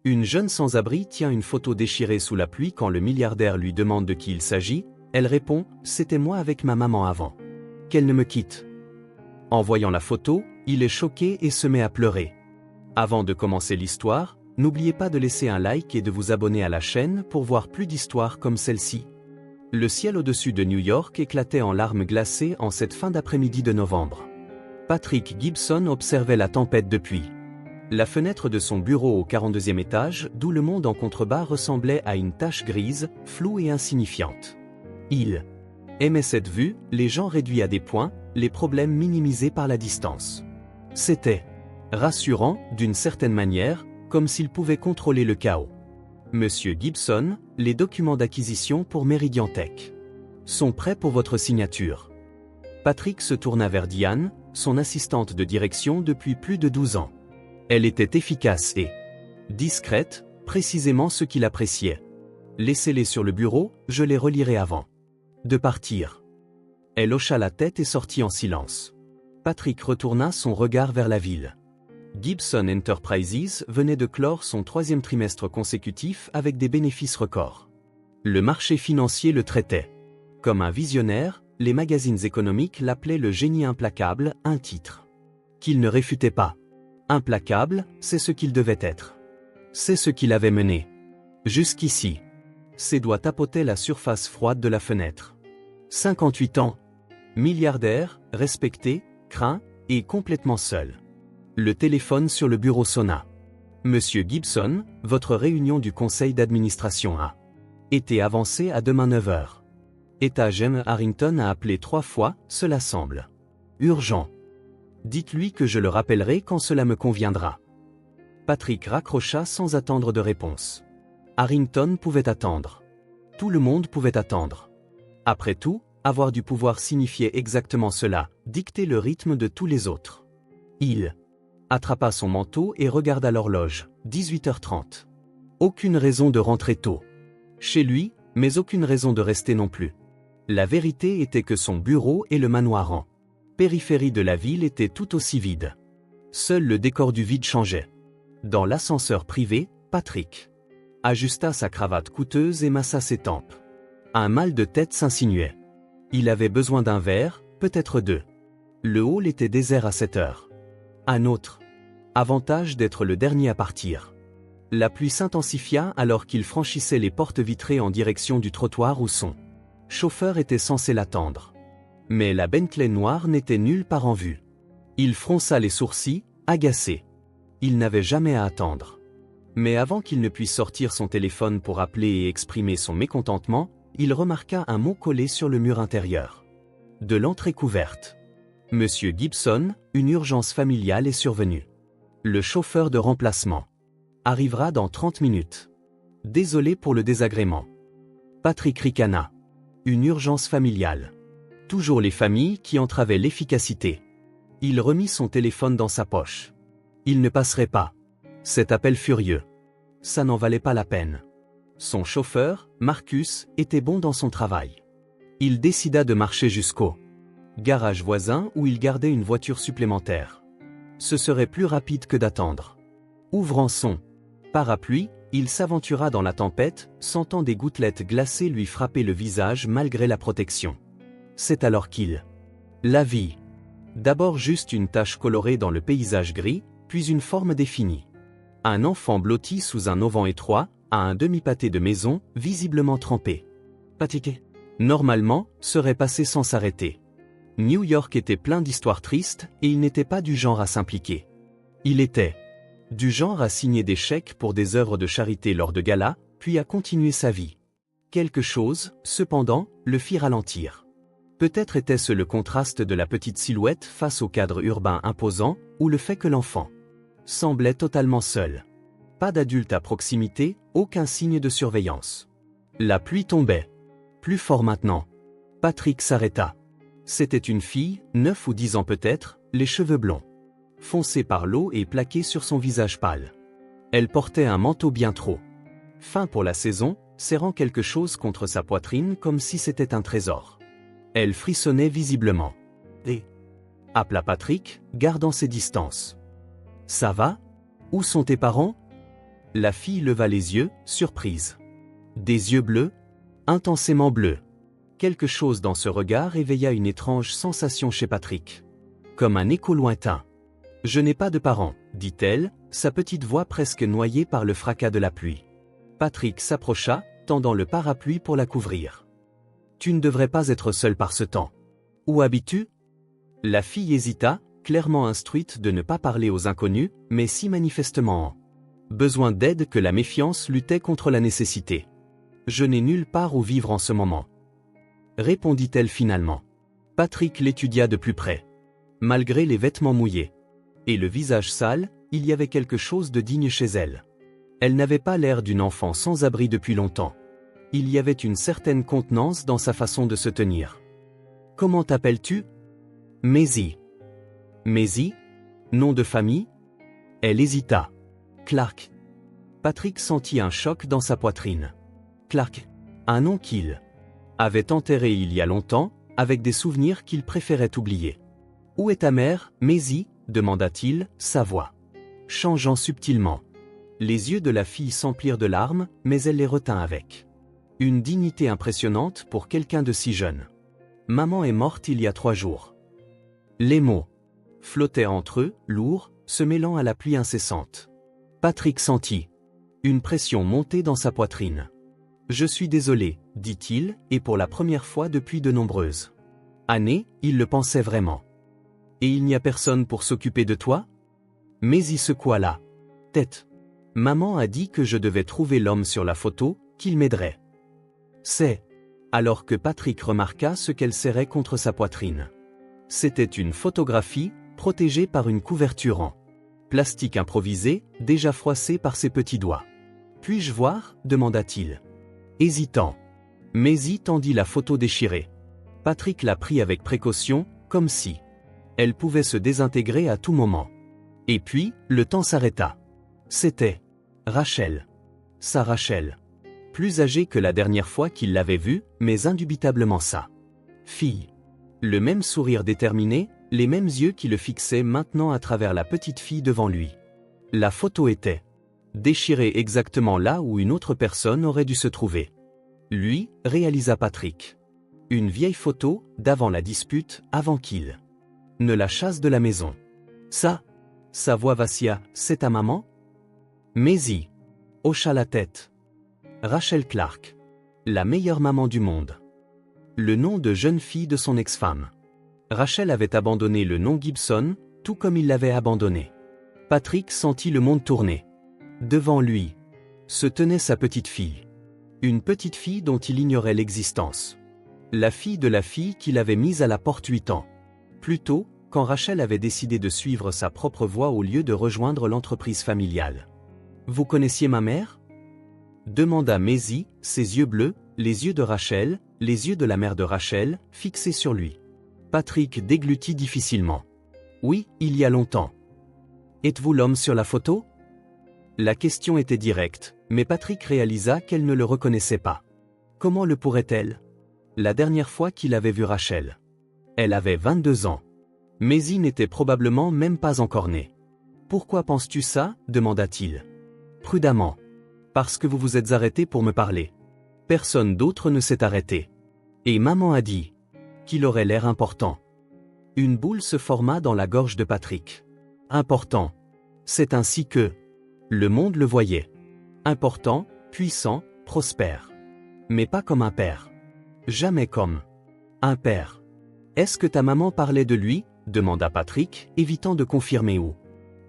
Une jeune sans-abri tient une photo déchirée sous la pluie quand le milliardaire lui demande de qui il s'agit. Elle répond « C'était moi avec ma maman avant. Qu'elle ne me quitte ». En voyant la photo, il est choqué et se met à pleurer. Avant de commencer l'histoire, n'oubliez pas de laisser un like et de vous abonner à la chaîne pour voir plus d'histoires comme celle-ci. Le ciel au-dessus de New York éclatait en larmes glacées en cette fin d'après-midi de novembre. Patrick Gibson observait la tempête depuis la fenêtre de son bureau au 42e étage, d'où le monde en contrebas ressemblait à une tache grise, floue et insignifiante. Il aimait cette vue, les gens réduits à des points, les problèmes minimisés par la distance. C'était rassurant, d'une certaine manière, comme s'il pouvait contrôler le chaos. Monsieur Gibson, les documents d'acquisition pour Meridian Tech sont prêts pour votre signature. Patrick se tourna vers Diane, son assistante de direction depuis plus de 12 ans. Elle était efficace et discrète, précisément ce qu'il appréciait. Laissez-les sur le bureau, je les relirai avant de partir. Elle hocha la tête et sortit en silence. Patrick retourna son regard vers la ville. Gibson Enterprises venait de clore son 3e trimestre consécutif avec des bénéfices records. Le marché financier le traitait comme un visionnaire, les magazines économiques l'appelaient le génie implacable, un titre qu'il ne réfutait pas. Implacable, c'est ce qu'il devait être. C'est ce qu'il avait mené jusqu'ici. Ses doigts tapotaient la surface froide de la fenêtre. 58 ans. Milliardaire, respecté, craint, et complètement seul. Le téléphone sur le bureau sonna. Monsieur Gibson, votre réunion du conseil d'administration a été avancée à demain 9h. Étage M. Harrington a appelé 3 fois, cela semble urgent. Dites-lui que je le rappellerai quand cela me conviendra. Patrick raccrocha sans attendre de réponse. Harrington pouvait attendre. Tout le monde pouvait attendre. Après tout, avoir du pouvoir signifiait exactement cela, dicter le rythme de tous les autres. Il attrapa son manteau et regarda l'horloge, 18h30. Aucune raison de rentrer tôt chez lui, mais aucune raison de rester non plus. La vérité était que son bureau et le manoir en périphérie de la ville étaient tout aussi vides. Seul le décor du vide changeait. Dans l'ascenseur privé, Patrick ajusta sa cravate coûteuse et massa ses tempes. Un mal de tête s'insinuait. Il avait besoin d'un verre, peut-être 2. Le hall était désert à 7 heures. Un autre avantage d'être le dernier à partir. La pluie s'intensifia alors qu'il franchissait les portes vitrées en direction du trottoir où son chauffeur était censé l'attendre. Mais la Bentley noire n'était nulle part en vue. Il fronça les sourcils, agacé. Il n'avait jamais à attendre. Mais avant qu'il ne puisse sortir son téléphone pour appeler et exprimer son mécontentement, il remarqua un mot collé sur le mur intérieur de l'entrée couverte. Monsieur Gibson, une urgence familiale est survenue. Le chauffeur de remplacement arrivera dans 30 minutes. Désolé pour le désagrément. Patrick ricana. Une urgence familiale. Toujours les familles qui entravaient l'efficacité. Il remit son téléphone dans sa poche. Il ne passerait pas. Cet appel furieux. Ça n'en valait pas la peine. Son chauffeur, Marcus, était bon dans son travail. Il décida de marcher jusqu'au garage voisin où il gardait une voiture supplémentaire. Ce serait plus rapide que d'attendre. Ouvrant son parapluie, il s'aventura dans la tempête, sentant des gouttelettes glacées lui frapper le visage malgré la protection. C'est alors qu'il la vit. D'abord juste une tache colorée dans le paysage gris, puis une forme définie. Un enfant blotti sous un auvent étroit, à un demi-pâté de maison, visiblement trempé. Patrick, normalement, serait passé sans s'arrêter. New York était plein d'histoires tristes, et il n'était pas du genre à s'impliquer. Il était du genre à signer des chèques pour des œuvres de charité lors de galas, puis à continuer sa vie. Quelque chose, cependant, le fit ralentir. Peut-être était-ce le contraste de la petite silhouette face au cadre urbain imposant, ou le fait que l'enfant semblait totalement seul. Pas d'adulte à proximité, aucun signe de surveillance. La pluie tombait. Plus fort maintenant. Patrick s'arrêta. C'était une fille, 9 ou 10 ans peut-être, les cheveux blonds foncés par l'eau et plaqués sur son visage pâle. Elle portait un manteau bien trop fin pour la saison, serrant quelque chose contre sa poitrine comme si c'était un trésor. Elle frissonnait visiblement. Et appela Patrick, gardant ses distances. Ça va? Où sont tes parents? La fille leva les yeux, surprise. Des yeux bleus, intensément bleus. Quelque chose dans ce regard éveilla une étrange sensation chez Patrick. Comme un écho lointain. « Je n'ai pas de parents », dit-elle, sa petite voix presque noyée par le fracas de la pluie. Patrick s'approcha, tendant le parapluie pour la couvrir. « Tu ne devrais pas être seule par ce temps. Où habites-tu » La fille hésita, clairement instruite de ne pas parler aux inconnus, mais si manifestement en besoin d'aide que la méfiance luttait contre la nécessité. « Je n'ai nulle part où vivre en ce moment. » Répondit-elle finalement. Patrick l'étudia de plus près. Malgré les vêtements mouillés et le visage sale, il y avait quelque chose de digne chez elle. Elle n'avait pas l'air d'une enfant sans abri depuis longtemps. Il y avait une certaine contenance dans sa façon de se tenir. « Comment t'appelles-tu » ? « Maisie. »« Maisie ? Nom de famille ?» Elle hésita. « Clark. » Patrick sentit un choc dans sa poitrine. Clark. Un nom qu'il avait enterré il y a longtemps, avec des souvenirs qu'il préférait oublier. « Où est ta mère, Maisie ?» demanda-t-il, sa voix changeant subtilement. Les yeux de la fille s'emplirent de larmes, mais elle les retint avec une dignité impressionnante pour quelqu'un de si jeune. « Maman est morte il y a 3 jours. » Les mots flottaient entre eux, lourds, se mêlant à la pluie incessante. Patrick sentit une pression monter dans sa poitrine. « Je suis désolé, » dit-il, et pour la première fois depuis de nombreuses années, il le pensait vraiment. « Et il n'y a personne pour s'occuper de toi ?» Mais il secoua la tête. « Maman a dit que je devais trouver l'homme sur la photo, qu'il m'aiderait. » C'est alors que Patrick remarqua ce qu'elle serrait contre sa poitrine. C'était une photographie, protégée par une couverture en plastique improvisé, déjà froissée par ses petits doigts. « Puis-je voir » demanda-t-il. Hésitant. Maisie tendit la photo déchirée. Patrick la prit avec précaution, comme si elle pouvait se désintégrer à tout moment. Et puis, le temps s'arrêta. C'était Rachel. Sa Rachel. Plus âgée que la dernière fois qu'il l'avait vue, mais indubitablement sa fille. Le même sourire déterminé, les mêmes yeux qui le fixaient maintenant à travers la petite fille devant lui. La photo était déchirée exactement là où une autre personne aurait dû se trouver. Lui, réalisa Patrick. Une vieille photo, d'avant la dispute, avant qu'il ne la chasse de la maison. Ça, sa voix vacilla, c'est ta maman ? Maisie hocha la tête. Rachel Clark. La meilleure maman du monde. Le nom de jeune fille de son ex-femme. Rachel avait abandonné le nom Gibson, tout comme il l'avait abandonné. Patrick sentit le monde tourner. Devant lui se tenait sa petite fille. Une petite fille dont il ignorait l'existence. La fille de la fille qu'il avait mise à la porte 8 ans. Plus tôt, quand Rachel avait décidé de suivre sa propre voie au lieu de rejoindre l'entreprise familiale. « Vous connaissiez ma mère ?» demanda Maisie, ses yeux bleus, les yeux de Rachel, les yeux de la mère de Rachel, fixés sur lui. Patrick déglutit difficilement. « Oui, il y a longtemps. »« Êtes-vous l'homme sur la photo ?» La question était directe, mais Patrick réalisa qu'elle ne le reconnaissait pas. Comment le pourrait-elle ? La dernière fois qu'il avait vu Rachel. Elle avait 22 ans. Maisie n'était probablement même pas encore née. « Pourquoi penses-tu ça ?» demanda-t-il. Prudemment. « Parce que vous vous êtes arrêté pour me parler. Personne d'autre ne s'est arrêté. Et maman a dit qu'il aurait l'air important. » Une boule se forma dans la gorge de Patrick. Important. C'est ainsi que le monde le voyait. Important, puissant, prospère. Mais pas comme un père. Jamais comme un père. « Est-ce que ta maman parlait de lui ?» demanda Patrick, évitant de confirmer ou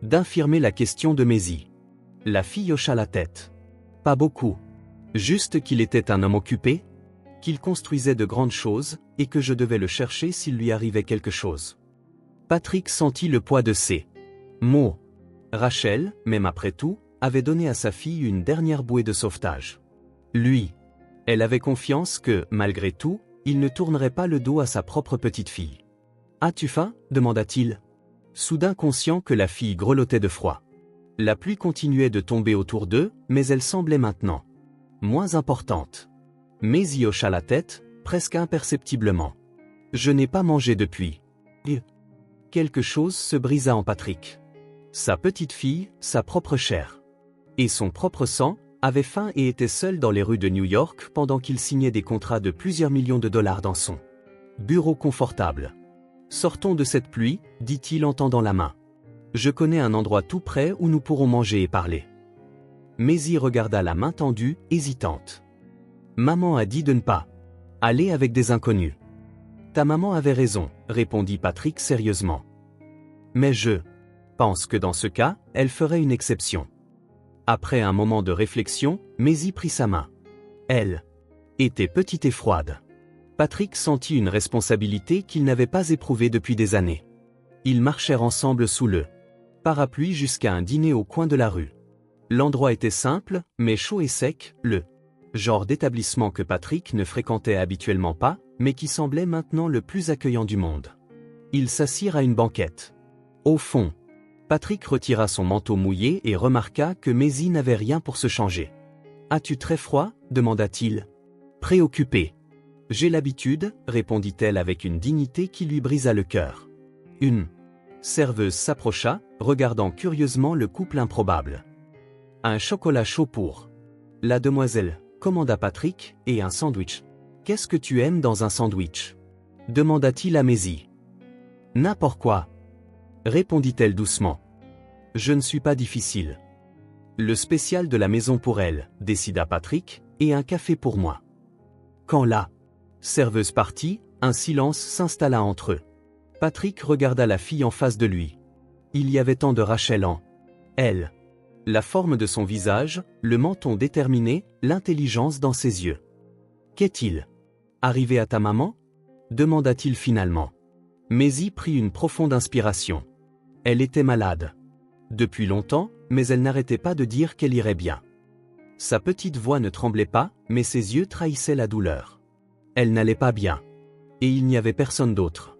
d'infirmer la question de Maisie. La fille hocha la tête. Pas beaucoup. Juste qu'il était un homme occupé, qu'il construisait de grandes choses, et que je devais le chercher s'il lui arrivait quelque chose. Patrick sentit le poids de ces mots. Rachel, même après tout, avait donné à sa fille une dernière bouée de sauvetage. Lui. Elle avait confiance que, malgré tout, il ne tournerait pas le dos à sa propre petite fille. « As-tu faim ?» demanda-t-il. Soudain conscient que la fille grelottait de froid. La pluie continuait de tomber autour d'eux, mais elle semblait maintenant moins importante. Maisie hocha la tête, presque imperceptiblement. « Je n'ai pas mangé depuis. » Quelque chose se brisa en Patrick. Sa petite fille, sa propre chair. Et son propre sang, avait faim et était seul dans les rues de New York pendant qu'il signait des contrats de plusieurs millions de dollars dans son bureau confortable. Sortons de cette pluie, dit-il en tendant la main. Je connais un endroit tout près où nous pourrons manger et parler. Maisie regarda la main tendue, hésitante. Maman a dit de ne pas aller avec des inconnus. Ta maman avait raison, répondit Patrick sérieusement. Mais je pense que dans ce cas, elle ferait une exception. Après un moment de réflexion, Maisie prit sa main. Elle était petite et froide. Patrick sentit une responsabilité qu'il n'avait pas éprouvée depuis des années. Ils marchèrent ensemble sous le parapluie jusqu'à un dîner au coin de la rue. L'endroit était simple, mais chaud et sec, le genre d'établissement que Patrick ne fréquentait habituellement pas, mais qui semblait maintenant le plus accueillant du monde. Ils s'assirent à une banquette. Au fond, Patrick retira son manteau mouillé et remarqua que Maisie n'avait rien pour se changer. « As-tu très froid » demanda-t-il. Préoccupé. « J'ai l'habitude » répondit-elle avec une dignité qui lui brisa le cœur. Une serveuse s'approcha, regardant curieusement le couple improbable. « Un chocolat chaud pour la demoiselle » commanda Patrick, et un sandwich. « Qu'est-ce que tu aimes dans un sandwich » demanda-t-il à Maisie. « N'importe quoi » répondit-elle doucement. « Je ne suis pas difficile. » Le spécial de la maison pour elle, décida Patrick, et un café pour moi. Quand la serveuse partit, un silence s'installa entre eux. Patrick regarda la fille en face de lui. Il y avait tant de Rachel en elle. La forme de son visage, le menton déterminé, l'intelligence dans ses yeux. « Qu'est-il arrivé à ta maman » demanda-t-il finalement. Maisie prit une profonde inspiration. Elle était malade. Depuis longtemps, mais elle n'arrêtait pas de dire qu'elle irait bien. Sa petite voix ne tremblait pas, mais ses yeux trahissaient la douleur. Elle n'allait pas bien. Et il n'y avait personne d'autre.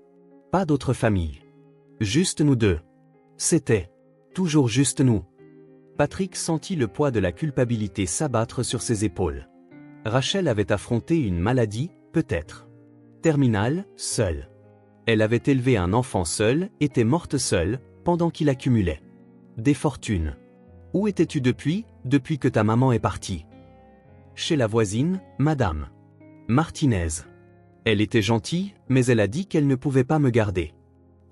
Pas d'autre famille. Juste nous deux. C'était toujours juste nous. Patrick sentit le poids de la culpabilité s'abattre sur ses épaules. Rachel avait affronté une maladie, peut-être terminale, seule. Elle avait élevé un enfant seul, était morte seule, pendant qu'il accumulait des fortunes. Où étais-tu depuis que ta maman est partie? Chez la voisine, Madame Martinez. Elle était gentille, mais elle a dit qu'elle ne pouvait pas me garder.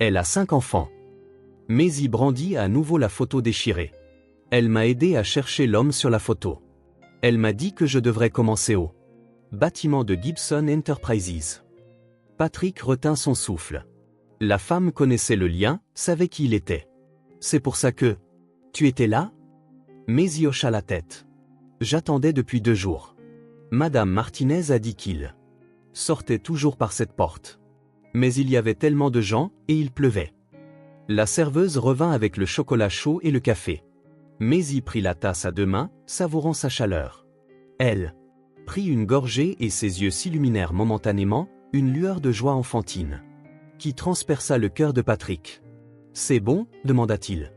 Elle a 5 enfants. Maisie brandit à nouveau la photo déchirée. Elle m'a aidé à chercher l'homme sur la photo. Elle m'a dit que je devrais commencer au bâtiment de Gibson Enterprises. Patrick retint son souffle. La femme connaissait le lien, savait qui il était. C'est pour ça que tu étais là? Maisie hocha la tête. J'attendais depuis 2 jours. Madame Martinez a dit qu'il sortait toujours par cette porte. Mais il y avait tellement de gens, et il pleuvait. La serveuse revint avec le chocolat chaud et le café. Maisie prit la tasse à 2 mains, savourant sa chaleur. Elle prit une gorgée et ses yeux s'illuminèrent momentanément, une lueur de joie enfantine qui transperça le cœur de Patrick. « C'est bon » demanda-t-il.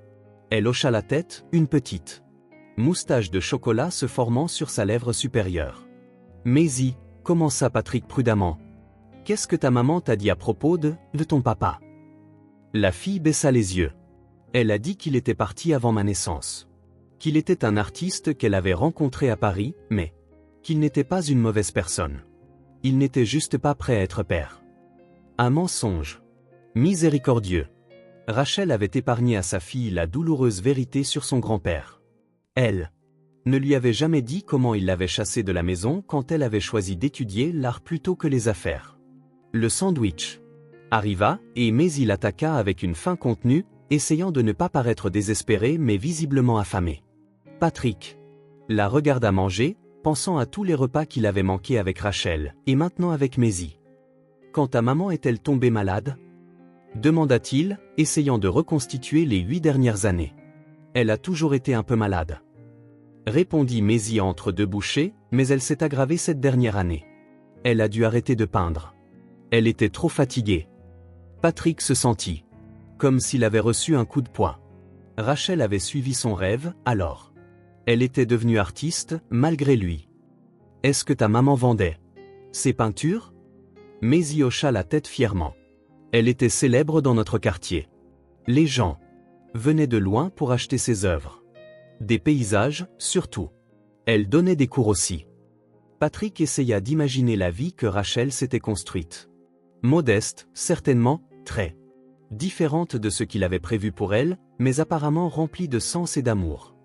Elle hocha la tête, une petite moustache de chocolat se formant sur sa lèvre supérieure. « Maisie » commença Patrick prudemment. « Qu'est-ce que ta maman t'a dit à propos de ton papa » La fille baissa les yeux. Elle a dit qu'il était parti avant ma naissance. Qu'il était un artiste qu'elle avait rencontré à Paris, mais qu'il n'était pas une mauvaise personne. Il n'était juste pas prêt à être père. Un mensonge. Miséricordieux. Rachel avait épargné à sa fille la douloureuse vérité sur son grand-père. Elle ne lui avait jamais dit comment il l'avait chassée de la maison quand elle avait choisi d'étudier l'art plutôt que les affaires. Le sandwich arriva, et Maisie l'attaqua avec une faim contenue, essayant de ne pas paraître désespéré mais visiblement affamé. Patrick la regarda manger, pensant à tous les repas qu'il avait manqués avec Rachel, et maintenant avec Maisie. « Quand ta maman est-elle tombée malade » demanda-t-il, essayant de reconstituer les 8 dernières années. « Elle a toujours été un peu malade. » répondit Maisie entre 2 bouchées, mais elle s'est aggravée cette dernière année. Elle a dû arrêter de peindre. Elle était trop fatiguée. Patrick se sentit comme s'il avait reçu un coup de poing. Rachel avait suivi son rêve, alors. Elle était devenue artiste, malgré lui. « Est-ce que ta maman vendait ses peintures » Maisie hocha la tête fièrement. Elle était célèbre dans notre quartier. Les gens venaient de loin pour acheter ses œuvres. Des paysages, surtout. Elle donnait des cours aussi. Patrick essaya d'imaginer la vie que Rachel s'était construite. Modeste, certainement, très différente de ce qu'il avait prévu pour elle, mais apparemment remplie de sens et d'amour.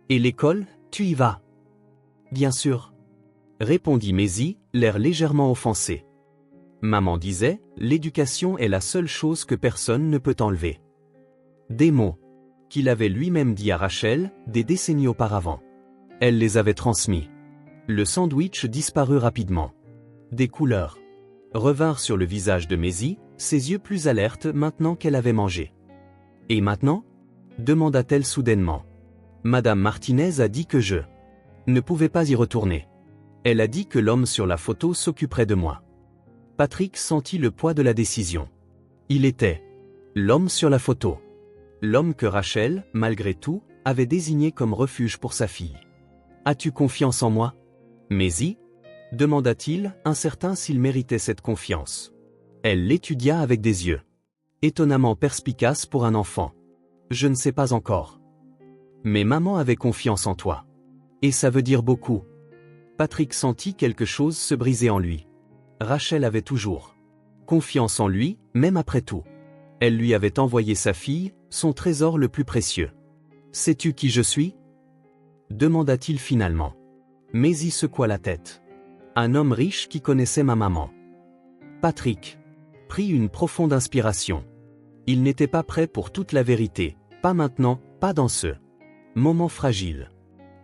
Et l'école, tu y vas? Bien sûr. Répondit Maisie, l'air légèrement offensé. Maman disait, l'éducation est la seule chose que personne ne peut enlever. Des mots qu'il avait lui-même dit à Rachel, des décennies auparavant. Elle les avait transmis. Le sandwich disparut rapidement. Des couleurs revinrent sur le visage de Maisie, ses yeux plus alertes maintenant qu'elle avait mangé. Et maintenant? Demanda-t-elle soudainement. Madame Martinez a dit que je ne pouvais pas y retourner. Elle a dit que l'homme sur la photo s'occuperait de moi. Patrick sentit le poids de la décision. Il était l'homme sur la photo. L'homme que Rachel, malgré tout, avait désigné comme refuge pour sa fille. As-tu confiance en moi? Maisie? Demanda-t-il, incertain s'il méritait cette confiance. Elle l'étudia avec des yeux étonnamment perspicaces pour un enfant. Je ne sais pas encore. Mais maman avait confiance en toi. Et ça veut dire beaucoup. Patrick sentit quelque chose se briser en lui. Rachel avait toujours confiance en lui, même après tout. Elle lui avait envoyé sa fille, son trésor le plus précieux. Sais-tu qui je suis? Demanda-t-il finalement. Maisie secoua la tête. Un homme riche qui connaissait ma maman. Patrick prit une profonde inspiration. Il n'était pas prêt pour toute la vérité, pas maintenant, pas dans ce moment fragile.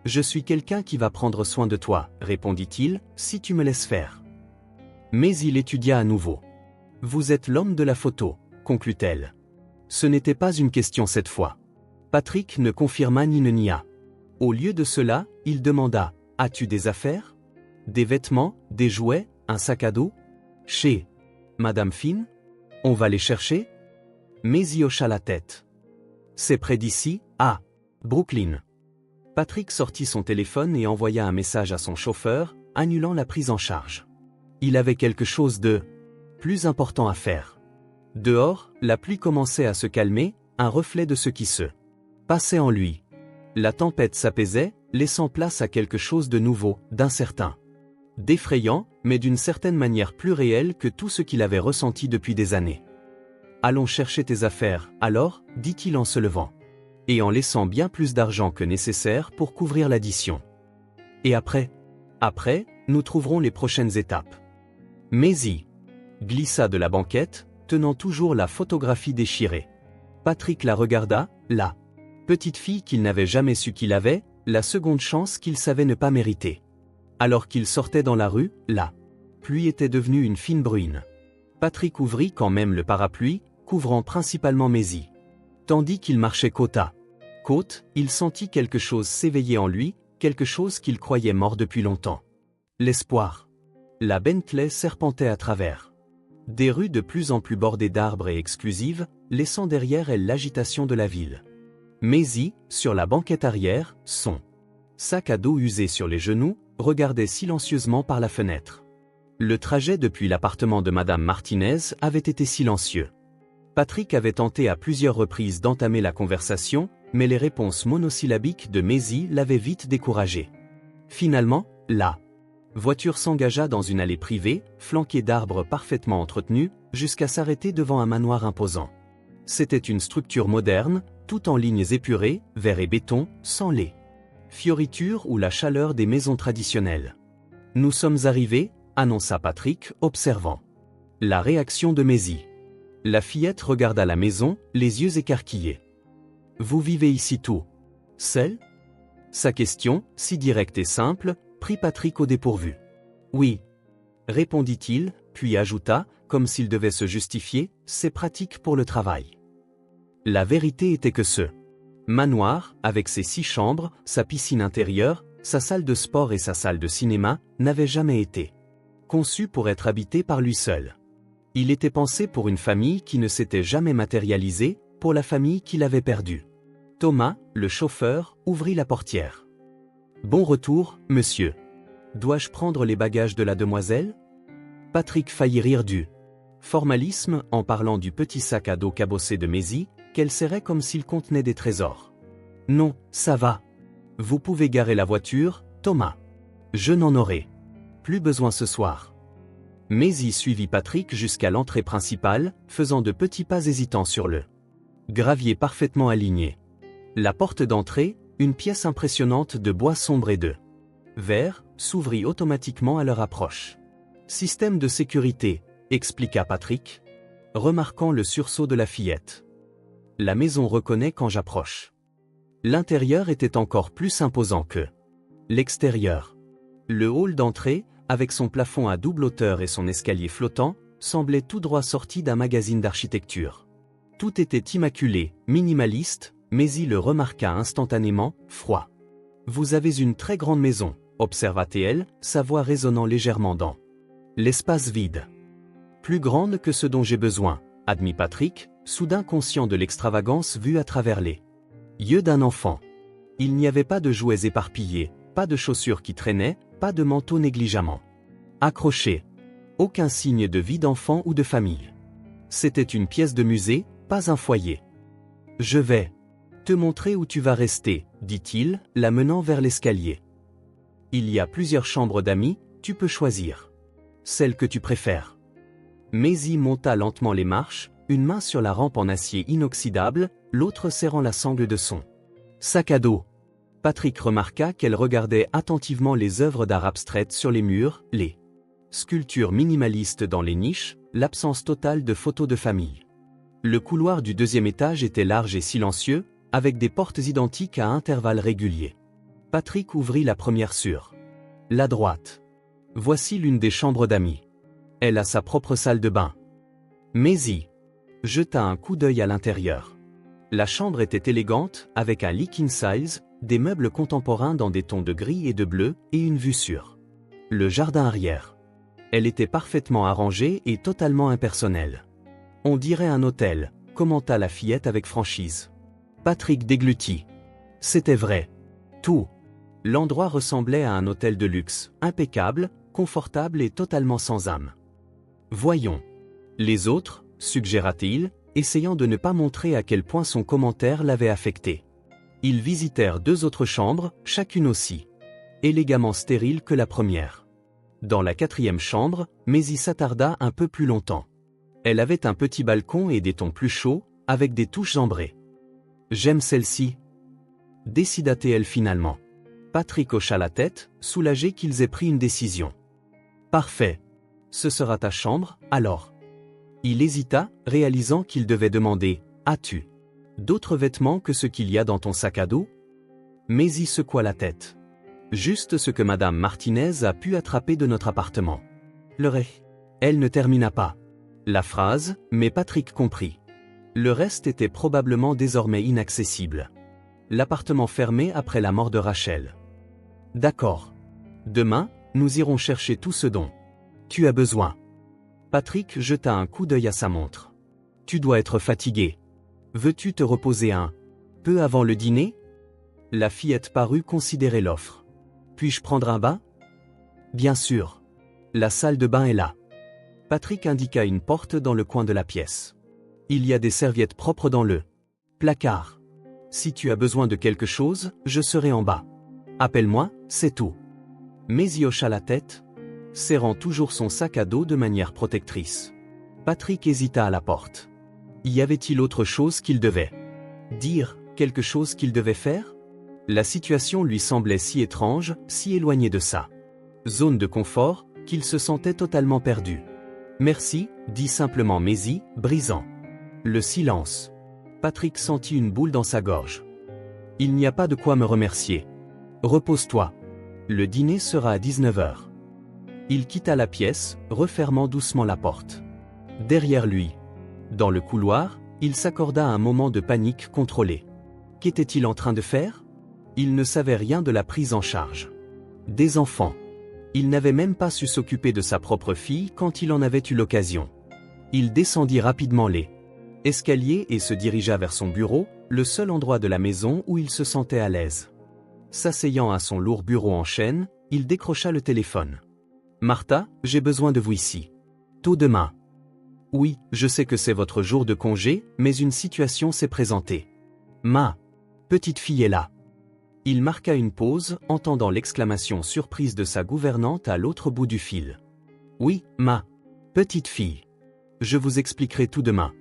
Je suis quelqu'un qui va prendre soin de toi, répondit-il, si tu me laisses faire. Mais il étudia à nouveau. Vous êtes l'homme de la photo, conclut-elle. Ce n'était pas une question cette fois. Patrick ne confirma ni ne nia. Au lieu de cela, il demanda, as-tu des affaires? Des vêtements, des jouets, un sac à dos? Chez Madame Finn? On va les chercher? Maisie hocha la tête. C'est près d'ici, à Brooklyn. Patrick sortit son téléphone et envoya un message à son chauffeur, annulant la prise en charge. Il avait quelque chose de plus important à faire. Dehors, la pluie commençait à se calmer, un reflet de ce qui se passait en lui. La tempête s'apaisait, laissant place à quelque chose de nouveau, d'incertain. D'effrayant, mais d'une certaine manière plus réel que tout ce qu'il avait ressenti depuis des années. Allons chercher tes affaires, alors, dit-il en se levant. Et en laissant bien plus d'argent que nécessaire pour couvrir l'addition. Et après? Après, nous trouverons les prochaines étapes. Maisie glissa de la banquette, tenant toujours la photographie déchirée. Patrick la regarda, la petite fille qu'il n'avait jamais su qu'il avait, la seconde chance qu'il savait ne pas mériter. Alors qu'il sortait dans la rue, la pluie était devenue une fine bruine. Patrick ouvrit quand même le parapluie, couvrant principalement Maisie. Tandis qu'il marchait côte à côte, il sentit quelque chose s'éveiller en lui, quelque chose qu'il croyait mort depuis longtemps. L'espoir. La Bentley serpentait à travers des rues de plus en plus bordées d'arbres et exclusives, laissant derrière elle l'agitation de la ville. Maisie, sur la banquette arrière, son sac à dos usé sur les genoux, regardait silencieusement par la fenêtre. Le trajet depuis l'appartement de Madame Martinez avait été silencieux. Patrick avait tenté à plusieurs reprises d'entamer la conversation, mais les réponses monosyllabiques de Maisie l'avaient vite découragé. Finalement, la voiture s'engagea dans une allée privée, flanquée d'arbres parfaitement entretenus, jusqu'à s'arrêter devant un manoir imposant. C'était une structure moderne, tout en lignes épurées, verre et béton, sans les fioritures ou la chaleur des maisons traditionnelles. Nous sommes arrivés, annonça Patrick, observant la réaction de Maisie. La fillette regarda la maison, les yeux écarquillés. Vous vivez ici tout seul? Sa question, si directe et simple, prit Patrick au dépourvu. Oui, répondit-il, puis ajouta, comme s'il devait se justifier, c'est pratique pour le travail. La vérité était que ce manoir, avec ses 6 chambres, sa piscine intérieure, sa salle de sport et sa salle de cinéma, n'avait jamais été conçu pour être habité par lui seul. Il était pensé pour une famille qui ne s'était jamais matérialisée, pour la famille qu'il avait perdue. Thomas, le chauffeur, ouvrit la portière. Bon retour, monsieur. Dois-je prendre les bagages de la demoiselle? Patrick faillit rire du formalisme en parlant du petit sac à dos cabossé de Maisie, qu'elle serrait comme s'il contenait des trésors. Non, ça va. Vous pouvez garer la voiture, Thomas. Je n'en aurai plus besoin ce soir. Maisie suivit Patrick jusqu'à l'entrée principale, faisant de petits pas hésitants sur le gravier parfaitement aligné. La porte d'entrée, une pièce impressionnante de bois sombre et de verre, s'ouvrit automatiquement à leur approche. Système de sécurité, expliqua Patrick, remarquant le sursaut de la fillette. La maison reconnaît quand j'approche. L'intérieur était encore plus imposant que l'extérieur. Le hall d'entrée, avec son plafond à double hauteur et son escalier flottant, semblait tout droit sorti d'un magazine d'architecture. Tout était immaculé, minimaliste, mais il le remarqua instantanément, froid. Vous avez une très grande maison, observa-t-elle, sa voix résonnant légèrement dans l'espace vide. Plus grande que ce dont j'ai besoin, admit Patrick, soudain conscient de l'extravagance vue à travers les yeux d'un enfant. Il n'y avait pas de jouets éparpillés, pas de chaussures qui traînaient, pas de manteau négligemment accroché. Aucun signe de vie d'enfant ou de famille. C'était une pièce de musée, pas un foyer. Je vais te montrer où tu vas rester, dit-il, la menant vers l'escalier. Il y a plusieurs chambres d'amis, tu peux choisir celle que tu préfères. Maisie monta lentement les marches, une main sur la rampe en acier inoxydable, l'autre serrant la sangle de son sac à dos. Patrick remarqua qu'elle regardait attentivement les œuvres d'art abstraites sur les murs, les sculptures minimalistes dans les niches, l'absence totale de photos de famille. Le couloir du deuxième étage était large et silencieux, avec des portes identiques à intervalles réguliers. Patrick ouvrit la première sur la droite. Voici l'une des chambres d'amis. Elle a sa propre salle de bain. Maisie jeta un coup d'œil à l'intérieur. La chambre était élégante, avec un lit king size, des meubles contemporains dans des tons de gris et de bleu, et une vue sur le jardin arrière. Elle était parfaitement arrangée et totalement impersonnelle. On dirait un hôtel, commenta la fillette avec franchise. Patrick déglutit. C'était vrai. Tout. L'endroit ressemblait à un hôtel de luxe, impeccable, confortable et totalement sans âme. Voyons. Les autres, suggéra-t-il, essayant de ne pas montrer à quel point son commentaire l'avait affecté. Ils visitèrent deux autres chambres, chacune aussi élégamment stérile que la première. Dans la quatrième chambre, Maisie s'attarda un peu plus longtemps. Elle avait un petit balcon et des tons plus chauds, avec des touches ambrées. J'aime celle-ci, décida-t-elle finalement. Patrick hocha la tête, soulagé qu'ils aient pris une décision. Parfait. Ce sera ta chambre, alors. Il hésita, réalisant qu'il devait demander « As-tu d'autres vêtements que ce qu'il y a dans ton sac à dos ?» Maisie secoua la tête. Juste ce que Madame Martinez a pu attraper de notre appartement. Le reste. Elle ne termina pas la phrase, mais Patrick comprit. Le reste était probablement désormais inaccessible. L'appartement fermé après la mort de Rachel. D'accord. Demain, nous irons chercher tout ce dont tu as besoin. Patrick jeta un coup d'œil à sa montre. Tu dois être fatigué. Veux-tu te reposer un peu avant le dîner ? La fillette parut considérer l'offre. Puis-je prendre un bain ? Bien sûr. La salle de bain est là. Patrick indiqua une porte dans le coin de la pièce. Il y a des serviettes propres dans le placard. Si tu as besoin de quelque chose, je serai en bas. Appelle-moi, c'est tout. Maisie hocha la tête, serrant toujours son sac à dos de manière protectrice. Patrick hésita à la porte. Y avait-il autre chose qu'il devait dire, quelque chose qu'il devait faire ? La situation lui semblait si étrange, si éloignée de sa zone de confort, qu'il se sentait totalement perdu. Merci, dit simplement Maisie, brisant le silence. Patrick sentit une boule dans sa gorge. Il n'y a pas de quoi me remercier. Repose-toi. Le dîner sera à 19h. Il quitta la pièce, refermant doucement la porte. Derrière lui, dans le couloir, il s'accorda un moment de panique contrôlée. Qu'était-il en train de faire ? Il ne savait rien de la prise en charge des enfants. Il n'avait même pas su s'occuper de sa propre fille quand il en avait eu l'occasion. Il descendit rapidement les escaliers et se dirigea vers son bureau, le seul endroit de la maison où il se sentait à l'aise. S'asseyant à son lourd bureau en chêne, il décrocha le téléphone. « Martha, j'ai besoin de vous ici. Tôt demain. » « Oui, je sais que c'est votre jour de congé, mais une situation s'est présentée. Ma petite fille est là. Il marqua une pause, entendant l'exclamation surprise de sa gouvernante à l'autre bout du fil. « Oui, ma petite fille. Je vous expliquerai tout demain.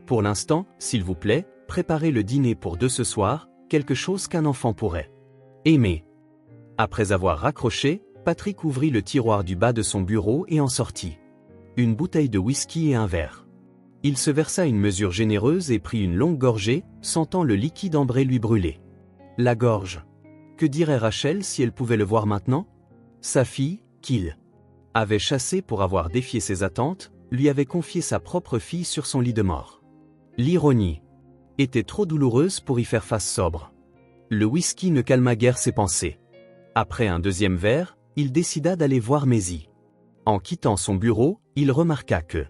Pour l'instant, s'il vous plaît, préparez le dîner pour deux ce soir, quelque chose qu'un enfant pourrait aimer. » Après avoir raccroché, Patrick ouvrit le tiroir du bas de son bureau et en sortit une bouteille de whisky et un verre. Il se versa une mesure généreuse et prit une longue gorgée, sentant le liquide ambré lui brûler la gorge. Que dirait Rachel si elle pouvait le voir maintenant? Sa fille, qu'il avait chassée pour avoir défié ses attentes, lui avait confié sa propre fille sur son lit de mort. L'ironie était trop douloureuse pour y faire face sobre. Le whisky ne calma guère ses pensées. Après un deuxième verre, il décida d'aller voir Maisie. En quittant son bureau, il remarqua que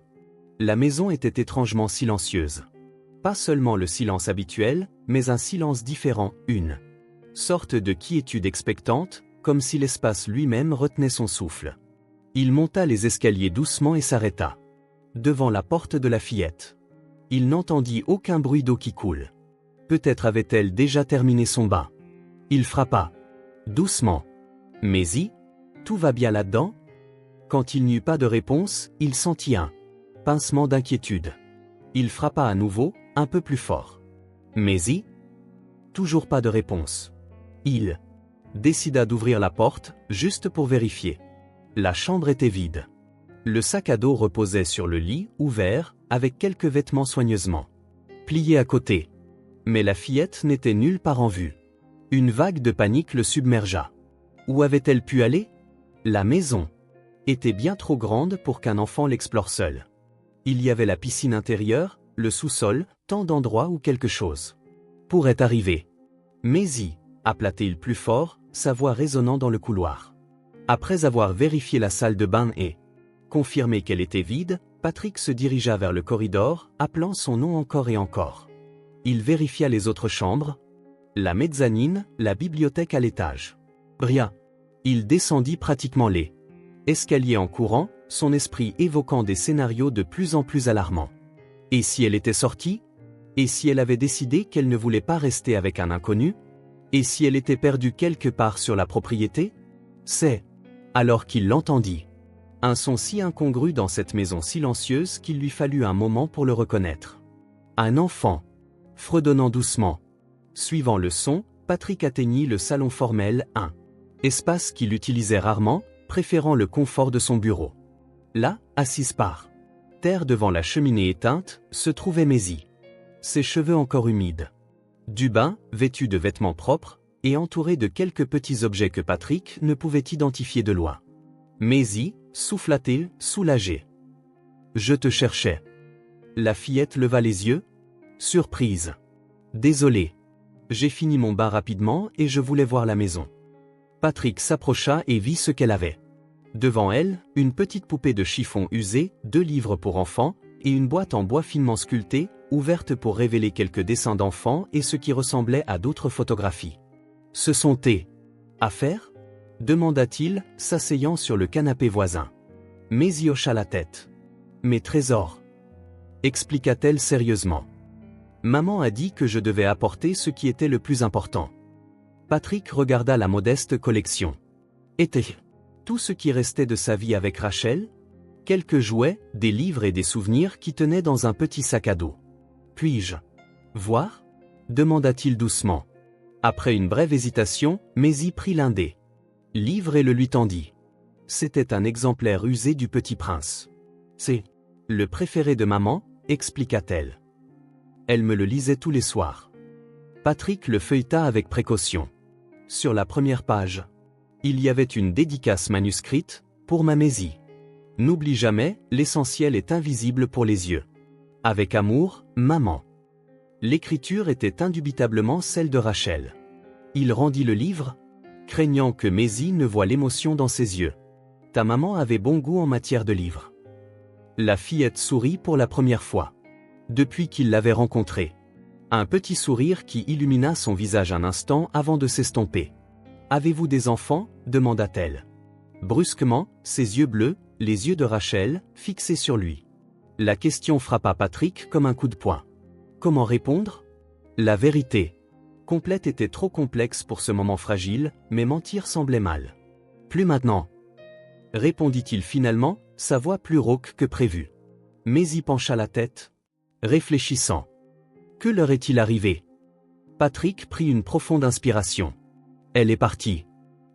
la maison était étrangement silencieuse. Pas seulement le silence habituel, mais un silence différent, une sorte de quiétude expectante, comme si l'espace lui-même retenait son souffle. Il monta les escaliers doucement et s'arrêta devant la porte de la fillette. Il n'entendit aucun bruit d'eau qui coule. Peut-être avait-elle déjà terminé son bain. Il frappa doucement. « Maisie, tout va bien là-dedans ?» Quand il n'eut pas de réponse, il sentit un pincement d'inquiétude. Il frappa à nouveau, un peu plus fort. « Maisie ?» Toujours pas de réponse. Il décida d'ouvrir la porte, juste pour vérifier. La chambre était vide. Le sac à dos reposait sur le lit, ouvert, avec quelques vêtements soigneusement pliés à côté. Mais la fillette n'était nulle part en vue. Une vague de panique le submergea. Où avait-elle pu aller? La maison était bien trop grande pour qu'un enfant l'explore seul. Il y avait la piscine intérieure, le sous-sol, tant d'endroits où quelque chose pourrait arriver. « Maisie !» appela-t-il plus fort, sa voix résonnant dans le couloir. Après avoir vérifié la salle de bain et confirmé qu'elle était vide, Patrick se dirigea vers le corridor, appelant son nom encore et encore. Il vérifia les autres chambres, la mezzanine, la bibliothèque à l'étage. Rien. Il descendit pratiquement les escaliers en courant, son esprit évoquant des scénarios de plus en plus alarmants. Et si elle était sortie? Et si elle avait décidé qu'elle ne voulait pas rester avec un inconnu? Et si elle était perdue quelque part sur la propriété? C'est alors qu'il l'entendit. Un son si incongru dans cette maison silencieuse qu'il lui fallut un moment pour le reconnaître. Un enfant, fredonnant doucement. Suivant le son, Patrick atteignit le salon formel, un espace qu'il utilisait rarement, préférant le confort de son bureau. Là, assise par terre devant la cheminée éteinte, se trouvait Maisie. Ses cheveux encore humides. Du bain, vêtu de vêtements propres, et entouré de quelques petits objets que Patrick ne pouvait identifier de loin. Maisie, souffla-t-il, soulagé. « Je te cherchais. » La fillette leva les yeux. Surprise. « Désolé. J'ai fini mon bain rapidement et je voulais voir la maison. » Patrick s'approcha et vit ce qu'elle avait. Devant elle, une petite poupée de chiffon usée, 2 livres pour enfants, et une boîte en bois finement sculptée, ouverte pour révéler quelques dessins d'enfants et ce qui ressemblait à d'autres photographies. « Ce sont tes affaires ?» demanda-t-il, s'asseyant sur le canapé voisin. Maisie hocha la tête. « Mes trésors » expliqua-t-elle sérieusement. « Maman a dit que je devais apporter ce qui était le plus important. » Patrick regarda la modeste collection. Était tout ce qui restait de sa vie avec Rachel? Quelques jouets, des livres et des souvenirs qui tenaient dans un petit sac à dos. « Puis-je voir ?» demanda-t-il doucement. Après une brève hésitation, Maisie prit l'un des livres et le lui tendit. C'était un exemplaire usé du Petit Prince. « C'est le préféré de maman » expliqua-t-elle. Elle me le lisait tous les soirs. Patrick le feuilleta avec précaution. Sur la première page, il y avait une dédicace manuscrite, pour ma Maisie. N'oublie jamais, l'essentiel est invisible pour les yeux. Avec amour, maman. L'écriture était indubitablement celle de Rachel. Il rendit le livre, craignant que Maisie ne voie l'émotion dans ses yeux. Ta maman avait bon goût en matière de livres. La fillette sourit pour la première fois. Depuis qu'il l'avait rencontrée. Un petit sourire qui illumina son visage un instant avant de s'estomper. « Avez-vous des enfants ?» demanda-t-elle. Brusquement, ses yeux bleus, les yeux de Rachel, fixés sur lui. La question frappa Patrick comme un coup de poing. Comment répondre? La vérité Complète était trop complexe pour ce moment fragile, mais mentir semblait mal. Plus maintenant, répondit-il finalement, sa voix plus rauque que prévu. Maisy pencha la tête, réfléchissant. Que leur est-il arrivé? Patrick prit une profonde inspiration. Elle est partie.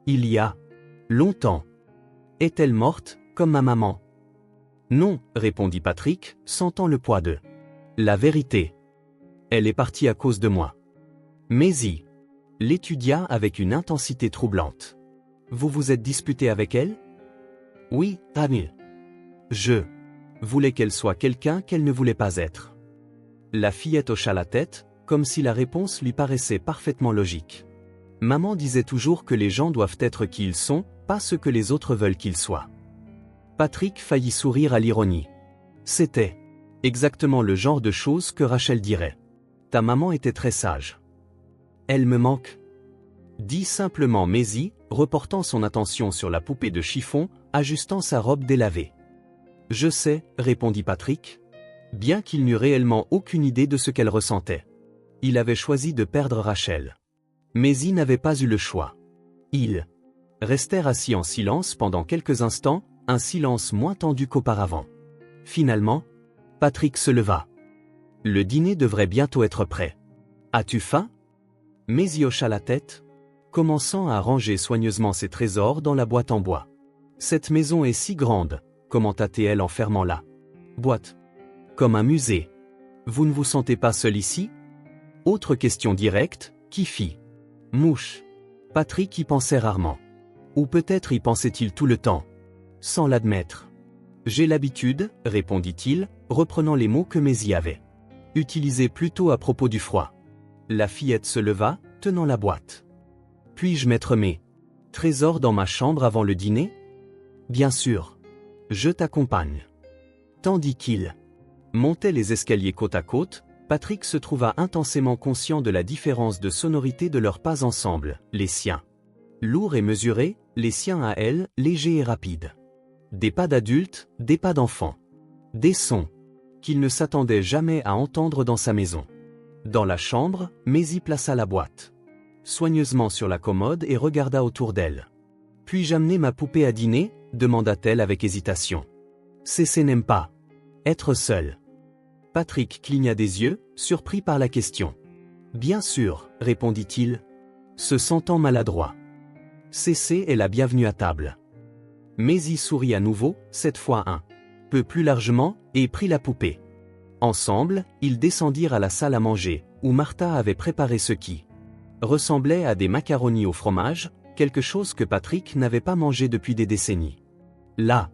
Il y a longtemps. Est-elle morte, comme ma maman? Non, répondit Patrick, sentant le poids de la vérité. Elle est partie à cause de moi. Maisy l'étudia avec une intensité troublante. Vous vous êtes disputé avec elle? Oui, Tamil. Je voulais qu'elle soit quelqu'un qu'elle ne voulait pas être. La fillette hocha la tête, comme si la réponse lui paraissait parfaitement logique. Maman disait toujours que les gens doivent être qui ils sont, pas ce que les autres veulent qu'ils soient. Patrick faillit sourire à l'ironie. C'était exactement le genre de choses que Rachel dirait. Ta maman était très sage. Elle me manque, dit simplement Maisy, reportant son attention sur la poupée de chiffon, ajustant sa robe délavée. Je sais, répondit Patrick, bien qu'il n'eût réellement aucune idée de ce qu'elle ressentait. Il avait choisi de perdre Rachel. Maisy n'avait pas eu le choix. Ils restèrent assis en silence pendant quelques instants, un silence moins tendu qu'auparavant. Finalement, Patrick se leva. Le dîner devrait bientôt être prêt. As-tu faim? Maisy hocha la tête, commençant à ranger soigneusement ses trésors dans la boîte en bois. Cette maison est si grande, commenta-t-elle en fermant la boîte. Comme un musée. Vous ne vous sentez pas seul ici? Autre question directe, qui fit mouche. Patrick y pensait rarement. Ou peut-être y pensait-il tout le temps, sans l'admettre. J'ai l'habitude, répondit-il, reprenant les mots que Maisy avait utilisés plus tôt à propos du froid. La fillette se leva, tenant la boîte. Puis-je mettre mes trésors dans ma chambre avant le dîner? Bien sûr. Je t'accompagne. Tandis qu'il montait les escaliers côte à côte, Patrick se trouva intensément conscient de la différence de sonorité de leurs pas ensemble, les siens lourds et mesurés, les siens à elle, légers et rapides. Des pas d'adultes, des pas d'enfants. Des sons qu'il ne s'attendait jamais à entendre dans sa maison. Dans la chambre, Maisy plaça la boîte soigneusement sur la commode et regarda autour d'elle. Puis-je amener ma poupée à dîner? Demanda-t-elle avec hésitation. Cécé n'aime pas être seule. Patrick cligna des yeux, surpris par la question. Bien sûr, répondit-il, se sentant maladroit. Cécé est la bienvenue à table. Maisy sourit à nouveau, cette fois un peu plus largement, et prit la poupée. Ensemble, ils descendirent à la salle à manger, où Martha avait préparé ce qui ressemblait à des macaronis au fromage, quelque chose que Patrick n'avait pas mangé depuis des décennies. La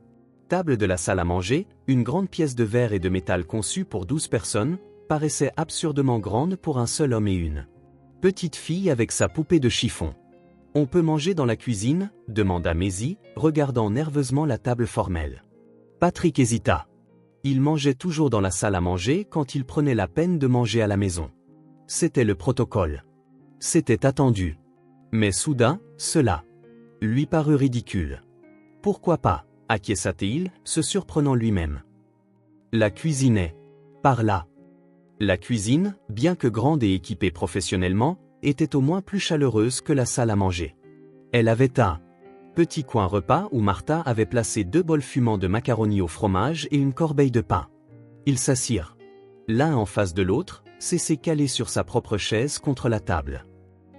table de la salle à manger, une grande pièce de verre et de métal conçue pour 12 personnes, paraissait absurdement grande pour un seul homme et une petite fille avec sa poupée de chiffon. On peut manger dans la cuisine? Demanda Maisy, regardant nerveusement la table formelle. Patrick hésita. Il mangeait toujours dans la salle à manger quand il prenait la peine de manger à la maison. C'était le protocole. C'était attendu. Mais soudain, cela lui parut ridicule. Pourquoi pas, acquiesça-t-il, se surprenant lui-même. La cuisine est par là. La cuisine, bien que grande et équipée professionnellement, était au moins plus chaleureuse que la salle à manger. Elle avait un petit coin repas où Martha avait placé 2 bols fumants de macaroni au fromage et une corbeille de pain. Ils s'assirent l'un en face de l'autre, Cécé calé sur sa propre chaise contre la table.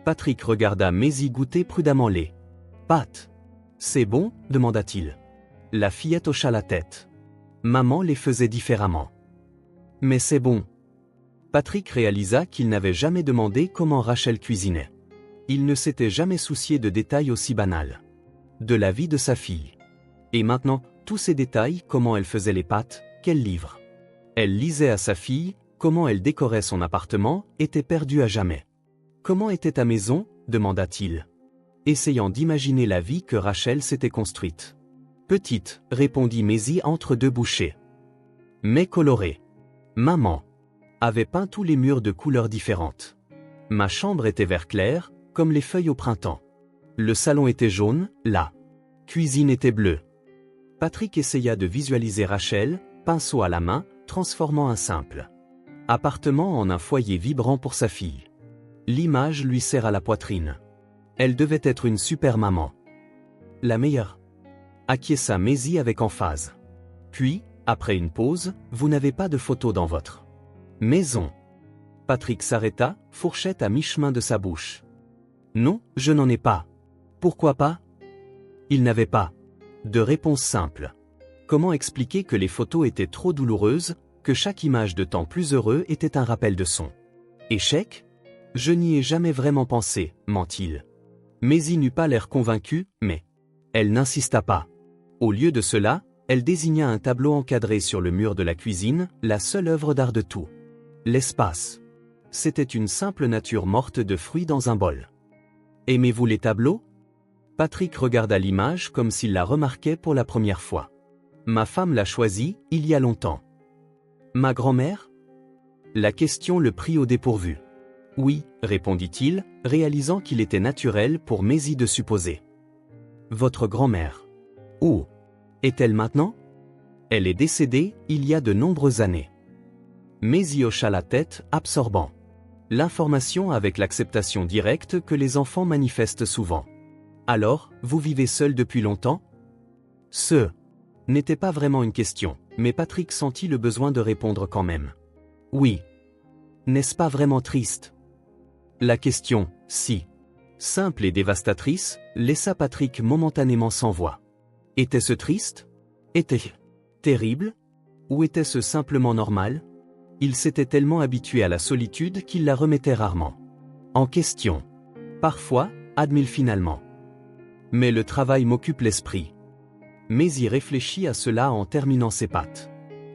Patrick regarda Maisy goûter prudemment les pâtes. C'est bon? Demanda-t-il. La fillette hocha la tête. Maman les faisait différemment. Mais c'est bon. Patrick réalisa qu'il n'avait jamais demandé comment Rachel cuisinait. Il ne s'était jamais soucié de détails aussi banals. De la vie de sa fille. Et maintenant, tous ces détails, comment elle faisait les pâtes, quel livre elle lisait à sa fille, comment elle décorait son appartement, étaient perdus à jamais. Comment était ta maison? Demanda-t-il, essayant d'imaginer la vie que Rachel s'était construite. Petite, répondit Maisy entre 2 bouchées. Mais colorée. Maman avait peint tous les murs de couleurs différentes. Ma chambre était vert clair, comme les feuilles au printemps. Le salon était jaune, la cuisine était bleue. Patrick essaya de visualiser Rachel, pinceau à la main, transformant un simple appartement en un foyer vibrant pour sa fille. L'image lui serra la poitrine. Elle devait être une super maman. La meilleure. Acquiesça Maisie avec emphase. Puis, après une pause, vous n'avez pas de photo dans votre maison. Patrick s'arrêta, fourchette à mi-chemin de sa bouche. Non, je n'en ai pas. Pourquoi pas? Il n'avait pas de réponse simple. Comment expliquer que les photos étaient trop douloureuses, que chaque image de temps plus heureux était un rappel de son échec? Je n'y ai jamais vraiment pensé, ment-il. Maisie n'eut pas l'air convaincue, mais elle n'insista pas. Au lieu de cela, elle désigna un tableau encadré sur le mur de la cuisine, la seule œuvre d'art de tout l'espace. C'était une simple nature morte de fruits dans un bol. Aimez-vous les tableaux? Patrick regarda l'image comme s'il la remarquait pour la première fois. Ma femme l'a choisie, il y a longtemps. Ma grand-mère? La question le prit au dépourvu. Oui, répondit-il, réalisant qu'il était naturel pour Maisie de supposer. Votre grand-mère. Où est-elle maintenant? Elle est décédée, il y a de nombreuses années. Maisie hocha la tête, absorbant l'information avec l'acceptation directe que les enfants manifestent souvent. Alors, vous vivez seul depuis longtemps? Ce n'était pas vraiment une question, mais Patrick sentit le besoin de répondre quand même. Oui. N'est-ce pas vraiment triste? La question, si simple et dévastatrice, laissa Patrick momentanément sans voix. Était-ce triste? Était-ce terrible? Ou était-ce simplement normal? Il s'était tellement habitué à la solitude qu'il la remettait rarement en question. Parfois, admit-il finalement. Mais le travail m'occupe l'esprit. Maisie réfléchit à cela en terminant ses pâtes.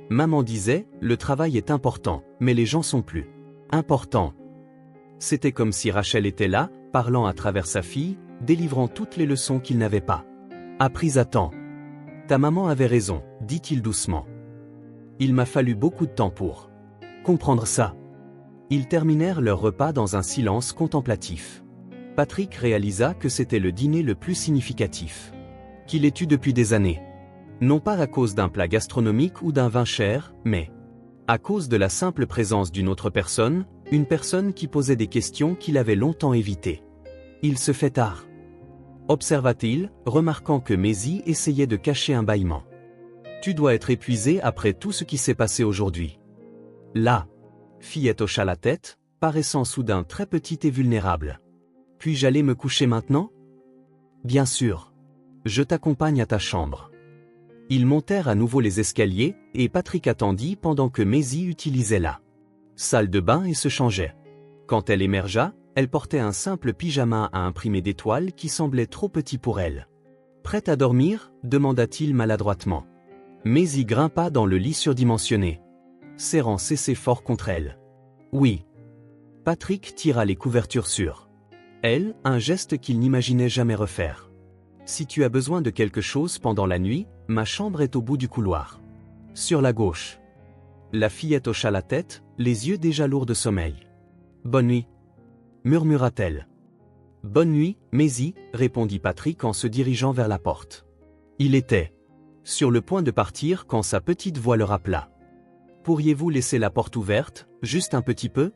Maman disait, le travail est important, mais les gens sont plus importants. C'était comme si Rachel était là, parlant à travers sa fille, délivrant toutes les leçons qu'il n'avait pas apprises à temps. Ta maman avait raison, dit-il doucement. Il m'a fallu beaucoup de temps pour comprendre ça. Ils terminèrent leur repas dans un silence contemplatif. Patrick réalisa que c'était le dîner le plus significatif qu'il ait eu depuis des années. Non pas à cause d'un plat gastronomique ou d'un vin cher, mais à cause de la simple présence d'une autre personne, une personne qui posait des questions qu'il avait longtemps évitées. Il se fait tard, observa-t-il, remarquant que Maisie essayait de cacher un bâillement. Tu dois être épuisé après tout ce qui s'est passé aujourd'hui. La fillette hocha la tête, paraissant soudain très petite et vulnérable. Puis-je aller me coucher maintenant? Bien sûr. Je t'accompagne à ta chambre. Ils montèrent à nouveau les escaliers, et Patrick attendit pendant que Maisie utilisait la salle de bain et se changeait. Quand elle émergea, elle portait un simple pyjama à imprimer d'étoiles qui semblait trop petit pour elle. Prête à dormir? Demanda-t-il maladroitement. Maisie grimpa dans le lit surdimensionné, serrant ses fort contre elle. Oui. Patrick tira les couvertures sur elle, un geste qu'il n'imaginait jamais refaire. Si tu as besoin de quelque chose pendant la nuit, ma chambre est au bout du couloir. Sur la gauche. La fillette hocha la tête, les yeux déjà lourds de sommeil. Bonne nuit, murmura-t-elle. Bonne nuit, Maisie, répondit Patrick en se dirigeant vers la porte. Il était sur le point de partir quand sa petite voix le rappela. Pourriez-vous laisser la porte ouverte, juste un petit peu?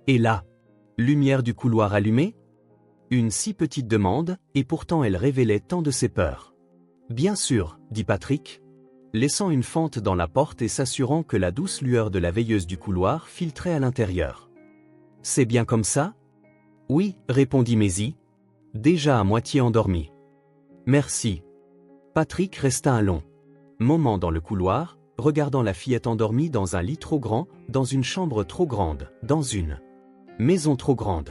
Et là, lumière du couloir allumée? Une si petite demande, et pourtant elle révélait tant de ses peurs. Bien sûr, dit Patrick, laissant une fente dans la porte et s'assurant que la douce lueur de la veilleuse du couloir filtrait à l'intérieur. C'est bien comme ça? Oui, répondit Maisie, déjà à moitié endormie. Merci. Patrick resta un long moment dans le couloir, regardant la fillette endormie dans un lit trop grand, dans une chambre trop grande, dans une maison trop grande.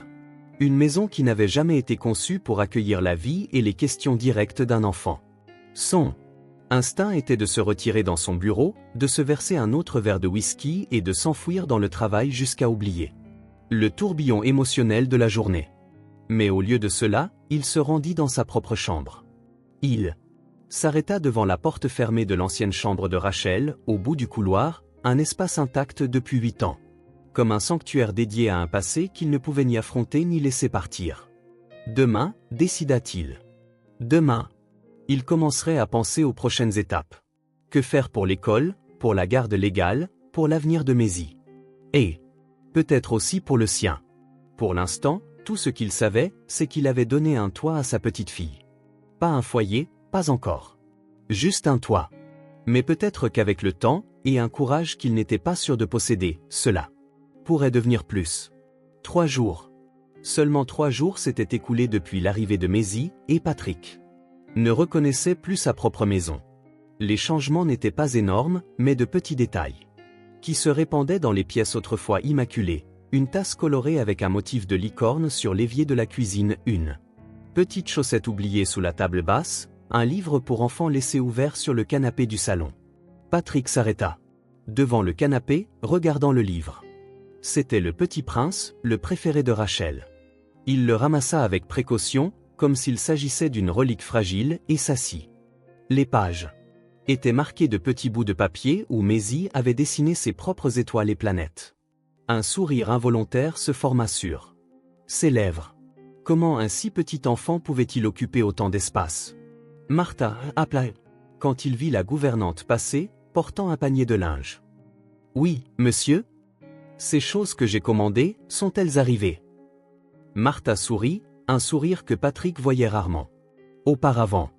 Une maison qui n'avait jamais été conçue pour accueillir la vie et les questions directes d'un enfant. Son instinct était de se retirer dans son bureau, de se verser un autre verre de whisky et de s'enfouir dans le travail jusqu'à oublier le tourbillon émotionnel de la journée. Mais au lieu de cela, il se rendit dans sa propre chambre. Il s'arrêta devant la porte fermée de l'ancienne chambre de Rachel, au bout du couloir, un espace intact depuis 8 ans. Comme un sanctuaire dédié à un passé qu'il ne pouvait ni affronter ni laisser partir. Demain, décida-t-il. Demain, il commencerait à penser aux prochaines étapes. Que faire pour l'école, pour la garde légale, pour l'avenir de Maisie. Et peut-être aussi pour le sien. Pour l'instant, tout ce qu'il savait, c'est qu'il avait donné un toit à sa petite fille. Pas un foyer, pas encore. Juste un toit. Mais peut-être qu'avec le temps, et un courage qu'il n'était pas sûr de posséder, cela pourrait devenir plus. 3 jours. Seulement 3 jours s'étaient écoulés depuis l'arrivée de Maisie, et Patrick ne reconnaissait plus sa propre maison. Les changements n'étaient pas énormes, mais de petits détails qui se répandaient dans les pièces autrefois immaculées. Une tasse colorée avec un motif de licorne sur l'évier de la cuisine, une petite chaussette oubliée sous la table basse, un livre pour enfants laissé ouvert sur le canapé du salon. Patrick s'arrêta devant le canapé, regardant le livre. C'était Le Petit Prince, le préféré de Rachel. Il le ramassa avec précaution, comme s'il s'agissait d'une relique fragile, et s'assit. Les pages étaient marquées de petits bouts de papier où Maisie avait dessiné ses propres étoiles et planètes. Un sourire involontaire se forma sur ses lèvres. Comment un si petit enfant pouvait-il occuper autant d'espace? Martha appela quand il vit la gouvernante passer, portant un panier de linge. Oui, monsieur? Ces choses que j'ai commandées, sont-elles arrivées? Martha sourit, un sourire que Patrick voyait rarement auparavant.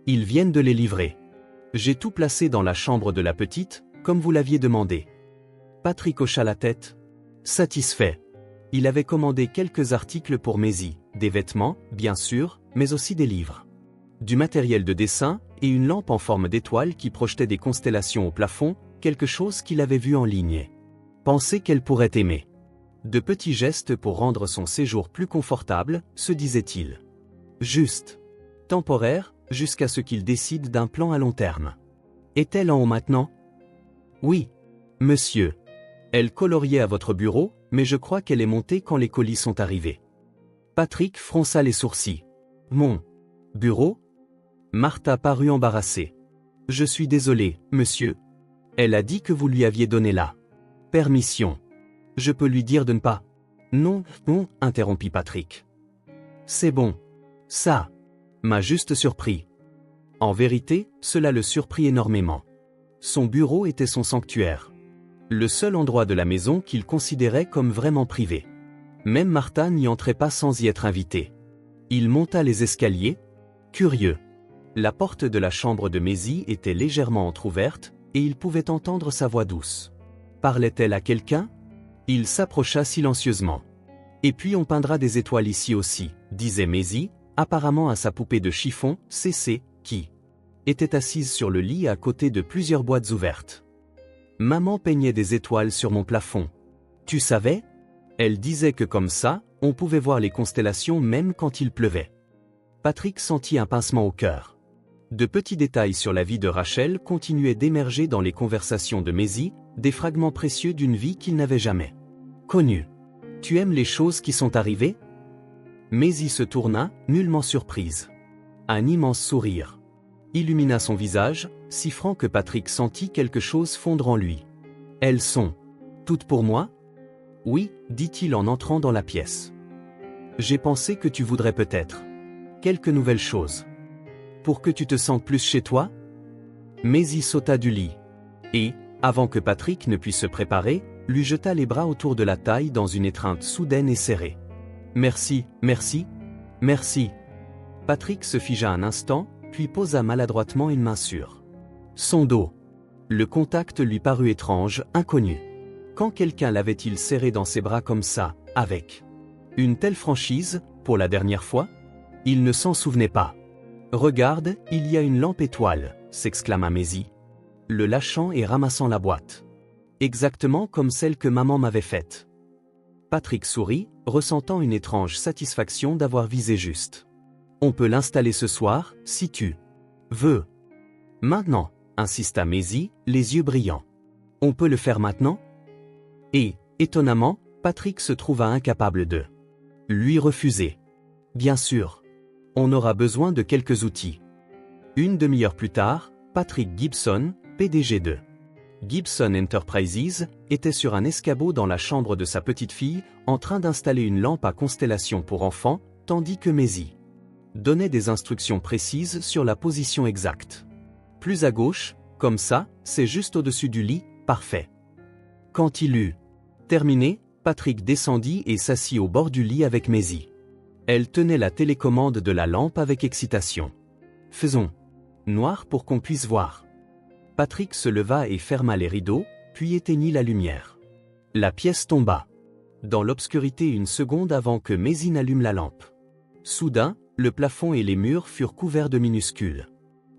Ils viennent de les livrer. J'ai tout placé dans la chambre de la petite, comme vous l'aviez demandé. Patrick hocha la tête. Satisfait. Il avait commandé quelques articles pour Maisie, des vêtements, bien sûr, mais aussi des livres, du matériel de dessin, et une lampe en forme d'étoile qui projetait des constellations au plafond, quelque chose qu'il avait vu en ligne. Pensait qu'elle pourrait aimer. De petits gestes pour rendre son séjour plus confortable, se disait-il. Juste. Temporaire, jusqu'à ce qu'il décide d'un plan à long terme. Est-elle en haut maintenant? Oui. Monsieur. Elle coloriait à votre bureau, mais je crois qu'elle est montée quand les colis sont arrivés. Patrick fronça les sourcils. Mon bureau? Martha parut embarrassée. Je suis désolé, monsieur. Elle a dit que vous lui aviez donné la permission. Je peux lui dire de ne pas. Non, non, interrompit Patrick. C'est bon. Ça m'a juste surpris. En vérité, cela le surprit énormément. Son bureau était son sanctuaire. Le seul endroit de la maison qu'il considérait comme vraiment privé. Même Martha n'y entrait pas sans y être invitée. Il monta les escaliers. Curieux. La porte de la chambre de Maisie était légèrement entr'ouverte, et il pouvait entendre sa voix douce. Parlait-elle à quelqu'un? Il s'approcha silencieusement. Et puis on peindra des étoiles ici aussi, disait Maisie, apparemment à sa poupée de chiffon, CC, qui était assise sur le lit à côté de plusieurs boîtes ouvertes. Maman peignait des étoiles sur mon plafond. Tu savais? Elle disait que comme ça, on pouvait voir les constellations même quand il pleuvait. Patrick sentit un pincement au cœur. De petits détails sur la vie de Rachel continuaient d'émerger dans les conversations de Maisie, des fragments précieux d'une vie qu'il n'avait jamais connue. Tu aimes les choses qui sont arrivées? Maisie se tourna, nullement surprise. Un immense sourire illumina son visage, si franc que Patrick sentit quelque chose fondre en lui. Elles sont toutes pour moi? Oui, dit-il en entrant dans la pièce. J'ai pensé que tu voudrais peut-être quelques nouvelles choses. Pour que tu te sentes plus chez toi? Maisie sauta du lit. Et, avant que Patrick ne puisse se préparer, lui jeta les bras autour de la taille dans une étreinte soudaine et serrée. Merci, merci, merci. Patrick se figea un instant, puis posa maladroitement une main sur son dos. Le contact lui parut étrange, inconnu. Quand quelqu'un l'avait-il serré dans ses bras comme ça, avec une telle franchise, pour la dernière fois? Il ne s'en souvenait pas. Regarde, il y a une lampe étoile, s'exclama Maisie, le lâchant et ramassant la boîte. Exactement comme celle que maman m'avait faite. Patrick sourit, ressentant une étrange satisfaction d'avoir visé juste. On peut l'installer ce soir, si tu veux. Maintenant, insista Maisie, les yeux brillants. On peut le faire maintenant? Et, étonnamment, Patrick se trouva incapable de lui refuser. Bien sûr. On aura besoin de quelques outils. Une demi-heure plus tard, Patrick Gibson, PDG de Gibson Enterprises, était sur un escabeau dans la chambre de sa petite fille, en train d'installer une lampe à constellation pour enfants, tandis que Maisie donnait des instructions précises sur la position exacte. Plus à gauche, comme ça, c'est juste au-dessus du lit, parfait. Quand il eut terminé, Patrick descendit et s'assit au bord du lit avec Maisie. Elle tenait la télécommande de la lampe avec excitation. « Faisons noir pour qu'on puisse voir. » Patrick se leva et ferma les rideaux, puis éteignit la lumière. La pièce tomba dans l'obscurité une seconde avant que Maisie n'allume la lampe. Soudain, le plafond et les murs furent couverts de minuscules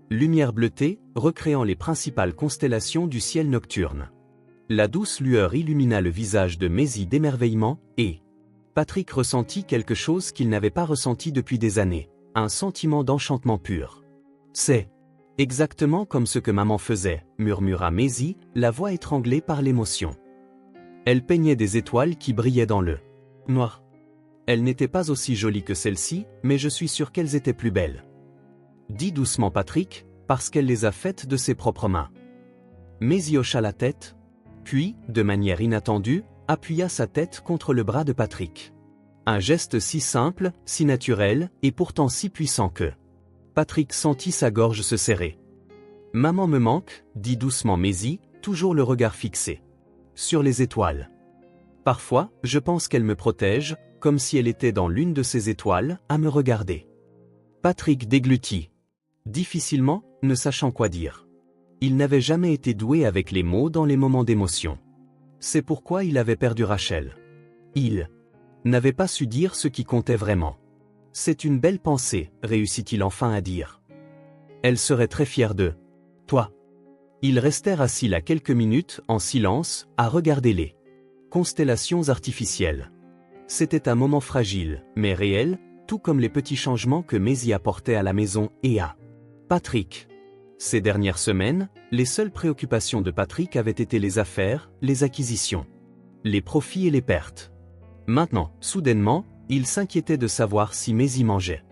lumières bleutées, recréant les principales constellations du ciel nocturne. La douce lueur illumina le visage de Maisie d'émerveillement, et Patrick ressentit quelque chose qu'il n'avait pas ressenti depuis des années, un sentiment d'enchantement pur. « C'est exactement comme ce que maman faisait, » murmura Maisie, la voix étranglée par l'émotion. Elle peignait des étoiles qui brillaient dans le noir. Elles n'étaient pas aussi jolies que celles-ci, mais je suis sûr qu'elles étaient plus belles. Dit doucement Patrick, parce qu'elle les a faites de ses propres mains. Maisie hocha la tête, puis, de manière inattendue, appuya sa tête contre le bras de Patrick. Un geste si simple, si naturel, et pourtant si puissant que Patrick sentit sa gorge se serrer. « Maman me manque, » dit doucement Maisie, toujours le regard fixé sur les étoiles. « Parfois, je pense qu'elle me protège, comme si elle était dans l'une de ces étoiles, à me regarder. » Patrick déglutit difficilement, ne sachant quoi dire. Il n'avait jamais été doué avec les mots dans les moments d'émotion. C'est pourquoi il avait perdu Rachel. Il n'avait pas su dire ce qui comptait vraiment. « C'est une belle pensée, » réussit-il enfin à dire. « Elle serait très fière de toi. » Ils restèrent assis là quelques minutes, en silence, à regarder les constellations artificielles. C'était un moment fragile, mais réel, tout comme les petits changements que Maisie apportait à la maison et à Patrick. Ces dernières semaines, les seules préoccupations de Patrick avaient été les affaires, les acquisitions, les profits et les pertes. Maintenant, soudainement, il s'inquiétait de savoir si Maisie mangeait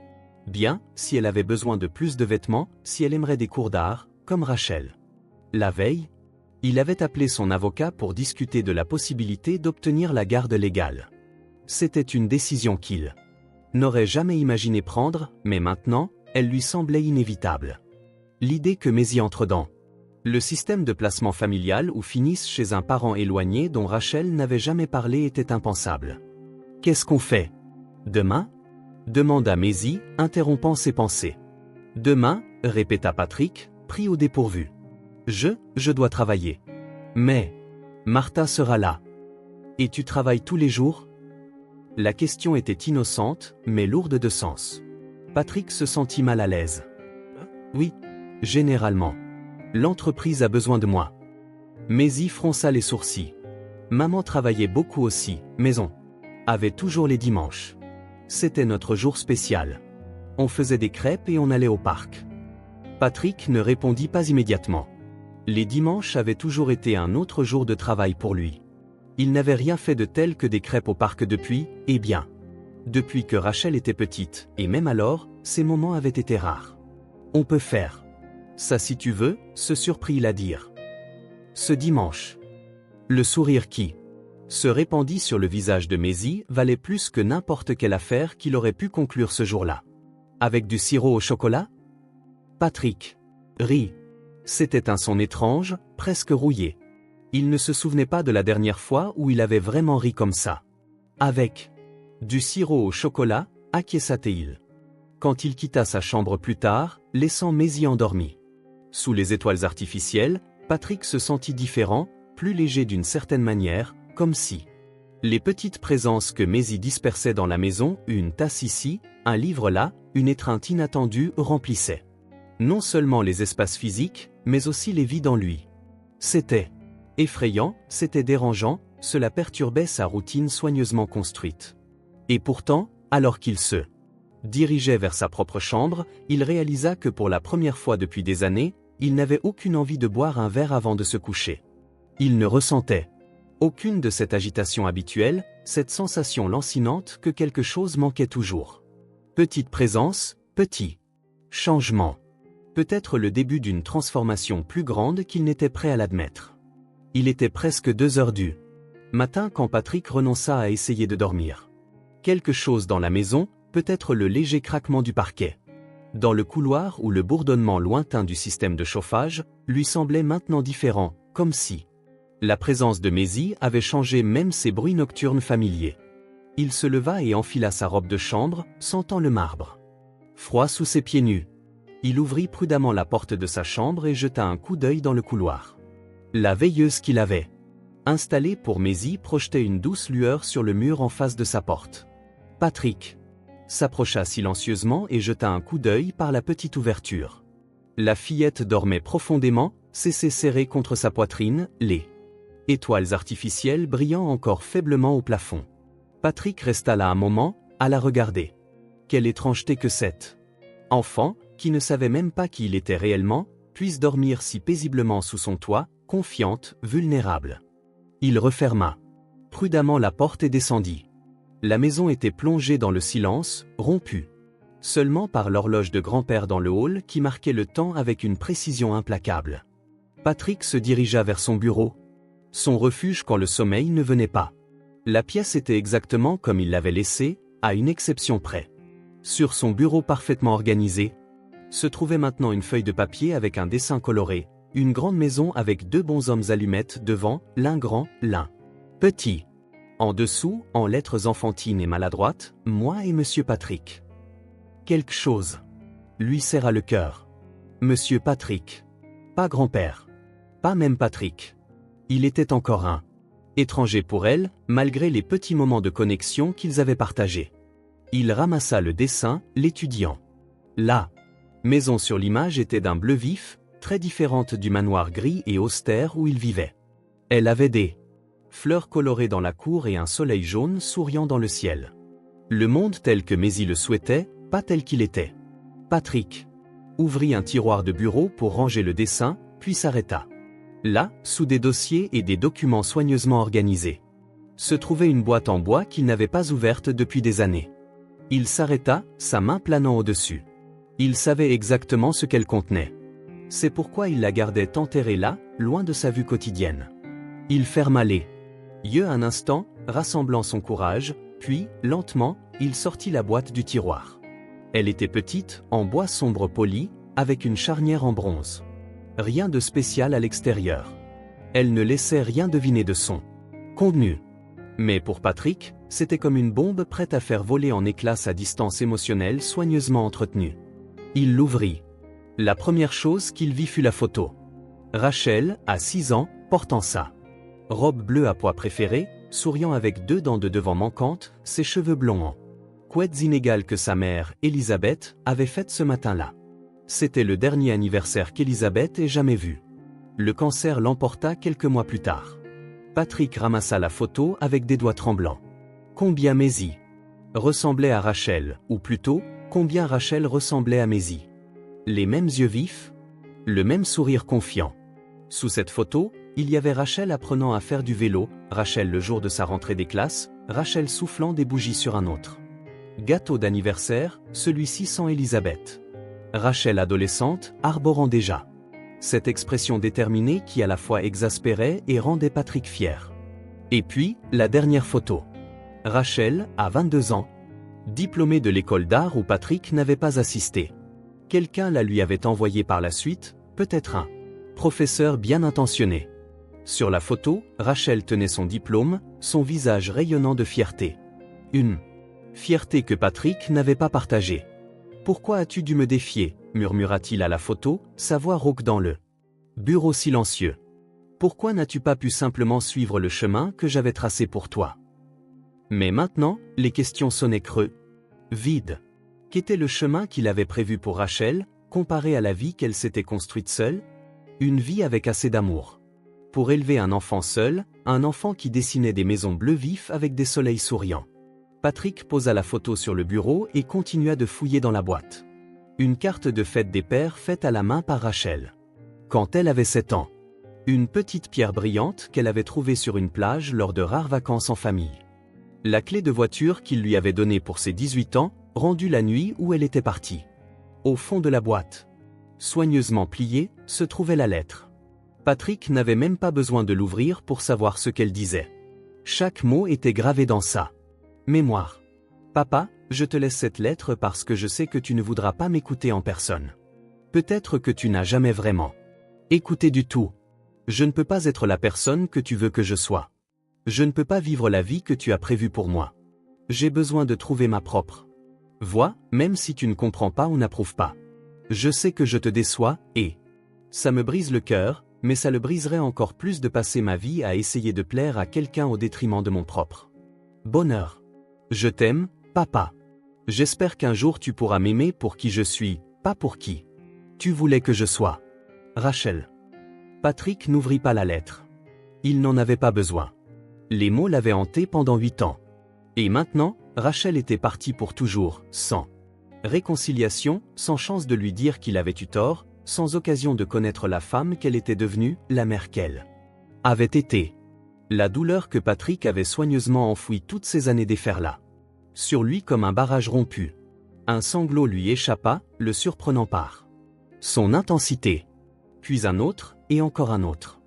bien, si elle avait besoin de plus de vêtements, si elle aimerait des cours d'art, comme Rachel. La veille, il avait appelé son avocat pour discuter de la possibilité d'obtenir la garde légale. C'était une décision qu'il n'aurait jamais imaginé prendre, mais maintenant, elle lui semblait inévitable. L'idée que Maisie entre dans le système de placement familial ou finisse chez un parent éloigné dont Rachel n'avait jamais parlé était impensable. « Qu'est-ce qu'on fait demain ?» demanda Maisie, interrompant ses pensées. « Demain » répéta Patrick, pris au dépourvu. « Je dois travailler. Mais Martha sera là. Et tu travailles tous les jours ?» La question était innocente, mais lourde de sens. Patrick se sentit mal à l'aise. « Oui, généralement. L'entreprise a besoin de moi. » Maisie fronça les sourcils. Maman travaillait beaucoup aussi, mais on avait toujours les dimanches. C'était notre jour spécial. On faisait des crêpes et on allait au parc. Patrick ne répondit pas immédiatement. Les dimanches avaient toujours été un autre jour de travail pour lui. Il n'avait rien fait de tel que des crêpes au parc depuis, eh bien, depuis que Rachel était petite, et même alors, ces moments avaient été rares. « On peut faire ça si tu veux », se surprit-il à dire. Ce dimanche. Le sourire qui se répandit sur le visage de Maisie valait plus que n'importe quelle affaire qu'il aurait pu conclure ce jour-là. Avec du sirop au chocolat ? Patrick rit. C'était un son étrange, presque rouillé. Il ne se souvenait pas de la dernière fois où il avait vraiment ri comme ça. Avec du sirop au chocolat, acquiesça-t-il. Quand il quitta sa chambre plus tard, laissant Maisie endormie. Sous les étoiles artificielles, Patrick se sentit différent, plus léger d'une certaine manière, comme si les petites présences que Maisie dispersait dans la maison, une tasse ici, un livre là, une étreinte inattendue, remplissaient non seulement les espaces physiques, mais aussi les vides en lui. C'était effrayant, c'était dérangeant, cela perturbait sa routine soigneusement construite. Et pourtant, alors qu'il se dirigeait vers sa propre chambre, il réalisa que pour la première fois depuis des années, il n'avait aucune envie de boire un verre avant de se coucher. Il ne ressentait aucune de cette agitation habituelle, cette sensation lancinante que quelque chose manquait toujours. Petite présence, petit changement. Peut-être le début d'une transformation plus grande qu'il n'était prêt à l'admettre. Il était presque 2 heures du matin quand Patrick renonça à essayer de dormir. Quelque chose dans la maison, peut-être le léger craquement du parquet dans le couloir ou le bourdonnement lointain du système de chauffage, lui semblait maintenant différent, comme si La présence de Maisie avait changé même ses bruits nocturnes familiers. Il se leva et enfila sa robe de chambre, sentant le marbre froid sous ses pieds nus. Il ouvrit prudemment la porte de sa chambre et jeta un coup d'œil dans le couloir. La veilleuse qu'il avait installée pour Maisie projetait une douce lueur sur le mur en face de sa porte. Patrick s'approcha silencieusement et jeta un coup d'œil par la petite ouverture. La fillette dormait profondément, ses seins serrés contre sa poitrine, les étoiles artificielles brillant encore faiblement au plafond. Patrick resta là un moment, à la regarder. Quelle étrangeté que cette enfant, qui ne savait même pas qui il était réellement, puisse dormir si paisiblement sous son toit, confiante, vulnérable. Il referma prudemment la porte et descendit. La maison était plongée dans le silence, rompu seulement par l'horloge de grand-père dans le hall qui marquait le temps avec une précision implacable. Patrick se dirigea vers son bureau. Son refuge quand le sommeil ne venait pas. La pièce était exactement comme il l'avait laissée, à une exception près. Sur son bureau parfaitement organisé, se trouvait maintenant une feuille de papier avec un dessin coloré, une grande maison avec 2 bonshommes allumettes devant, l'un grand, l'un petit. En dessous, en lettres enfantines et maladroites, moi et Monsieur Patrick. Quelque chose lui serra le cœur. Monsieur Patrick. Pas grand-père. Pas même Patrick. Il était encore un étranger pour elle, malgré les petits moments de connexion qu'ils avaient partagés. Il ramassa le dessin, l'étudiant. La maison sur l'image était d'un bleu vif, très différente du manoir gris et austère où il vivait. Elle avait des fleurs colorées dans la cour et un soleil jaune souriant dans le ciel. Le monde tel que Maisie le souhaitait, pas tel qu'il était. Patrick ouvrit un tiroir de bureau pour ranger le dessin, puis s'arrêta. Là, sous des dossiers et des documents soigneusement organisés, se trouvait une boîte en bois qu'il n'avait pas ouverte depuis des années. Il s'arrêta, sa main planant au-dessus. Il savait exactement ce qu'elle contenait. C'est pourquoi il la gardait enterrée là, loin de sa vue quotidienne. Il ferma les yeux un instant, rassemblant son courage, puis, lentement, il sortit la boîte du tiroir. Elle était petite, en bois sombre poli, avec une charnière en bronze. Rien de spécial à l'extérieur. Elle ne laissait rien deviner de son contenu. Mais pour Patrick, c'était comme une bombe prête à faire voler en éclats sa distance émotionnelle soigneusement entretenue. Il l'ouvrit. La première chose qu'il vit fut la photo. Rachel, à 6 ans, portant sa robe bleue à pois préférée, souriant avec 2 dents de devant manquantes, ses cheveux blonds en couettes inégales que sa mère, Elisabeth, avait faites ce matin-là. C'était le dernier anniversaire qu'Elisabeth ait jamais vu. Le cancer l'emporta quelques mois plus tard. Patrick ramassa la photo avec des doigts tremblants. Combien Maisie ressemblait à Rachel, ou plutôt, combien Rachel ressemblait à Maisie. Les mêmes yeux vifs, le même sourire confiant. Sous cette photo, il y avait Rachel apprenant à faire du vélo, Rachel le jour de sa rentrée des classes, Rachel soufflant des bougies sur un autre gâteau d'anniversaire, celui-ci sans Elisabeth. Rachel adolescente, arborant déjà cette expression déterminée qui à la fois exaspérait et rendait Patrick fier. Et puis, la dernière photo. Rachel, à 22 ans, diplômée de l'école d'art où Patrick n'avait pas assisté. Quelqu'un la lui avait envoyée par la suite, peut-être un professeur bien intentionné. Sur la photo, Rachel tenait son diplôme, son visage rayonnant de fierté. Une fierté que Patrick n'avait pas partagée. « Pourquoi as-tu dû me défier ?» murmura-t-il à la photo, sa voix rauque dans le bureau silencieux. « Pourquoi n'as-tu pas pu simplement suivre le chemin que j'avais tracé pour toi ?» Mais maintenant, les questions sonnaient creux. Vide. Qu'était le chemin qu'il avait prévu pour Rachel, comparé à la vie qu'elle s'était construite seule? Une vie avec assez d'amour. Pour élever un enfant seul, un enfant qui dessinait des maisons bleues vifs avec des soleils souriants. Patrick posa la photo sur le bureau et continua de fouiller dans la boîte. Une carte de fête des pères faite à la main par Rachel. Quand elle avait 7 ans. Une petite pierre brillante qu'elle avait trouvée sur une plage lors de rares vacances en famille. La clé de voiture qu'il lui avait donnée pour ses 18 ans, rendue la nuit où elle était partie. Au fond de la boîte, soigneusement pliée, se trouvait la lettre. Patrick n'avait même pas besoin de l'ouvrir pour savoir ce qu'elle disait. Chaque mot était gravé dans sa mémoire. Papa, je te laisse cette lettre parce que je sais que tu ne voudras pas m'écouter en personne. Peut-être que tu n'as jamais vraiment écouté du tout. Je ne peux pas être la personne que tu veux que je sois. Je ne peux pas vivre la vie que tu as prévue pour moi. J'ai besoin de trouver ma propre voie, même si tu ne comprends pas ou n'approuves pas. Je sais que je te déçois, et ça me brise le cœur, mais ça le briserait encore plus de passer ma vie à essayer de plaire à quelqu'un au détriment de mon propre bonheur. Je t'aime, papa. J'espère qu'un jour tu pourras m'aimer pour qui je suis, pas pour qui tu voulais que je sois. Rachel. Patrick n'ouvrit pas la lettre. Il n'en avait pas besoin. Les mots l'avaient hanté pendant 8 ans. Et maintenant, Rachel était partie pour toujours, sans réconciliation, sans chance de lui dire qu'il avait eu tort, sans occasion de connaître la femme qu'elle était devenue, la mère qu'elle avait été. La douleur que Patrick avait soigneusement enfouie toutes ces années déferla sur lui comme un barrage rompu. Un sanglot lui échappa, le surprenant par son intensité. Puis un autre, et encore un autre.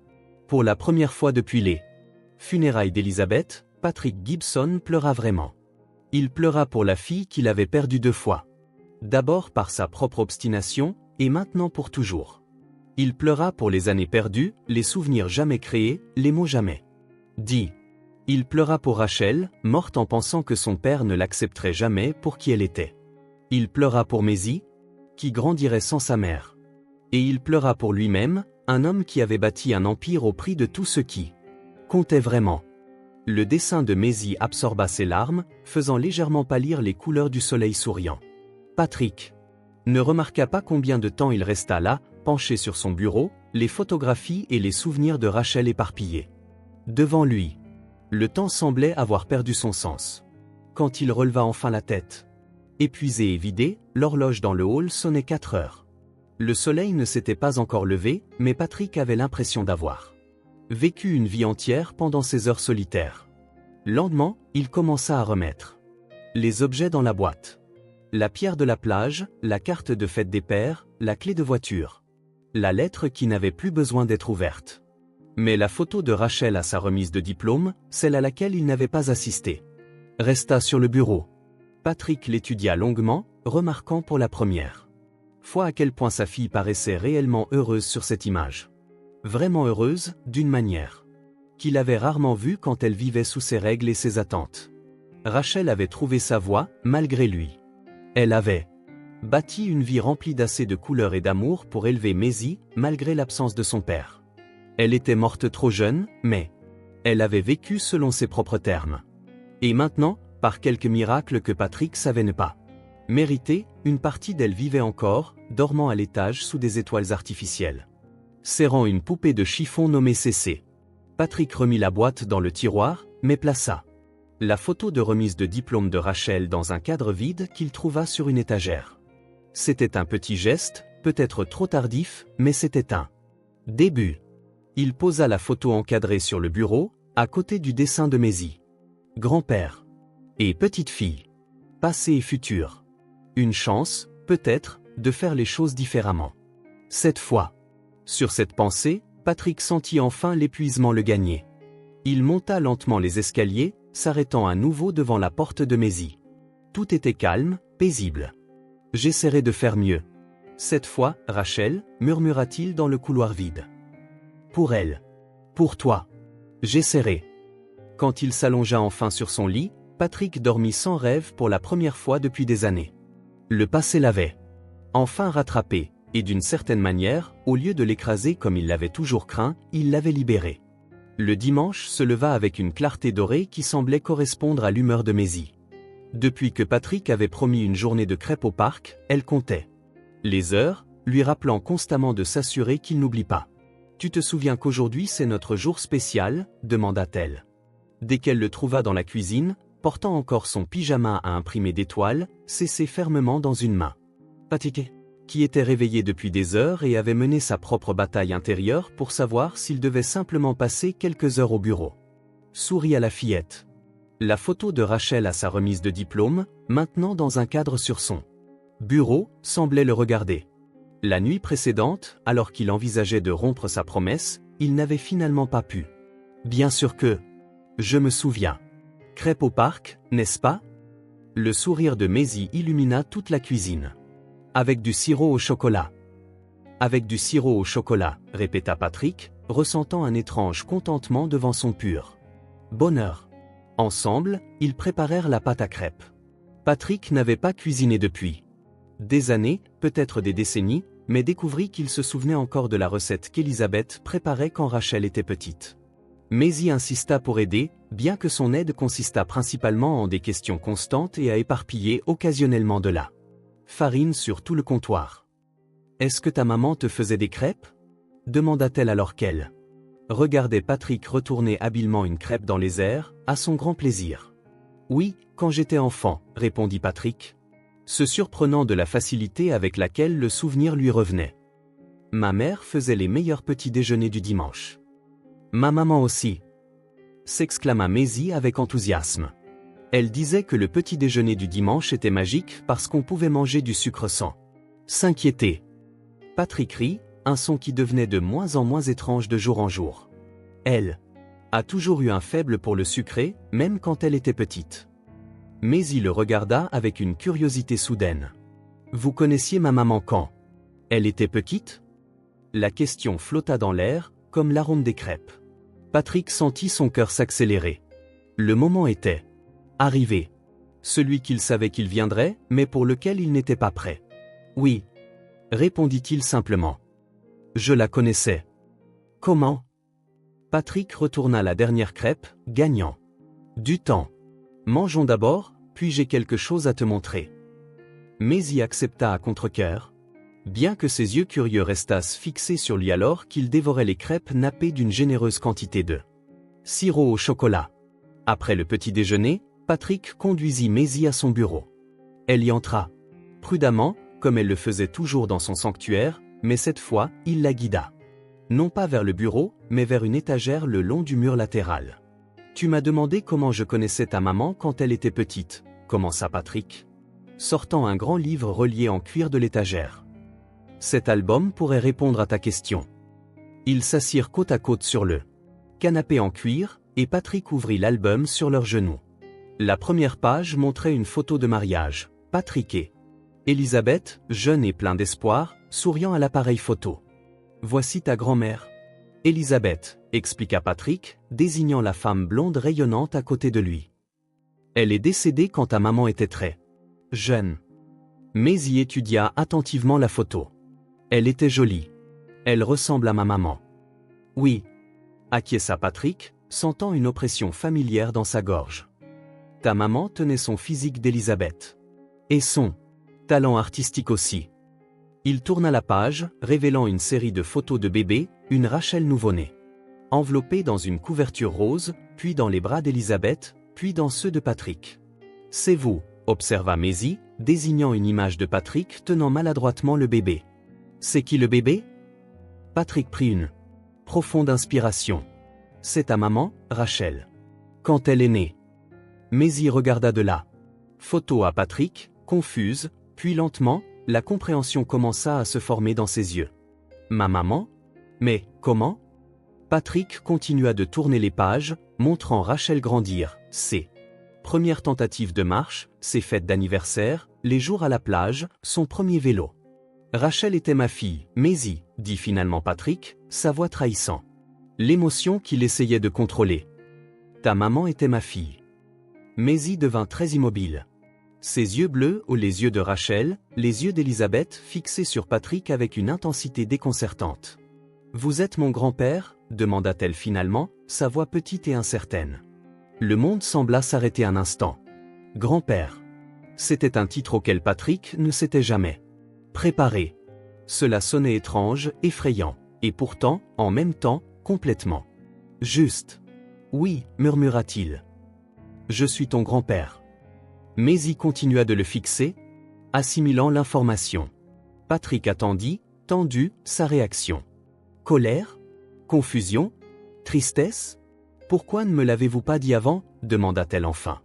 Pour la première fois depuis les funérailles d'Elizabeth, Patrick Gibson pleura vraiment. Il pleura pour la fille qu'il avait perdue 2 fois. D'abord par sa propre obstination, et maintenant pour toujours. Il pleura pour les années perdues, les souvenirs jamais créés, les mots jamais dits. Il pleura pour Rachel, morte en pensant que son père ne l'accepterait jamais pour qui elle était. Il pleura pour Maisie, qui grandirait sans sa mère. Et il pleura pour lui-même, un homme qui avait bâti un empire au prix de tout ce qui comptait vraiment. Le dessin de Maisie absorba ses larmes, faisant légèrement pâlir les couleurs du soleil souriant. Patrick ne remarqua pas combien de temps il resta là, penché sur son bureau, les photographies et les souvenirs de Rachel éparpillés devant lui. Le temps semblait avoir perdu son sens. Quand il releva enfin la tête, épuisé et vidé, l'horloge dans le hall sonnait 4 heures. Le soleil ne s'était pas encore levé, mais Patrick avait l'impression d'avoir vécu une vie entière pendant ces heures solitaires. Lentement, il commença à remettre les objets dans la boîte. La pierre de la plage, la carte de fête des pères, la clé de voiture. La lettre qui n'avait plus besoin d'être ouverte. Mais la photo de Rachel à sa remise de diplôme, celle à laquelle il n'avait pas assisté, resta sur le bureau. Patrick l'étudia longuement, remarquant pour la première fois à quel point sa fille paraissait réellement heureuse sur cette image. Vraiment heureuse, d'une manière qu'il avait rarement vue quand elle vivait sous ses règles et ses attentes. Rachel avait trouvé sa voie, malgré lui. Elle avait bâti une vie remplie d'assez de couleurs et d'amour pour élever Maisie, malgré l'absence de son père. Elle était morte trop jeune, mais elle avait vécu selon ses propres termes. Et maintenant, par quelque miracle que Patrick savait ne pas mériter, une partie d'elle vivait encore, dormant à l'étage sous des étoiles artificielles. Serrant une poupée de chiffon nommée Cécé. Patrick remit la boîte dans le tiroir, mais plaça la photo de remise de diplôme de Rachel dans un cadre vide qu'il trouva sur une étagère. C'était un petit geste, peut-être trop tardif, mais c'était un début. Il posa la photo encadrée sur le bureau, à côté du dessin de Maisie. Grand-père et petite-fille. Passé et futur. Une chance, peut-être, de faire les choses différemment. Cette fois. Sur cette pensée, Patrick sentit enfin l'épuisement le gagner. Il monta lentement les escaliers, s'arrêtant à nouveau devant la porte de Maisie. Tout était calme, paisible. J'essaierai de faire mieux. Cette fois, Rachel, murmura-t-il dans le couloir vide. Pour elle. Pour toi. J'essaierai. Quand il s'allongea enfin sur son lit, Patrick dormit sans rêve pour la première fois depuis des années. Le passé l'avait enfin rattrapé, et d'une certaine manière, au lieu de l'écraser comme il l'avait toujours craint, il l'avait libéré. Le dimanche se leva avec une clarté dorée qui semblait correspondre à l'humeur de Maisie. Depuis que Patrick avait promis une journée de crêpes au parc, elle comptait les heures, lui rappelant constamment de s'assurer qu'il n'oublie pas. « Tu te souviens qu'aujourd'hui c'est notre jour spécial ?» demanda-t-elle. Dès qu'elle le trouva dans la cuisine, portant encore son pyjama à imprimer d'étoiles, serré fermement dans une main. Patrick, qui était réveillé depuis des heures et avait mené sa propre bataille intérieure pour savoir s'il devait simplement passer quelques heures au bureau. Sourit à la fillette. La photo de Rachel à sa remise de diplôme, maintenant dans un cadre sur son bureau, semblait le regarder. La nuit précédente, alors qu'il envisageait de rompre sa promesse, il n'avait finalement pas pu. Bien sûr que... Je me souviens. Crêpes au parc, n'est-ce pas? Le sourire de Maisie illumina toute la cuisine. Avec du sirop au chocolat. Avec du sirop au chocolat, répéta Patrick, ressentant un étrange contentement devant son pur bonheur. Ensemble, ils préparèrent la pâte à crêpes. Patrick n'avait pas cuisiné depuis des années, peut-être des décennies, mais découvrit qu'il se souvenait encore de la recette qu'Elisabeth préparait quand Rachel était petite. Maisie insista pour aider, bien que son aide consistât principalement en des questions constantes et à éparpiller occasionnellement de la farine sur tout le comptoir. « Est-ce que ta maman te faisait des crêpes ?» demanda-t-elle alors qu'elle regardait Patrick retourner habilement une crêpe dans les airs, à son grand plaisir. « Oui, quand j'étais enfant, » répondit Patrick, se surprenant de la facilité avec laquelle le souvenir lui revenait. « Ma mère faisait les meilleurs petits déjeuners du dimanche. »« Ma maman aussi !» s'exclama Maisie avec enthousiasme. Elle disait que le petit déjeuner du dimanche était magique parce qu'on pouvait manger du sucre sans s'inquiéter. Patrick rit, un son qui devenait de moins en moins étrange de jour en jour. Elle a toujours eu un faible pour le sucré, même quand elle était petite. Maisie le regarda avec une curiosité soudaine. « Vous connaissiez ma maman quand elle était petite ?» La question flotta dans l'air, comme l'arôme des crêpes. Patrick sentit son cœur s'accélérer. Le moment était arrivé. Celui qu'il savait qu'il viendrait, mais pour lequel il n'était pas prêt. « Oui », répondit-il simplement. « Je la connaissais. »« Comment ?» Patrick retourna la dernière crêpe, gagnant du temps. « Mangeons d'abord, puis j'ai quelque chose à te montrer. » Maisie accepta à contre-cœur, bien que ses yeux curieux restassent fixés sur lui alors qu'il dévorait les crêpes nappées d'une généreuse quantité de sirop au chocolat. Après le petit déjeuner, Patrick conduisit Maisie à son bureau. Elle y entra, prudemment, comme elle le faisait toujours dans son sanctuaire, mais cette fois, il la guida. Non pas vers le bureau, mais vers une étagère le long du mur latéral. « Tu m'as demandé comment je connaissais ta maman quand elle était petite », commença Patrick, sortant un grand livre relié en cuir de l'étagère. « Cet album pourrait répondre à ta question. » Ils s'assirent côte à côte sur le canapé en cuir, et Patrick ouvrit l'album sur leurs genoux. La première page montrait une photo de mariage, Patrick et Elisabeth, jeune et plein d'espoir, souriant à l'appareil photo. « Voici ta grand-mère. Elisabeth, » expliqua Patrick, désignant la femme blonde rayonnante à côté de lui. « Elle est décédée quand ta maman était très jeune. » Maisie étudia attentivement la photo. « Elle était jolie. Elle ressemble à ma maman. »« Oui. » acquiesça Patrick, sentant une oppression familière dans sa gorge. « Ta maman tenait son physique d'Elisabeth. Et son talent artistique aussi. » Il tourna la page, révélant une série de photos de bébés, une Rachel nouveau-née, enveloppée dans une couverture rose, puis dans les bras d'Elisabeth, puis dans ceux de Patrick. « C'est vous, » observa Maisie, désignant une image de Patrick tenant maladroitement le bébé. « C'est qui le bébé ?» Patrick prit une profonde inspiration. « C'est ta maman, Rachel. Quand elle est née. » Maisie regarda de la photo à Patrick, confuse, puis lentement, la compréhension commença à se former dans ses yeux. « Ma maman ? Mais, comment ?» Patrick continua de tourner les pages, montrant Rachel grandir, ses premières tentatives de marche, ses fêtes d'anniversaire, les jours à la plage, son premier vélo. « Rachel était ma fille, Maisie, » dit finalement Patrick, sa voix trahissant l'émotion qu'il essayait de contrôler. « Ta maman était ma fille. » Maisie devint très immobile. Ses yeux bleus ou les yeux de Rachel, les yeux d'Elisabeth fixés sur Patrick avec une intensité déconcertante. « Vous êtes mon grand-père » demanda-t-elle finalement, sa voix petite et incertaine. Le monde sembla s'arrêter un instant. « Grand-père » c'était un titre auquel Patrick ne s'était jamais préparé. Cela sonnait étrange, effrayant, et pourtant, en même temps, complètement juste. « Oui, » murmura-t-il. « Je suis ton grand-père. » Maisie continua de le fixer, assimilant l'information. Patrick attendit, tendu, sa réaction. Colère ? Confusion ? Tristesse ? Pourquoi ne me l'avez-vous pas dit avant ? demanda-t-elle enfin.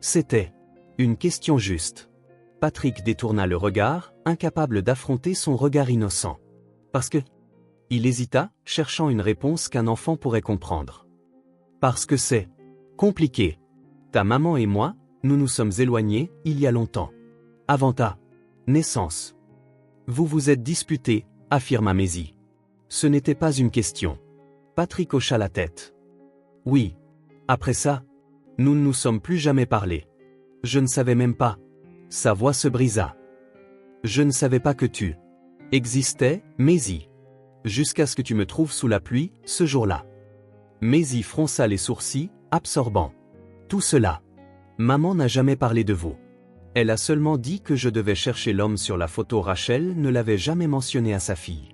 C'était une question juste. Patrick détourna le regard, incapable d'affronter son regard innocent. Parce que... Il hésita, cherchant une réponse qu'un enfant pourrait comprendre. Parce que c'est compliqué. Ta maman et moi, nous nous sommes éloignés, il y a longtemps. Avant ta naissance. Vous vous êtes disputés, affirma Maisie. Ce n'était pas une question. Patrick hocha la tête. Oui. Après ça, nous ne nous sommes plus jamais parlé. Je ne savais même pas. Sa voix se brisa. Je ne savais pas que tu existais, Maisie. Jusqu'à ce que tu me trouves sous la pluie, ce jour-là. Maisie fronça les sourcils, absorbant tout cela. Maman n'a jamais parlé de vous. Elle a seulement dit que je devais chercher l'homme sur la photo. Rachel ne l'avait jamais mentionné à sa fille.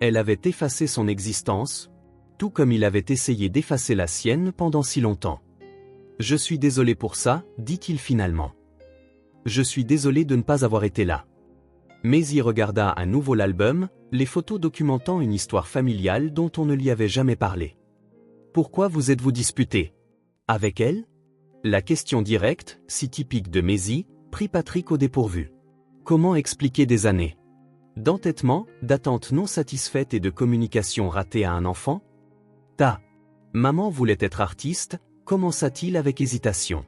Elle avait effacé son existence, tout comme il avait essayé d'effacer la sienne pendant si longtemps. Je suis désolé pour ça, dit-il finalement. Je suis désolé de ne pas avoir été là. Maisie regarda à nouveau l'album, les photos documentant une histoire familiale dont on ne lui avait jamais parlé. Pourquoi vous êtes-vous disputé? Avec elle? La question directe, si typique de Maisie, prit Patrick au dépourvu. Comment expliquer des années d'entêtement, d'attente non satisfaite et de communication ratée à un enfant? Ta maman voulait être artiste, commença-t-il avec hésitation.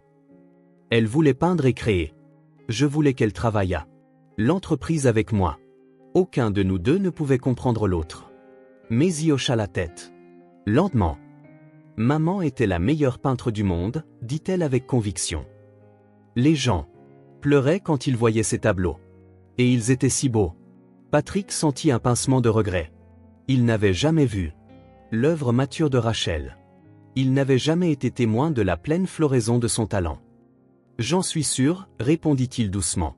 Elle voulait peindre et créer. Je voulais qu'elle travaillât l'entreprise avec moi. Aucun de nous deux ne pouvait comprendre l'autre. Maisie hocha la tête. Lentement. Maman était la meilleure peintre du monde, dit-elle avec conviction. Les gens pleuraient quand ils voyaient ses tableaux. Et ils étaient si beaux. Patrick sentit un pincement de regret. Il n'avait jamais vu l'œuvre mature de Rachel. Il n'avait jamais été témoin de la pleine floraison de son talent. J'en suis sûr, répondit-il doucement.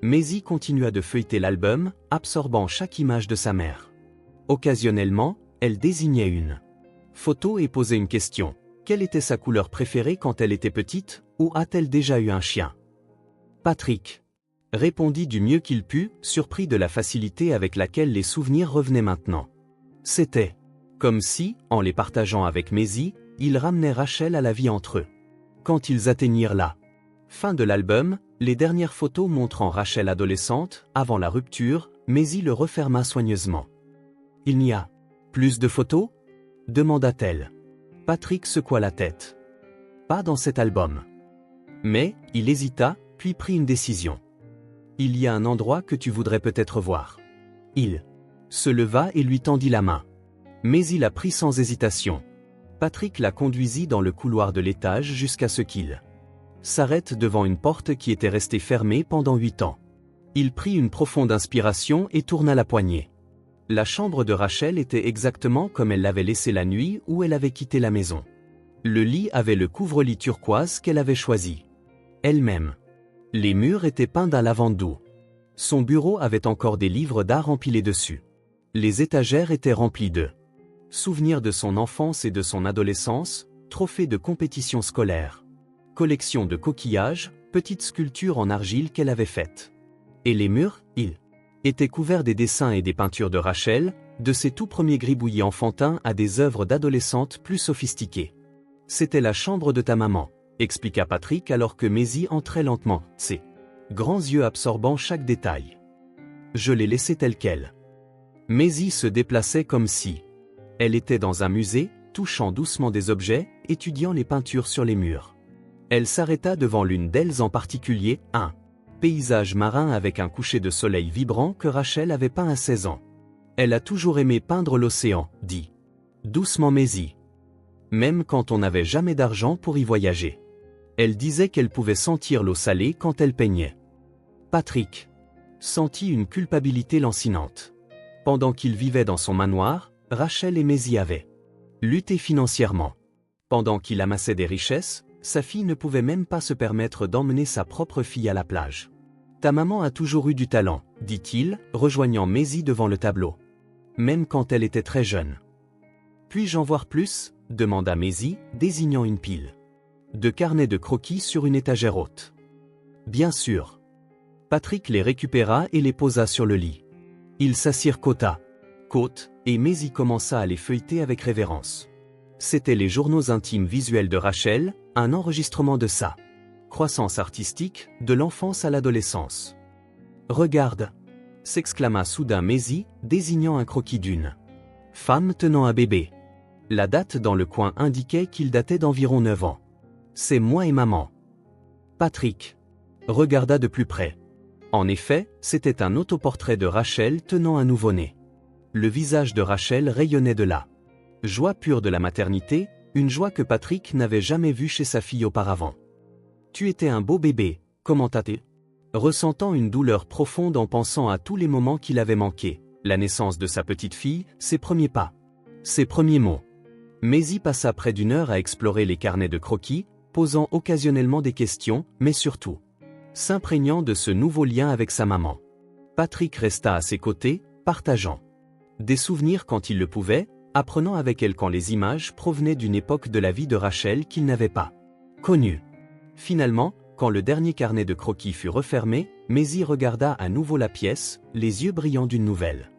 Maisie continua de feuilleter l'album, absorbant chaque image de sa mère. Occasionnellement, elle désignait une photo et posait une question. Quelle était sa couleur préférée quand elle était petite, ou a-t-elle déjà eu un chien? Patrick répondit du mieux qu'il put, surpris de la facilité avec laquelle les souvenirs revenaient maintenant. C'était comme si, en les partageant avec Maisie, ils ramenaient Rachel à la vie entre eux. Quand ils atteignirent la fin de l'album, les dernières photos montrant Rachel adolescente, avant la rupture, Maisie le referma soigneusement. Il n'y a plus de photos? Demanda-t-elle. Patrick secoua la tête. Pas dans cet album. Mais, il hésita, puis prit une décision. Il y a un endroit que tu voudrais peut-être voir. Il se leva et lui tendit la main. Maisie la prit sans hésitation. Patrick la conduisit dans le couloir de l'étage jusqu'à ce qu'il s'arrête devant une porte qui était restée fermée pendant 8 ans. Il prit une profonde inspiration et tourna la poignée. La chambre de Rachel était exactement comme elle l'avait laissée la nuit où elle avait quitté la maison. Le lit avait le couvre-lit turquoise qu'elle avait choisi elle-même. Les murs étaient peints d'un lavande doux. Son bureau avait encore des livres d'art empilés dessus. Les étagères étaient remplies de souvenirs de son enfance et de son adolescence, trophées de compétitions scolaires, collections de coquillages, petites sculptures en argile qu'elle avait faites. Et les murs, ils étaient couverts des dessins et des peintures de Rachel, de ses tout premiers gribouillis enfantins à des œuvres d'adolescentes plus sophistiquées. C'était la chambre de ta maman, expliqua Patrick alors que Maisie entrait lentement, ses grands yeux absorbant chaque détail. Je l'ai laissée telle qu'elle. Maisie se déplaçait comme si elle était dans un musée, touchant doucement des objets, étudiant les peintures sur les murs. Elle s'arrêta devant l'une d'elles en particulier, un paysage marin avec un coucher de soleil vibrant que Rachel avait peint à 16 ans. Elle a toujours aimé peindre l'océan, dit doucement Maisie. Même quand on n'avait jamais d'argent pour y voyager. Elle disait qu'elle pouvait sentir l'eau salée quand elle peignait. Patrick sentit une culpabilité lancinante. Pendant qu'il vivait dans son manoir, Rachel et Maisie avaient lutté financièrement. Pendant qu'il amassait des richesses, sa fille ne pouvait même pas se permettre d'emmener sa propre fille à la plage. Ta maman a toujours eu du talent, dit-il, rejoignant Maisie devant le tableau. Même quand elle était très jeune. Puis-je en voir plus? Demanda Maisie, désignant une pile de carnets de croquis sur une étagère haute. Bien sûr. Patrick les récupéra et les posa sur le lit. Ils s'assirent côte à côte, et Maisie commença à les feuilleter avec révérence. C'étaient les journaux intimes visuels de Rachel, un enregistrement de sa croissance artistique, de l'enfance à l'adolescence. Regarde, s'exclama soudain Maisie, désignant un croquis d'une femme tenant un bébé. La date dans le coin indiquait qu'il datait d'environ 9 ans. C'est moi et maman. Patrick regarda de plus près. En effet, c'était un autoportrait de Rachel tenant un nouveau-né. Le visage de Rachel rayonnait de la Joie pure de la maternité, une joie que Patrick n'avait jamais vue chez sa fille auparavant. Tu étais un beau bébé, commenta-t-il, ressentant une douleur profonde en pensant à tous les moments qu'il avait manqués, la naissance de sa petite fille, ses premiers pas, ses premiers mots. Maisie passa près d'une heure à explorer les carnets de croquis, posant occasionnellement des questions, mais surtout, s'imprégnant de ce nouveau lien avec sa maman. Patrick resta à ses côtés, partageant des souvenirs quand il le pouvait, apprenant avec elle quand les images provenaient d'une époque de la vie de Rachel qu'il n'avait pas connue. Finalement, quand le dernier carnet de croquis fut refermé, Maisie regarda à nouveau la pièce, les yeux brillants d'une nouvelle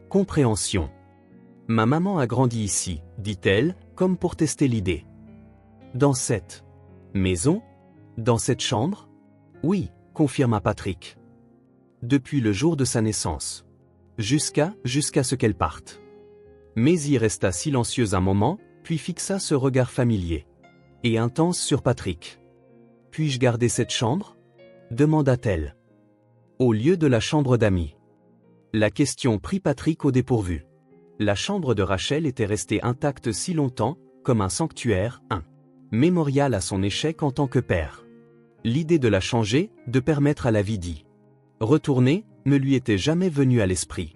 compréhension. Ma maman a grandi ici, dit-elle, comme pour tester l'idée. Dans cette maison? Dans cette chambre? Oui, confirma Patrick. Depuis le jour de sa naissance. Jusqu'à ce qu'elle parte. Maisie resta silencieuse un moment, puis fixa ce regard familier et intense sur Patrick. Puis-je garder cette chambre? Demanda-t-elle. Au lieu de la chambre d'amis. La question prit Patrick au dépourvu. La chambre de Rachel était restée intacte si longtemps, comme un sanctuaire, un mémorial à son échec en tant que père. L'idée de la changer, de permettre à la vie d'y retourner, ne lui était jamais venue à l'esprit.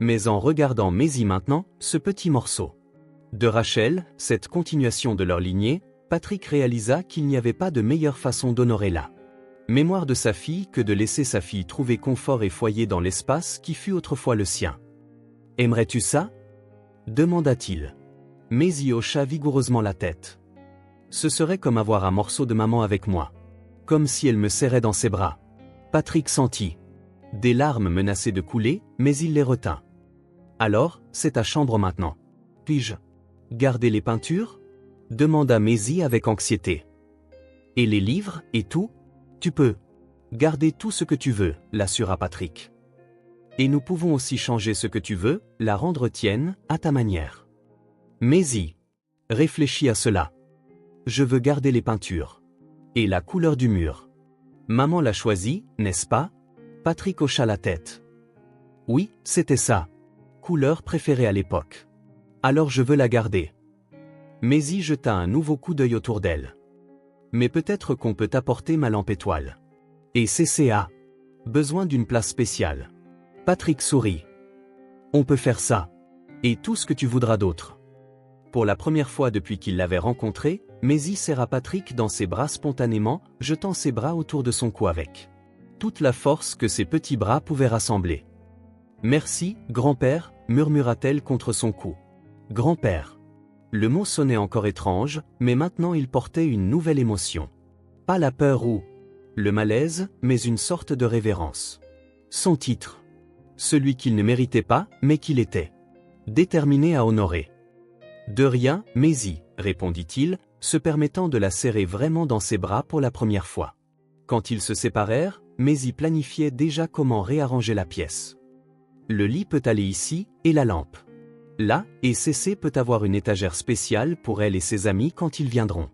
Mais en regardant Maisie maintenant, ce petit morceau de Rachel, cette continuation de leur lignée, Patrick réalisa qu'il n'y avait pas de meilleure façon d'honorer la mémoire de sa fille que de laisser sa fille trouver confort et foyer dans l'espace qui fut autrefois le sien. « Aimerais-tu ça » demanda-t-il. Maisie hocha vigoureusement la tête. Ce serait comme avoir un morceau de maman avec moi. Comme si elle me serrait dans ses bras. Patrick sentit des larmes menaçaient de couler, mais il les retint. Alors, c'est ta chambre maintenant. Puis-je garder les peintures? Demanda Maisie avec anxiété. Et les livres, et tout? Tu peux garder tout ce que tu veux, l'assura Patrick. Et nous pouvons aussi changer ce que tu veux, la rendre tienne, à ta manière. Maisie réfléchis à cela. Je veux garder les peintures. Et la couleur du mur. Maman l'a choisi, n'est-ce pas? Patrick hocha la tête. Oui, c'était ça. Couleur préférée à l'époque. Alors je veux la garder. Maisie jeta un nouveau coup d'œil autour d'elle. Mais peut-être qu'on peut apporter ma lampe étoile. Et CCA. Besoin d'une place spéciale. Patrick sourit. On peut faire ça. Et tout ce que tu voudras d'autre. Pour la première fois depuis qu'il l'avait rencontré, Maisie serra Patrick dans ses bras spontanément, jetant ses bras autour de son cou avec toute la force que ses petits bras pouvaient rassembler. Merci, grand-père, murmura-t-elle contre son cou. Grand-père. Le mot sonnait encore étrange, mais maintenant il portait une nouvelle émotion. Pas la peur ou le malaise, mais une sorte de révérence. Son titre. Celui qu'il ne méritait pas, mais qu'il était déterminé à honorer. De rien, Maisie, répondit-il, se permettant de la serrer vraiment dans ses bras pour la première fois. Quand ils se séparèrent, Maisie planifiait déjà comment réarranger la pièce. Le lit peut aller ici, et la lampe là, et CC peut avoir une étagère spéciale pour elle et ses amis quand ils viendront.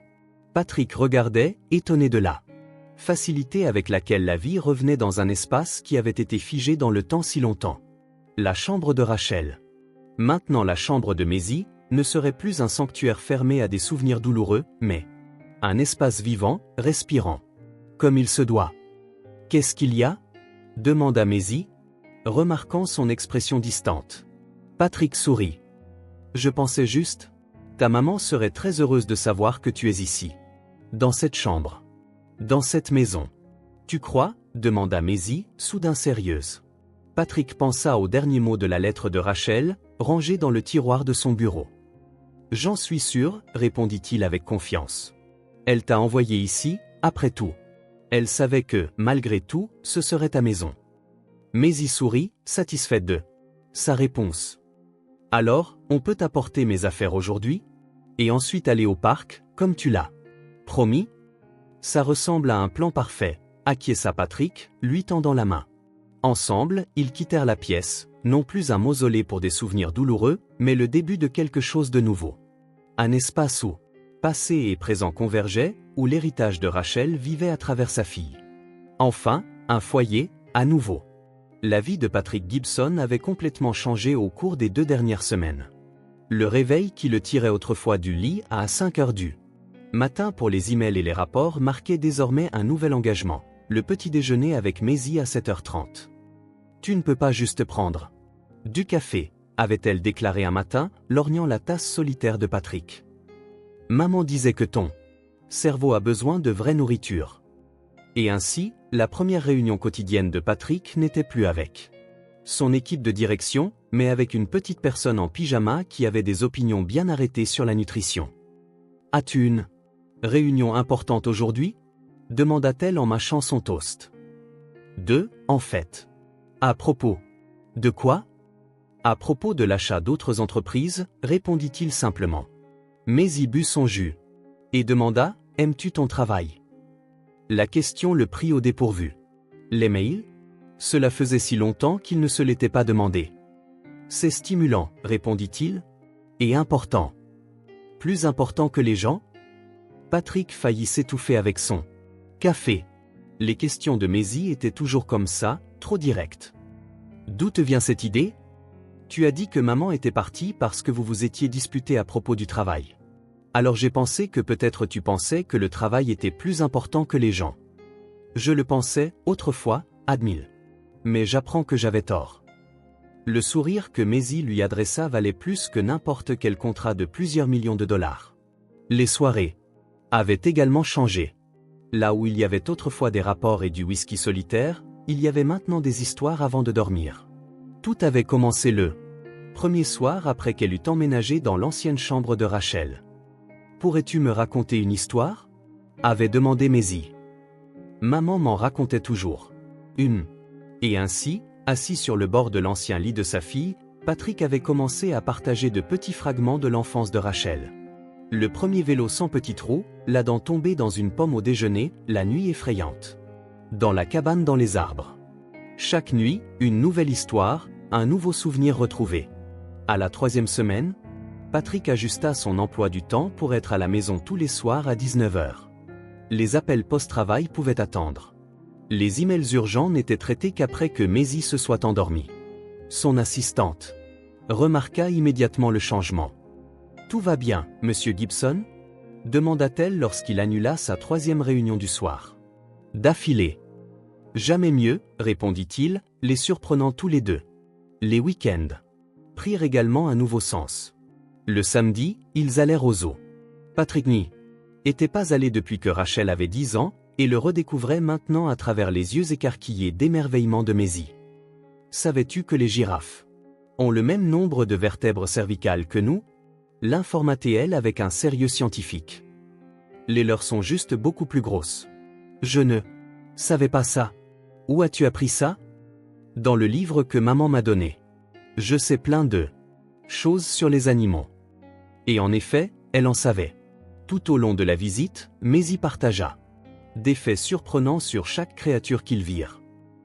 Patrick regardait, étonné de la facilité avec laquelle la vie revenait dans un espace qui avait été figé dans le temps si longtemps. La chambre de Rachel. Maintenant la chambre de Maisie ne serait plus un sanctuaire fermé à des souvenirs douloureux, mais un espace vivant, respirant. Comme il se doit. Qu'est-ce qu'il y a? Demanda Maisie, remarquant son expression distante. Patrick sourit. Je pensais juste. Ta maman serait très heureuse de savoir que tu es ici. Dans cette chambre. Dans cette maison. Tu crois? Demanda Maisie, soudain sérieuse. Patrick pensa aux derniers mots de la lettre de Rachel, rangée dans le tiroir de son bureau. J'en suis sûr, répondit-il avec confiance. Elle t'a envoyé ici, après tout. Elle savait que, malgré tout, ce serait ta maison. Maisie sourit, satisfaite de sa réponse. Alors, on peut apporter mes affaires aujourd'hui? Et ensuite aller au parc, comme tu l'as promis? Ça ressemble à un plan parfait, acquiesça Patrick, lui tendant la main. Ensemble, ils quittèrent la pièce, non plus un mausolée pour des souvenirs douloureux, mais le début de quelque chose de nouveau. Un espace où passé et présent convergeaient, où l'héritage de Rachel vivait à travers sa fille. Enfin, un foyer, à nouveau. La vie de Patrick Gibson avait complètement changé au cours des 2 dernières semaines. Le réveil qui le tirait autrefois du lit à 5 heures du matin pour les emails et les rapports marquait désormais un nouvel engagement, le petit déjeuner avec Maisie à 7h30. Tu ne peux pas juste prendre du café, avait-elle déclaré un matin, lorgnant la tasse solitaire de Patrick. Maman disait que ton cerveau a besoin de vraie nourriture. Et ainsi, la première réunion quotidienne de Patrick n'était plus avec son équipe de direction, mais avec une petite personne en pyjama qui avait des opinions bien arrêtées sur la nutrition. « As-tu une réunion importante aujourd'hui » demanda-t-elle en mâchant son toast. « En fait. »« À propos. »« De quoi ?»« À propos de l'achat d'autres entreprises, » répondit-il simplement. Maisie but son jus et demanda « Aimes-tu ton travail ?» La question le prit au dépourvu. Les mails ? Cela faisait si longtemps qu'il ne se l'était pas demandé. C'est stimulant, répondit-il. Et important. Plus important que les gens ? Patrick faillit s'étouffer avec son café. Les questions de Maisie étaient toujours comme ça, trop directes. D'où te vient cette idée ? Tu as dit que maman était partie parce que vous vous étiez disputé à propos du travail. Alors j'ai pensé que peut-être tu pensais que le travail était plus important que les gens. Je le pensais, autrefois, admile. Mais j'apprends que j'avais tort. Le sourire que Maisie lui adressa valait plus que n'importe quel contrat de plusieurs millions de dollars. Les soirées avaient également changé. Là où il y avait autrefois des rapports et du whisky solitaire, il y avait maintenant des histoires avant de dormir. Tout avait commencé le premier soir après qu'elle eut emménagé dans l'ancienne chambre de Rachel. « Pourrais-tu me raconter une histoire ?» avait demandé Maisie. Maman m'en racontait toujours une. Et ainsi, assis sur le bord de l'ancien lit de sa fille, Patrick avait commencé à partager de petits fragments de l'enfance de Rachel. Le premier vélo sans petite roue, la dent tombée dans une pomme au déjeuner, la nuit effrayante. Dans la cabane dans les arbres. Chaque nuit, une nouvelle histoire, un nouveau souvenir retrouvé. À la 3e semaine, Patrick ajusta son emploi du temps pour être à la maison tous les soirs à 19h. Les appels post-travail pouvaient attendre. Les emails urgents n'étaient traités qu'après que Maisie se soit endormie. Son assistante remarqua immédiatement le changement. « Tout va bien, monsieur Gibson ?» demanda-t-elle lorsqu'il annula sa 3e réunion du soir. D'affilée. « Jamais mieux, répondit-il, les surprenant tous les deux. Les week-ends prirent également un nouveau sens. Le samedi, ils allèrent au zoo. Patrick n'y était pas allé depuis que Rachel avait 10 ans, et le redécouvrait maintenant à travers les yeux écarquillés d'émerveillement de Maisie. Savais-tu que les girafes ont le même nombre de vertèbres cervicales que nous ? L'informatait-elle avec un sérieux scientifique. Les leurs sont juste beaucoup plus grosses. Je ne savais pas ça. Où as-tu appris ça ? Dans le livre que maman m'a donné. Je sais plein de choses sur les animaux. Et en effet, elle en savait. Tout au long de la visite, Maisie partagea des faits surprenants sur chaque créature qu'ils virent.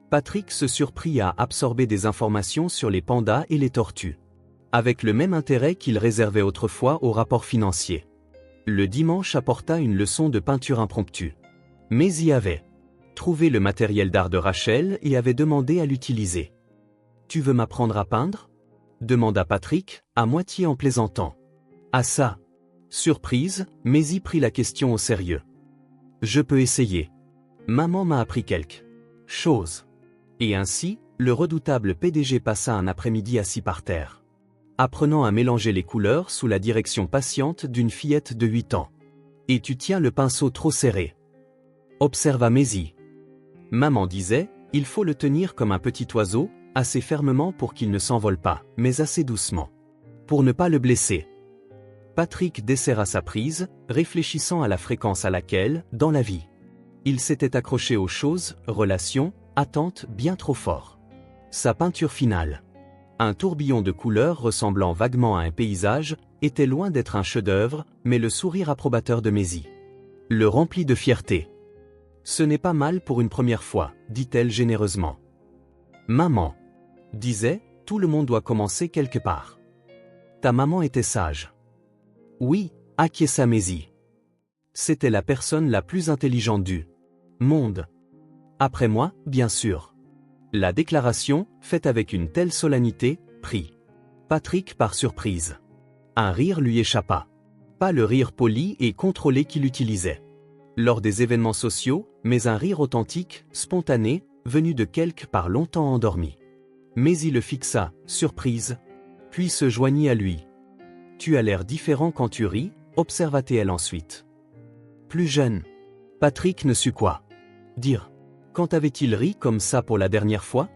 Patrick se surprit à absorber des informations sur les pandas et les tortues, avec le même intérêt qu'il réservait autrefois aux rapports financiers. Le dimanche apporta une leçon de peinture impromptue. Maisie avait trouvé le matériel d'art de Rachel et avait demandé à l'utiliser. « Tu veux m'apprendre à peindre ?» demanda Patrick, à moitié en plaisantant. À sa surprise, Maisie prit la question au sérieux. « Je peux essayer. Maman m'a appris quelque chose. » Et ainsi, le redoutable PDG passa un après-midi assis par terre, apprenant à mélanger les couleurs sous la direction patiente d'une fillette de 8 ans. « Et tu tiens le pinceau trop serré ?» observa Maisie. Maman disait, il faut le tenir comme un petit oiseau, assez fermement pour qu'il ne s'envole pas, mais assez doucement, pour ne pas le blesser. Patrick desserra sa prise, réfléchissant à la fréquence à laquelle, dans la vie, il s'était accroché aux choses, relations, attentes bien trop fort. Sa peinture finale, un tourbillon de couleurs ressemblant vaguement à un paysage, était loin d'être un chef-d'œuvre, mais le sourire approbateur de Maisie le remplit de fierté. « Ce n'est pas mal pour une première fois, dit-elle généreusement. Maman disait, tout le monde doit commencer quelque part. Ta maman était sage. Oui, acquiesça Maisie. C'était la personne la plus intelligente du monde. Après moi, bien sûr. La déclaration, faite avec une telle solennité, prit Patrick par surprise. Un rire lui échappa. Pas le rire poli et contrôlé qu'il utilisait lors des événements sociaux, mais un rire authentique, spontané, venu de quelque part longtemps endormi. Maisie le fixa, surprise, puis se joignit à lui. « Tu as l'air différent quand tu ris », observa-t-elle ensuite. Plus jeune. Patrick ne sut quoi dire. Quand avait-il ri comme ça pour la dernière fois?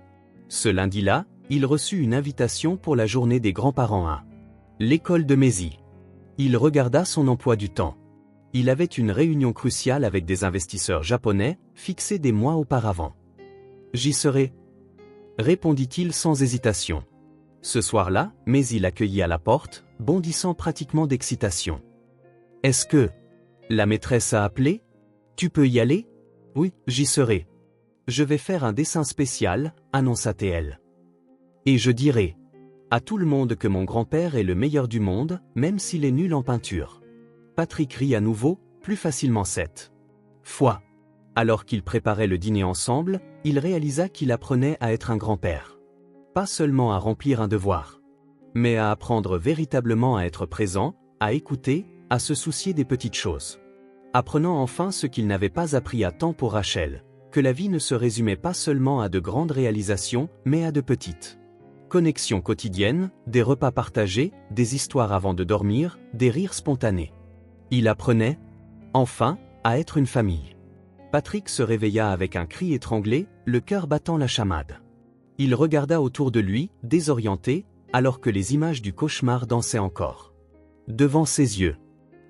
Ce lundi-là, il reçut une invitation pour la journée des grands-parents à l'école de Maisie. Il regarda son emploi du temps. Il avait une réunion cruciale avec des investisseurs japonais, fixée des mois auparavant. « J'y serai », répondit-il sans hésitation. Ce soir-là, Maisie l'accueillit à la porte, bondissant pratiquement d'excitation. « Est-ce que la maîtresse a appelé? Tu peux y aller? »« Oui, j'y serai. Je vais faire un dessin spécial, » annonça-t-elle. « Et je dirai à tout le monde que mon grand-père est le meilleur du monde, même s'il est nul en peinture. » Patrick rit à nouveau, plus facilement cette fois. Alors qu'ils préparaient le dîner ensemble, il réalisa qu'il apprenait à être un grand-père. Pas seulement à remplir un devoir, mais à apprendre véritablement à être présent, à écouter, à se soucier des petites choses. Apprenant enfin ce qu'il n'avait pas appris à temps pour Rachel, que la vie ne se résumait pas seulement à de grandes réalisations, mais à de petites connexions quotidiennes, des repas partagés, des histoires avant de dormir, des rires spontanés. Il apprenait, enfin, à être une famille. Patrick se réveilla avec un cri étranglé, le cœur battant la chamade. Il regarda autour de lui, désorienté, alors que les images du cauchemar dansaient encore devant ses yeux.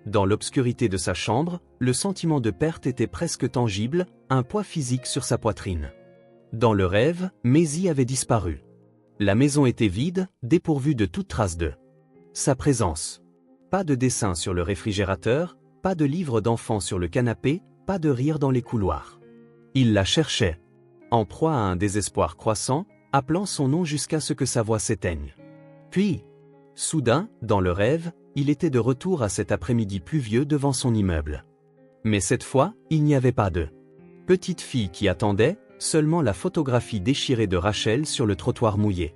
Dans l'obscurité de sa chambre, le sentiment de perte était presque tangible, un poids physique sur sa poitrine. Dans le rêve, Maisie avait disparu. La maison était vide, dépourvue de toute trace de sa présence. Pas de dessin sur le réfrigérateur, pas de livre d'enfant sur le canapé, pas de rire dans les couloirs. Il la cherchait, en proie à un désespoir croissant, appelant son nom jusqu'à ce que sa voix s'éteigne. Puis, soudain, dans le rêve, il était de retour à cet après-midi pluvieux devant son immeuble. Mais cette fois, il n'y avait pas de petite fille qui attendait, seulement la photographie déchirée de Rachel sur le trottoir mouillé.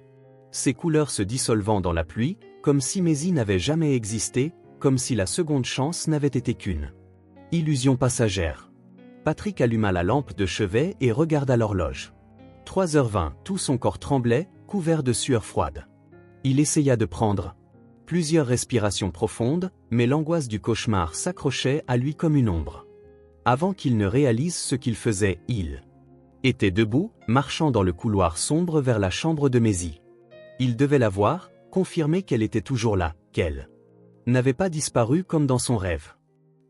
Ses couleurs se dissolvant dans la pluie, comme si Maisie n'avait jamais existé, comme si la seconde chance n'avait été qu'une illusion passagère. Patrick alluma la lampe de chevet et regarda l'horloge. 3h20, tout son corps tremblait, couvert de sueur froide. Il essaya de prendre plusieurs respirations profondes, mais l'angoisse du cauchemar s'accrochait à lui comme une ombre. Avant qu'il ne réalise ce qu'il faisait, il était debout, marchant dans le couloir sombre vers la chambre de Maisie. Il devait la voir, confirmer qu'elle était toujours là, qu'elle n'avait pas disparu comme dans son rêve.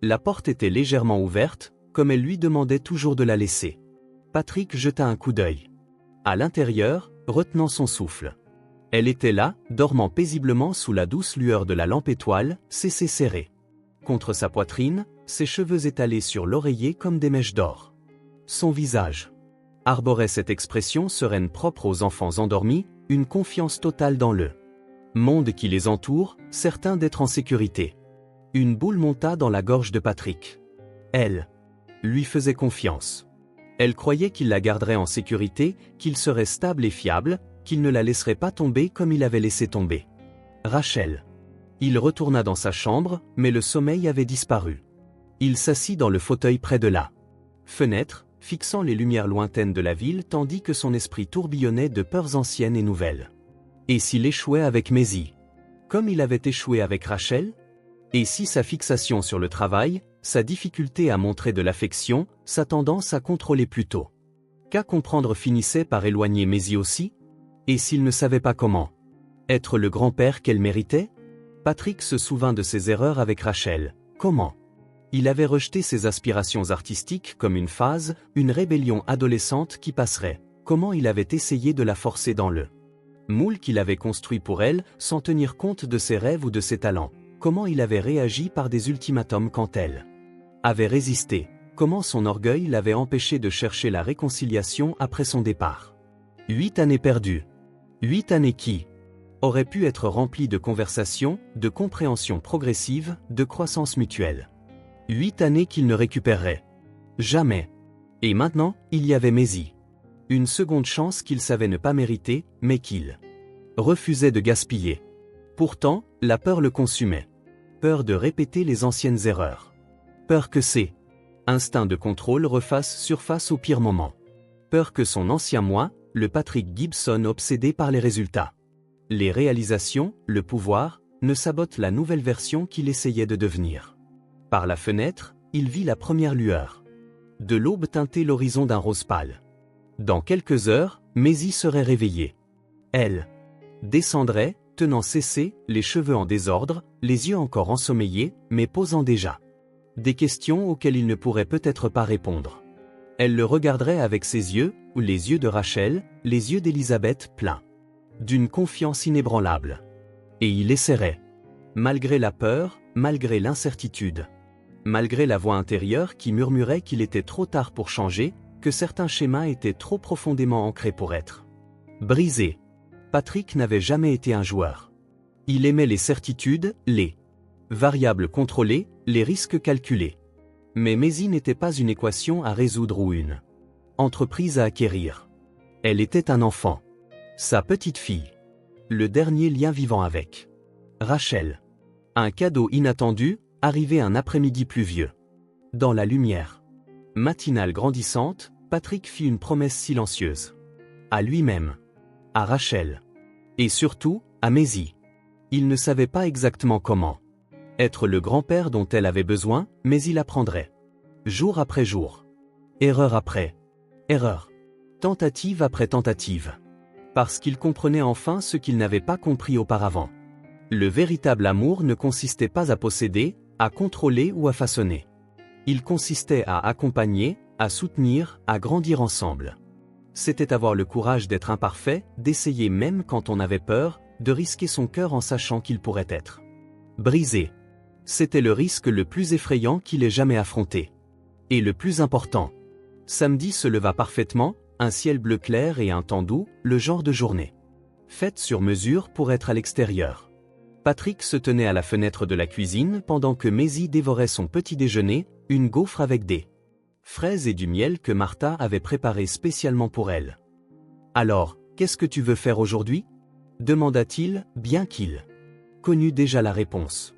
La porte était légèrement ouverte, comme elle lui demandait toujours de la laisser. Patrick jeta un coup d'œil. À l'intérieur, retenant son souffle. Elle était là, dormant paisiblement sous la douce lueur de la lampe étoile, ses seins serrés contre sa poitrine, ses cheveux étalés sur l'oreiller comme des mèches d'or. Son visage arborait cette expression sereine propre aux enfants endormis, une confiance totale dans le monde qui les entoure, certain d'être en sécurité. Une boule monta dans la gorge de Patrick. Elle lui faisait confiance. Elle croyait qu'il la garderait en sécurité, qu'il serait stable et fiable, qu'il ne la laisserait pas tomber comme il avait laissé tomber Rachel. Il retourna dans sa chambre, mais le sommeil avait disparu. Il s'assit dans le fauteuil près de la fenêtre, fixant les lumières lointaines de la ville tandis que son esprit tourbillonnait de peurs anciennes et nouvelles. Et s'il échouait avec Maisie? Comme il avait échoué avec Rachel? Et si sa fixation sur le travail, sa difficulté à montrer de l'affection, sa tendance à contrôler plutôt qu'à comprendre finissait par éloigner Maisie aussi? Et s'il ne savait pas comment être le grand-père qu'elle méritait? Patrick se souvint de ses erreurs avec Rachel. Comment il avait rejeté ses aspirations artistiques comme une phase, une rébellion adolescente qui passerait. Comment il avait essayé de la forcer dans le moule qu'il avait construit pour elle, sans tenir compte de ses rêves ou de ses talents. Comment il avait réagi par des ultimatums quand elle avait résisté. Comment son orgueil l'avait empêché de chercher la réconciliation après son départ. 8 années perdues. 8 années qui auraient pu être remplies de conversations, de compréhension progressive, de croissance mutuelle. 8 années qu'il ne récupérerait jamais. Et maintenant, il y avait Maisie. Une seconde chance qu'il savait ne pas mériter, mais qu'il refusait de gaspiller. Pourtant, la peur le consumait. Peur de répéter les anciennes erreurs. Peur que ses instincts de contrôle refassent surface au pire moment. Peur que son ancien moi, le Patrick Gibson obsédé par les résultats, les réalisations, le pouvoir, ne sabote la nouvelle version qu'il essayait de devenir. Par la fenêtre, il vit la première lueur. De l'aube teintait l'horizon d'un rose pâle. Dans quelques heures, Maisie serait réveillée. Elle descendrait, tenant cessé, les cheveux en désordre, les yeux encore ensommeillés, mais posant déjà des questions auxquelles il ne pourrait peut-être pas répondre. Elle le regarderait avec ses yeux, ou les yeux de Rachel, les yeux d'Elisabeth pleins d'une confiance inébranlable. Et il essaierait. Malgré la peur, malgré l'incertitude, malgré la voix intérieure qui murmurait qu'il était trop tard pour changer, que certains schémas étaient trop profondément ancrés pour être brisés. Patrick n'avait jamais été un joueur. Il aimait les certitudes, les variables contrôlées, les risques calculés. Mais Maisie n'était pas une équation à résoudre ou une entreprise à acquérir. Elle était un enfant. Sa petite fille. Le dernier lien vivant avec Rachel. Un cadeau inattendu, arrivé un après-midi pluvieux. Dans la lumière matinale grandissante, Patrick fit une promesse silencieuse. À lui-même. À Rachel. Et surtout, à Maisie. Il ne savait pas exactement comment être le grand-père dont elle avait besoin, mais il apprendrait. Jour après jour. Erreur après erreur. Tentative après tentative. Parce qu'il comprenait enfin ce qu'il n'avait pas compris auparavant. Le véritable amour ne consistait pas à posséder, à contrôler ou à façonner. Il consistait à accompagner, à soutenir, à grandir ensemble. C'était avoir le courage d'être imparfait, d'essayer même quand on avait peur, de risquer son cœur en sachant qu'il pourrait être brisé. C'était le risque le plus effrayant qu'il ait jamais affronté. Et le plus important. Samedi se leva parfaitement, un ciel bleu clair et un temps doux, le genre de journée faite sur mesure pour être à l'extérieur. Patrick se tenait à la fenêtre de la cuisine pendant que Maisie dévorait son petit déjeuner, une gaufre avec des fraises et du miel que Martha avait préparé spécialement pour elle. « Alors, qu'est-ce que tu veux faire aujourd'hui » demanda-t-il, bien qu'il connût déjà la réponse.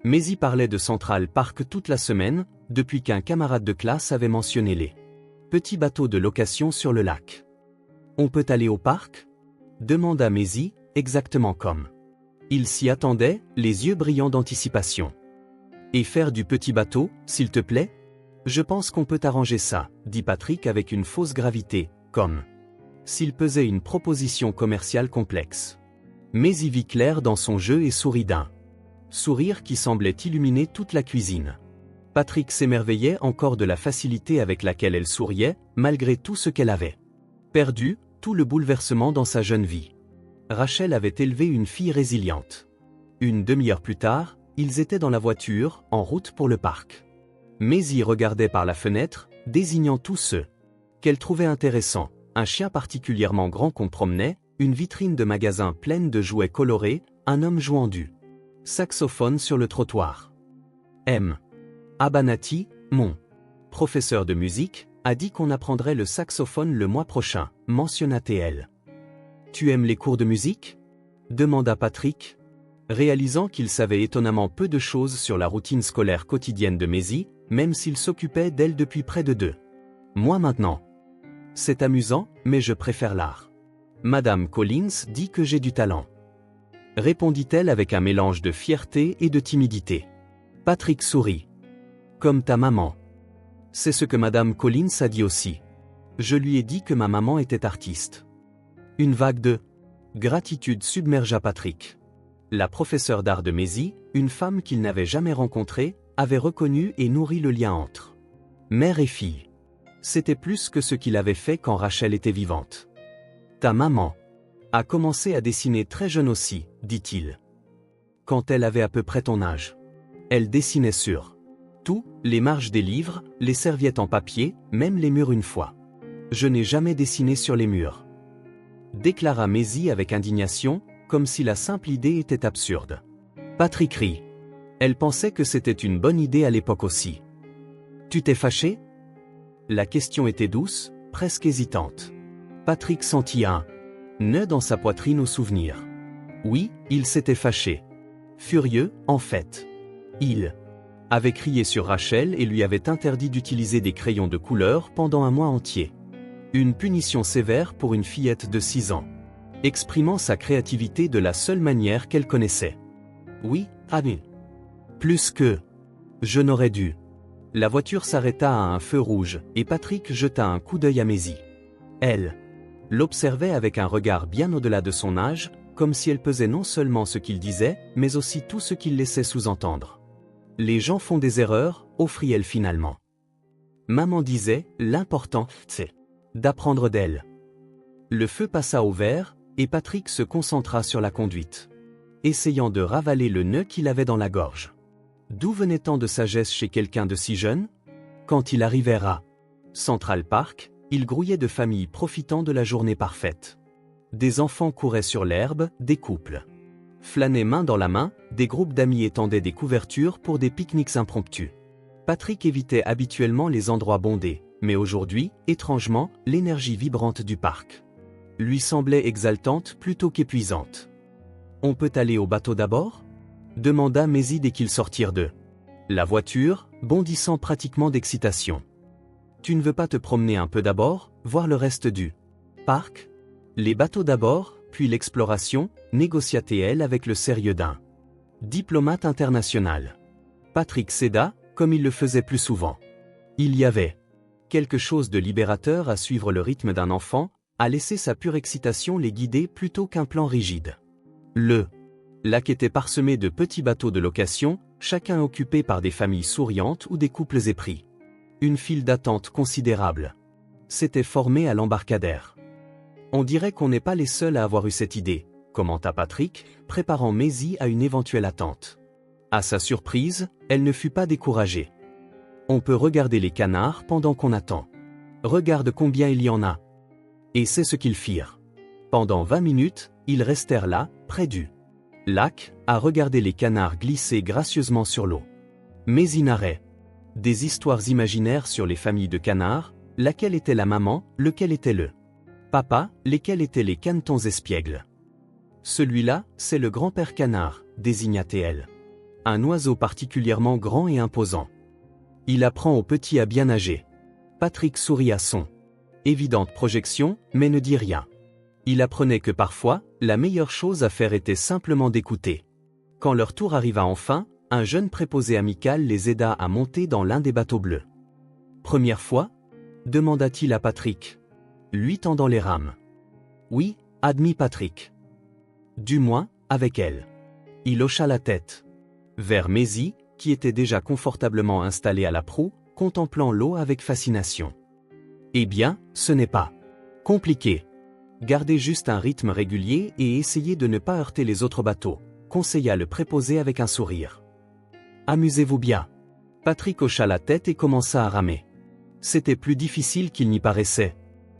Maisie parlait de Central Park toute la semaine, depuis qu'un camarade de classe avait mentionné les petits bateaux de location sur le lac. « On peut aller au parc » demanda Maisie, exactement comme il s'y attendait, les yeux brillants d'anticipation. « Et faire du petit bateau, s'il te plaît ?»« Je pense qu'on peut arranger ça, » dit Patrick avec une fausse gravité, comme s'il pesait une proposition commerciale complexe. Maisie vit clair dans son jeu et sourit d'un sourire qui semblait illuminer toute la cuisine. Patrick s'émerveillait encore de la facilité avec laquelle elle souriait, malgré tout ce qu'elle avait perdu, tout le bouleversement dans sa jeune vie. Rachel avait élevé une fille résiliente. Une demi-heure plus tard, ils étaient dans la voiture, en route pour le parc. Maisie regardait par la fenêtre, désignant tous ceux qu'elle trouvait intéressants, un chien particulièrement grand qu'on promenait, une vitrine de magasin pleine de jouets colorés, un homme jouant du saxophone sur le trottoir. M. Abanati, mon professeur de musique, a dit qu'on apprendrait le saxophone le mois prochain, mentionna TL. Tu aimes les cours de musique ? Demanda Patrick, réalisant qu'il savait étonnamment peu de choses sur la routine scolaire quotidienne de Maisie, même s'il s'occupait d'elle depuis près de 2 mois maintenant. C'est amusant, mais je préfère l'art. Madame Collins dit que j'ai du talent. Répondit-elle avec un mélange de fierté et de timidité. Patrick sourit. Comme ta maman. C'est ce que Madame Collins a dit aussi. Je lui ai dit que ma maman était artiste. Une vague de gratitude submergea Patrick. La professeure d'art de Maisie, une femme qu'il n'avait jamais rencontrée, avait reconnu et nourri le lien entre mère et fille. C'était plus que ce qu'il avait fait quand Rachel était vivante. Ta maman a commencé à dessiner très jeune aussi, dit-il. Quand elle avait à peu près ton âge. Elle dessinait sur tout, les marges des livres, les serviettes en papier, même les murs une fois. Je n'ai jamais dessiné sur les murs. Déclara Maisie avec indignation, comme si la simple idée était absurde. Patrick rit. Elle pensait que c'était une bonne idée à l'époque aussi. Tu t'es fâché ? La question était douce, presque hésitante. Patrick sentit un nœud dans sa poitrine au souvenir. Oui, Il s'était fâché. Furieux, en fait. Il avait crié sur Rachel et lui avait interdit d'utiliser des crayons de couleur pendant un mois entier. Une punition sévère pour une fillette de 6 ans. Exprimant sa créativité de la seule manière qu'elle connaissait. Oui, Abby. Plus que. Je n'aurais dû. La voiture s'arrêta à un feu rouge, et Patrick jeta un coup d'œil à Maisie. Elle l'observait avec un regard bien au-delà de son âge, comme si elle pesait non seulement ce qu'il disait, mais aussi tout ce qu'il laissait sous-entendre. Les gens font des erreurs, offrit-elle finalement. Maman disait, l'important, c'est d'apprendre d'elle. Le feu passa au vert, et Patrick se concentra sur la conduite, essayant de ravaler le nœud qu'il avait dans la gorge. D'où venait tant de sagesse chez quelqu'un de si jeune? Quand il arrivait à Central Park, il grouillait de familles profitant de la journée parfaite. Des enfants couraient sur l'herbe, des couples flânaient main dans la main, des groupes d'amis étendaient des couvertures pour des pique-niques impromptus. Patrick évitait habituellement les endroits bondés, mais aujourd'hui, étrangement, l'énergie vibrante du parc lui semblait exaltante plutôt qu'épuisante. « On peut aller au bateau d'abord ?» demanda Maisie dès qu'ils sortirent de la voiture, bondissant pratiquement d'excitation. « Tu ne veux pas te promener un peu d'abord, voir le reste du parc? Les bateaux d'abord, puis l'exploration, négocia-t-elle avec le sérieux d'un diplomate international. Patrick céda, comme il le faisait plus souvent. Il y avait quelque chose de libérateur à suivre le rythme d'un enfant, à laisser sa pure excitation les guider plutôt qu'un plan rigide. Le lac était parsemé de petits bateaux de location, chacun occupé par des familles souriantes ou des couples épris. Une file d'attente considérable s'était formée à l'embarcadère. On dirait qu'on n'est pas les seuls à avoir eu cette idée, commenta Patrick, préparant Maisie à une éventuelle attente. À sa surprise, elle ne fut pas découragée. On peut regarder les canards pendant qu'on attend. Regarde combien il y en a. Et c'est ce qu'ils firent. Pendant 20 minutes, ils restèrent là, près du lac, à regarder les canards glisser gracieusement sur l'eau. Maisie narrait des histoires imaginaires sur les familles de canards, laquelle était la maman, lequel était le papa, lesquels étaient les canetons espiègles. Celui-là, c'est le grand-père canard, désigna-t-elle. Un oiseau particulièrement grand et imposant. Il apprend aux petits à bien nager. Patrick sourit à son évidente projection, mais ne dit rien. Il apprenait que parfois, la meilleure chose à faire était simplement d'écouter. Quand leur tour arriva enfin, un jeune préposé amical les aida à monter dans l'un des bateaux bleus. « Première fois ?» demanda-t-il à Patrick, lui tendant les rames. « Oui, » admit Patrick. « Du moins, avec elle. » Il hocha la tête. Vers Maisie, qui était déjà confortablement installée à la proue, contemplant l'eau avec fascination. « Eh bien, ce n'est pas compliqué. Gardez juste un rythme régulier et essayez de ne pas heurter les autres bateaux, conseilla le préposé avec un sourire. Amusez-vous bien. » Patrick hocha la tête et commença à ramer. C'était plus difficile qu'il n'y paraissait.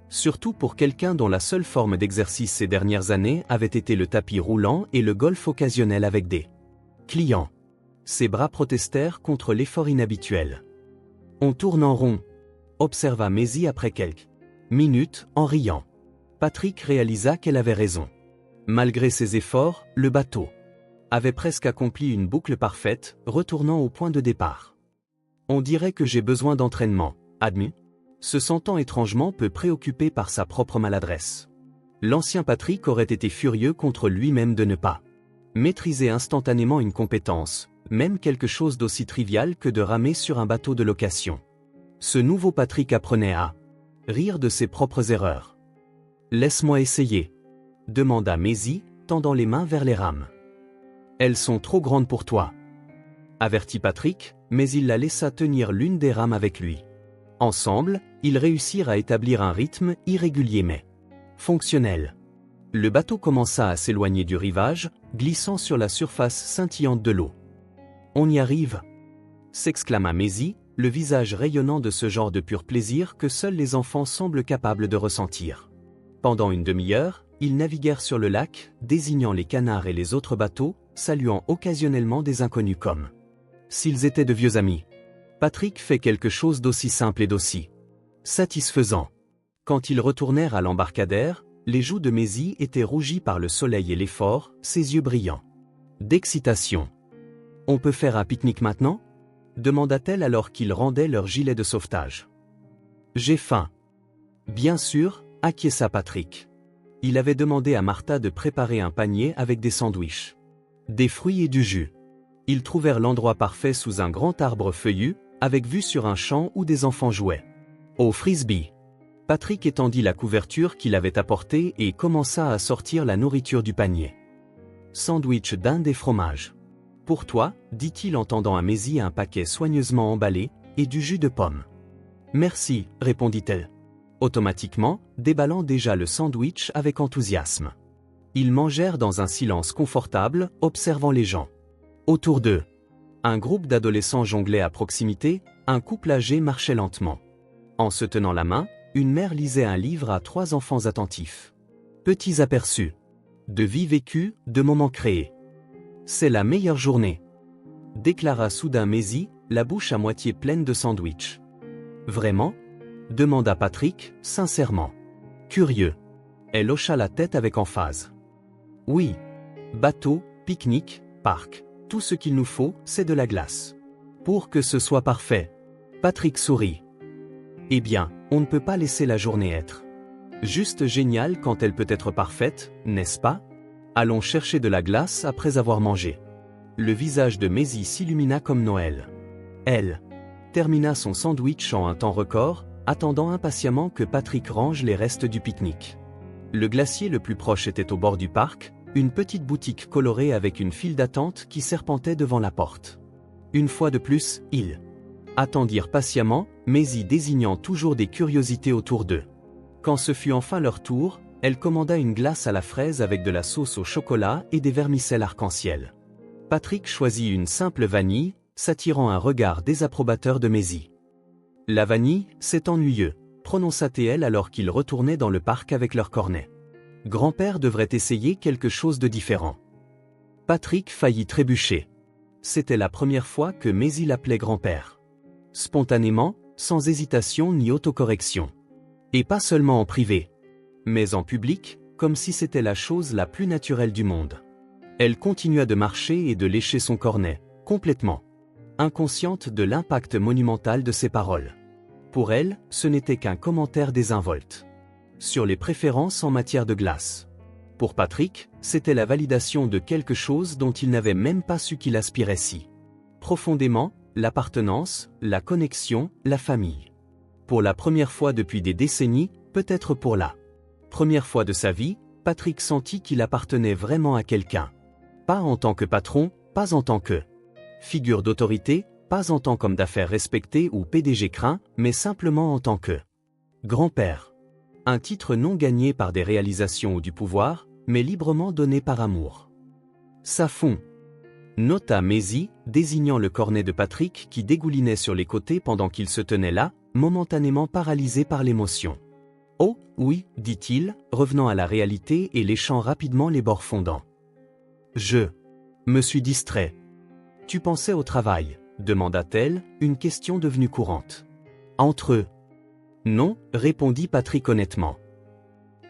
Surtout pour quelqu'un dont la seule forme d'exercice ces dernières années avait été le tapis roulant et le golf occasionnel avec des clients. Ses bras protestèrent contre l'effort inhabituel. « On tourne en rond », observa Maisie après quelques minutes, en riant. Patrick réalisa qu'elle avait raison. Malgré ses efforts, le bateau avait presque accompli une boucle parfaite, retournant au point de départ. « On dirait que j'ai besoin d'entraînement, » admit, se sentant étrangement peu préoccupé par sa propre maladresse. L'ancien Patrick aurait été furieux contre lui-même de ne pas maîtriser instantanément une compétence, même quelque chose d'aussi trivial que de ramer sur un bateau de location. Ce nouveau Patrick apprenait à rire de ses propres erreurs. « Laisse-moi essayer », demanda Maisie, tendant les mains vers les rames. « Elles sont trop grandes pour toi. » avertit Patrick, mais il la laissa tenir l'une des rames avec lui. Ensemble, ils réussirent à établir un rythme irrégulier mais fonctionnel. Le bateau commença à s'éloigner du rivage, glissant sur la surface scintillante de l'eau. « On y arrive !» s'exclama Maisie, le visage rayonnant de ce genre de pur plaisir que seuls les enfants semblent capables de ressentir. Pendant une demi-heure, ils naviguèrent sur le lac, désignant les canards et les autres bateaux, saluant occasionnellement des inconnus comme s'ils étaient de vieux amis. Patrick fait quelque chose d'aussi simple et d'aussi satisfaisant. Quand ils retournèrent à l'embarcadère, les joues de Maisie étaient rougies par le soleil et l'effort, ses yeux brillants d'excitation. « On peut faire un pique-nique maintenant ?» demanda-t-elle alors qu'ils rendaient leur gilet de sauvetage. « J'ai faim. » Bien sûr, acquiesça Patrick. Il avait demandé à Martha de préparer un panier avec des sandwichs, des fruits et du jus. Ils trouvèrent l'endroit parfait sous un grand arbre feuillu, avec vue sur un champ où des enfants jouaient au frisbee. Patrick étendit la couverture qu'il avait apportée et commença à sortir la nourriture du panier. Sandwich d'Inde et fromage. Pour toi, dit-il en tendant à Maisie un paquet soigneusement emballé, et du jus de pomme. Merci, répondit-elle, automatiquement, déballant déjà le sandwich avec enthousiasme. Ils mangèrent dans un silence confortable, observant les gens autour d'eux. Un groupe d'adolescents jonglait à proximité, un couple âgé marchait lentement. En se tenant la main, une mère lisait un livre à 3 enfants attentifs. Petits aperçus de vie vécue, de moments créés. C'est la meilleure journée, déclara soudain Maisie, la bouche à moitié pleine de sandwich. Vraiment ? demanda Patrick, sincèrement curieux. Elle hocha la tête avec emphase. Oui. Bateau, pique-nique, parc. Tout ce qu'il nous faut, c'est de la glace. Pour que ce soit parfait. Patrick sourit. Eh bien, on ne peut pas laisser la journée être juste géniale quand elle peut être parfaite, n'est-ce pas? Allons chercher de la glace après avoir mangé. Le visage de Maisie s'illumina comme Noël. Elle termina son sandwich en un temps record, attendant impatiemment que Patrick range les restes du pique-nique. Le glacier le plus proche était au bord du parc, une petite boutique colorée avec une file d'attente qui serpentait devant la porte. Une fois de plus, ils attendirent patiemment, Maisie désignant toujours des curiosités autour d'eux. Quand ce fut enfin leur tour, elle commanda une glace à la fraise avec de la sauce au chocolat et des vermicelles arc-en-ciel. Patrick choisit une simple vanille, s'attirant un regard désapprobateur de Maisie. La vanille, c'est ennuyeux, prononça-t-elle alors qu'ils retournaient dans le parc avec leur cornet. Grand-père devrait essayer quelque chose de différent. Patrick faillit trébucher. C'était la première fois que Maisie l'appelait grand-père. Spontanément, sans hésitation ni autocorrection. Et pas seulement en privé, mais en public, comme si c'était la chose la plus naturelle du monde. Elle continua de marcher et de lécher son cornet, complètement inconsciente de l'impact monumental de ses paroles. Pour elle, ce n'était qu'un commentaire désinvolte sur les préférences en matière de glace. Pour Patrick, c'était la validation de quelque chose dont il n'avait même pas su qu'il aspirait si profondément, l'appartenance, la connexion, la famille. Pour la première fois depuis des décennies, peut-être pour la première fois de sa vie, Patrick sentit qu'il appartenait vraiment à quelqu'un. Pas en tant que patron, pas en tant que figure d'autorité, pas en tant qu'homme d'affaires respecté ou PDG craint, mais simplement en tant que grand-père. Un titre non gagné par des réalisations ou du pouvoir, mais librement donné par amour. Ça fond, nota Maisie, désignant le cornet de Patrick qui dégoulinait sur les côtés pendant qu'il se tenait là, momentanément paralysé par l'émotion. Oh, oui, dit-il, revenant à la réalité et léchant rapidement les bords fondants. Je me suis distrait. Tu pensais au travail, demanda-t-elle, une question devenue courante. Entre eux. Non, répondit Patrick honnêtement.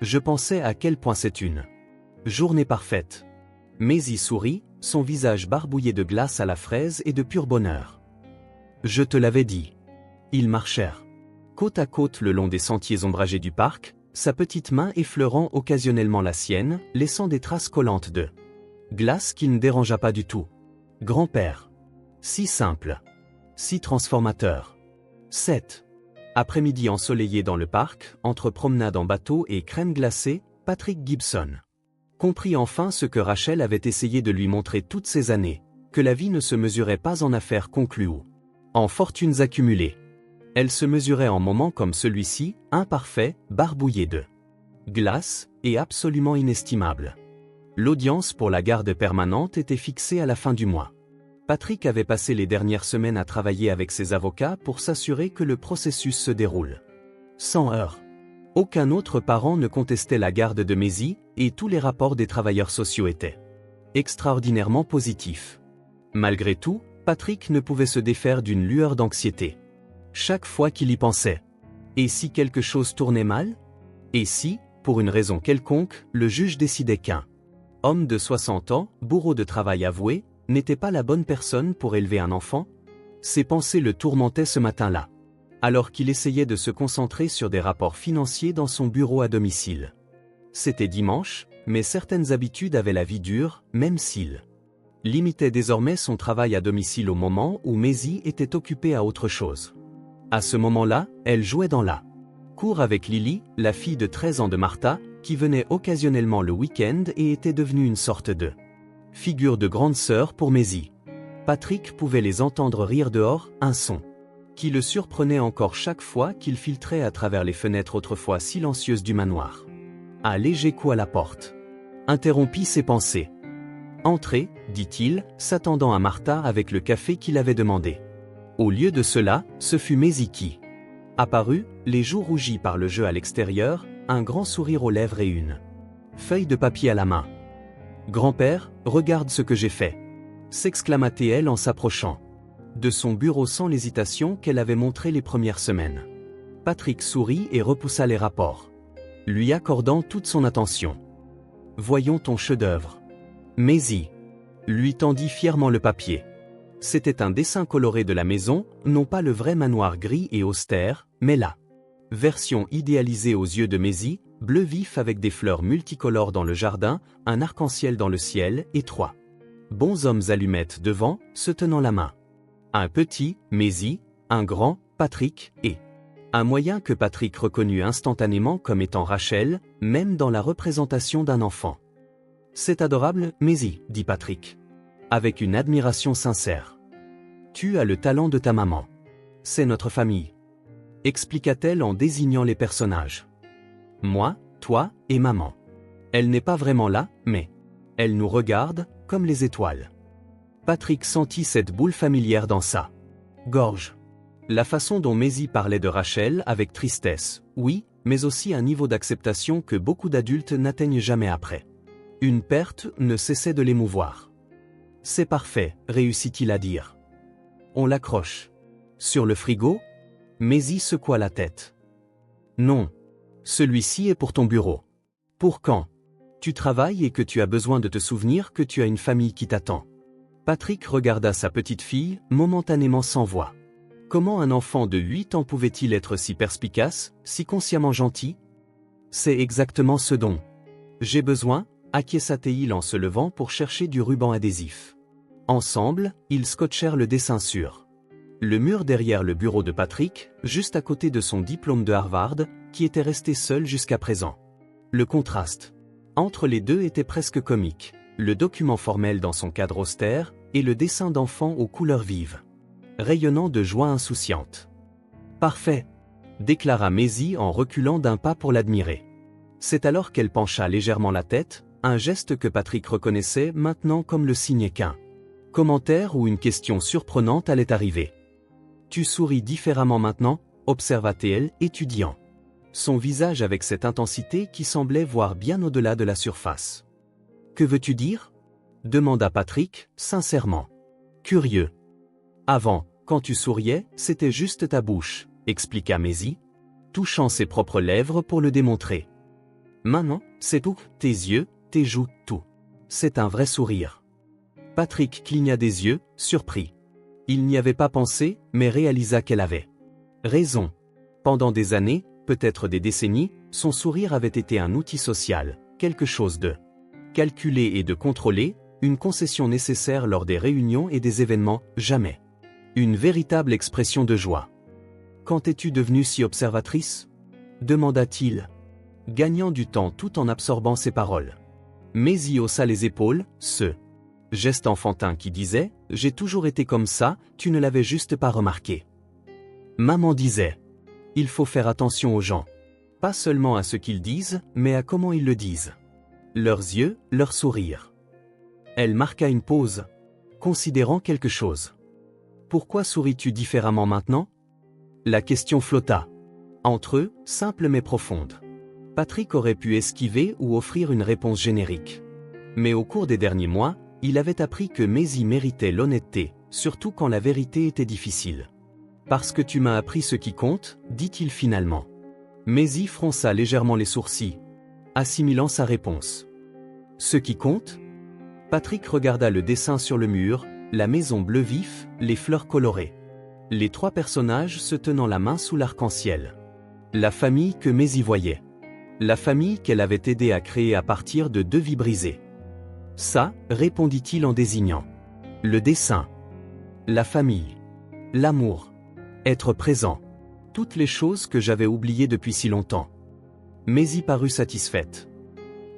Je pensais à quel point c'est une journée parfaite. Maisie sourit, son visage barbouillé de glace à la fraise et de pur bonheur. Je te l'avais dit. Ils marchèrent côte à côte le long des sentiers ombragés du parc, sa petite main effleurant occasionnellement la sienne, laissant des traces collantes de glace qui ne dérangea pas du tout. Grand-père. Si simple. Si transformateur. 7. Après-midi ensoleillé dans le parc, entre promenade en bateau et crème glacée, Patrick Gibson comprit enfin ce que Rachel avait essayé de lui montrer toutes ces années, que la vie ne se mesurait pas en affaires conclues ou en fortunes accumulées. Elle se mesurait en moments comme celui-ci, imparfait, barbouillé de glace, et absolument inestimable. L'audience pour la garde permanente était fixée à la fin du mois. Patrick avait passé les dernières semaines à travailler avec ses avocats pour s'assurer que le processus se déroule sans heurts. Aucun autre parent ne contestait la garde de Maisie, et tous les rapports des travailleurs sociaux étaient extraordinairement positifs. Malgré tout, Patrick ne pouvait se défaire d'une lueur d'anxiété chaque fois qu'il y pensait. Et si quelque chose tournait mal? Et si, pour une raison quelconque, le juge décidait qu'un homme de 60 ans, bourreau de travail avoué, n'était pas la bonne personne pour élever un enfant? Ces pensées le tourmentaient ce matin-là, alors qu'il essayait de se concentrer sur des rapports financiers dans son bureau à domicile. C'était dimanche, mais certaines habitudes avaient la vie dure, même s'il limitait désormais son travail à domicile au moment où Maisie était occupée à autre chose. À ce moment-là, elle jouait dans la cour avec Lily, la fille de 13 ans de Martha, qui venait occasionnellement le week-end et était devenue une sorte de figure de grande sœur pour Maisie. Patrick pouvait les entendre rire dehors, un son qui le surprenait encore chaque fois qu'il filtrait à travers les fenêtres autrefois silencieuses du manoir. Un léger coup à la porte interrompit ses pensées. « Entrez, dit-il, s'attendant à Martha avec le café qu'il avait demandé. Au lieu de cela, ce fut Maisie qui apparut, les joues rougies par le jeu à l'extérieur, un grand sourire aux lèvres et une feuille de papier à la main. « Grand-père, regarde ce que j'ai fait !» s'exclama-t-elle en s'approchant de son bureau sans l'hésitation qu'elle avait montrée les premières semaines. Patrick sourit et repoussa les rapports, lui accordant toute son attention. « Voyons ton chef-d'œuvre. » Maisie lui tendit fièrement le papier. C'était un dessin coloré de la maison, non pas le vrai manoir gris et austère, mais la version idéalisée aux yeux de Maisie, bleu vif avec des fleurs multicolores dans le jardin, un arc-en-ciel dans le ciel et trois bons hommes allumettes devant, se tenant la main. Un petit, Maisie, un grand, Patrick, et un moyen que Patrick reconnut instantanément comme étant Rachel, même dans la représentation d'un enfant. « C'est adorable, Maisie, dit Patrick, avec une admiration sincère. Tu as le talent de ta maman. C'est notre famille, expliqua-t-elle en désignant les personnages. Moi, toi et maman. Elle n'est pas vraiment là, mais elle nous regarde, comme les étoiles. » Patrick sentit cette boule familière dans sa gorge. La façon dont Maisie parlait de Rachel avec tristesse, oui, mais aussi un niveau d'acceptation que beaucoup d'adultes n'atteignent jamais après. Une perte ne cessait de l'émouvoir. « C'est parfait, réussit-il à dire. On l'accroche. Sur le frigo ?» Maisie secoua la tête. « Non. Celui-ci est pour ton bureau. Pour quand tu travailles et que tu as besoin de te souvenir que tu as une famille qui t'attend. » Patrick regarda sa petite fille, momentanément sans voix. Comment un enfant de 8 ans pouvait-il être si perspicace, si consciemment gentil? « C'est exactement ce dont j'ai besoin, » acquiesça-t-il en se levant pour chercher du ruban adhésif. Ensemble, ils scotchèrent le dessin sur le mur derrière le bureau de Patrick, juste à côté de son diplôme de Harvard, qui était resté seul jusqu'à présent. Le contraste entre les deux était presque comique, le document formel dans son cadre austère, et le dessin d'enfant aux couleurs vives, rayonnant de joie insouciante. « Parfait !» déclara Maisie en reculant d'un pas pour l'admirer. C'est alors qu'elle pencha légèrement la tête, un geste que Patrick reconnaissait maintenant comme le signe qu'un commentaire ou une question surprenante allait arriver. « Tu souris différemment maintenant ?» observa-t-elle, étudiant son visage avec cette intensité qui semblait voir bien au-delà de la surface. « Que veux-tu dire ?» demanda Patrick, sincèrement curieux. « Avant, quand tu souriais, c'était juste ta bouche, » expliqua Maisie, touchant ses propres lèvres pour le démontrer. « Maintenant, c'est tout, tes yeux, tes joues, tout. C'est un vrai sourire. » Patrick cligna des yeux, surpris. Il n'y avait pas pensé, mais réalisa qu'elle avait raison. Pendant des années, peut-être des décennies, son sourire avait été un outil social, quelque chose de calculé et de contrôlé, une concession nécessaire lors des réunions et des événements, jamais une véritable expression de joie. « Quand es-tu devenue si observatrice ?» demanda-t-il, gagnant du temps tout en absorbant ses paroles. Maisie haussa les épaules, ce geste enfantin qui disait « J'ai toujours été comme ça, tu ne l'avais juste pas remarqué. » Maman disait « Il faut faire attention aux gens. Pas seulement à ce qu'ils disent, mais à comment ils le disent. Leurs yeux, leur sourire. » Elle marqua une pause, considérant quelque chose. « Pourquoi souris-tu différemment maintenant ?» La question flotta. Entre eux, simple mais profonde. Patrick aurait pu esquiver ou offrir une réponse générique. Mais au cours des derniers mois, il avait appris que Maisie méritait l'honnêteté, surtout quand la vérité était difficile. « Parce que tu m'as appris ce qui compte, dit-il finalement. » Maisie fronça légèrement les sourcils. assimilant sa réponse. Ce qui compte? Patrick regarda le dessin sur le mur, la maison bleu vif, les fleurs colorées. Les 3 personnages se tenant la main sous l'arc-en-ciel. La famille que Maisie voyait. La famille qu'elle avait aidé à créer à partir de 2 vies brisées. Ça, répondit-il en désignant. Le dessin. La famille. L'amour. Être présent. Toutes les choses que j'avais oubliées depuis si longtemps. Maisie parut satisfaite.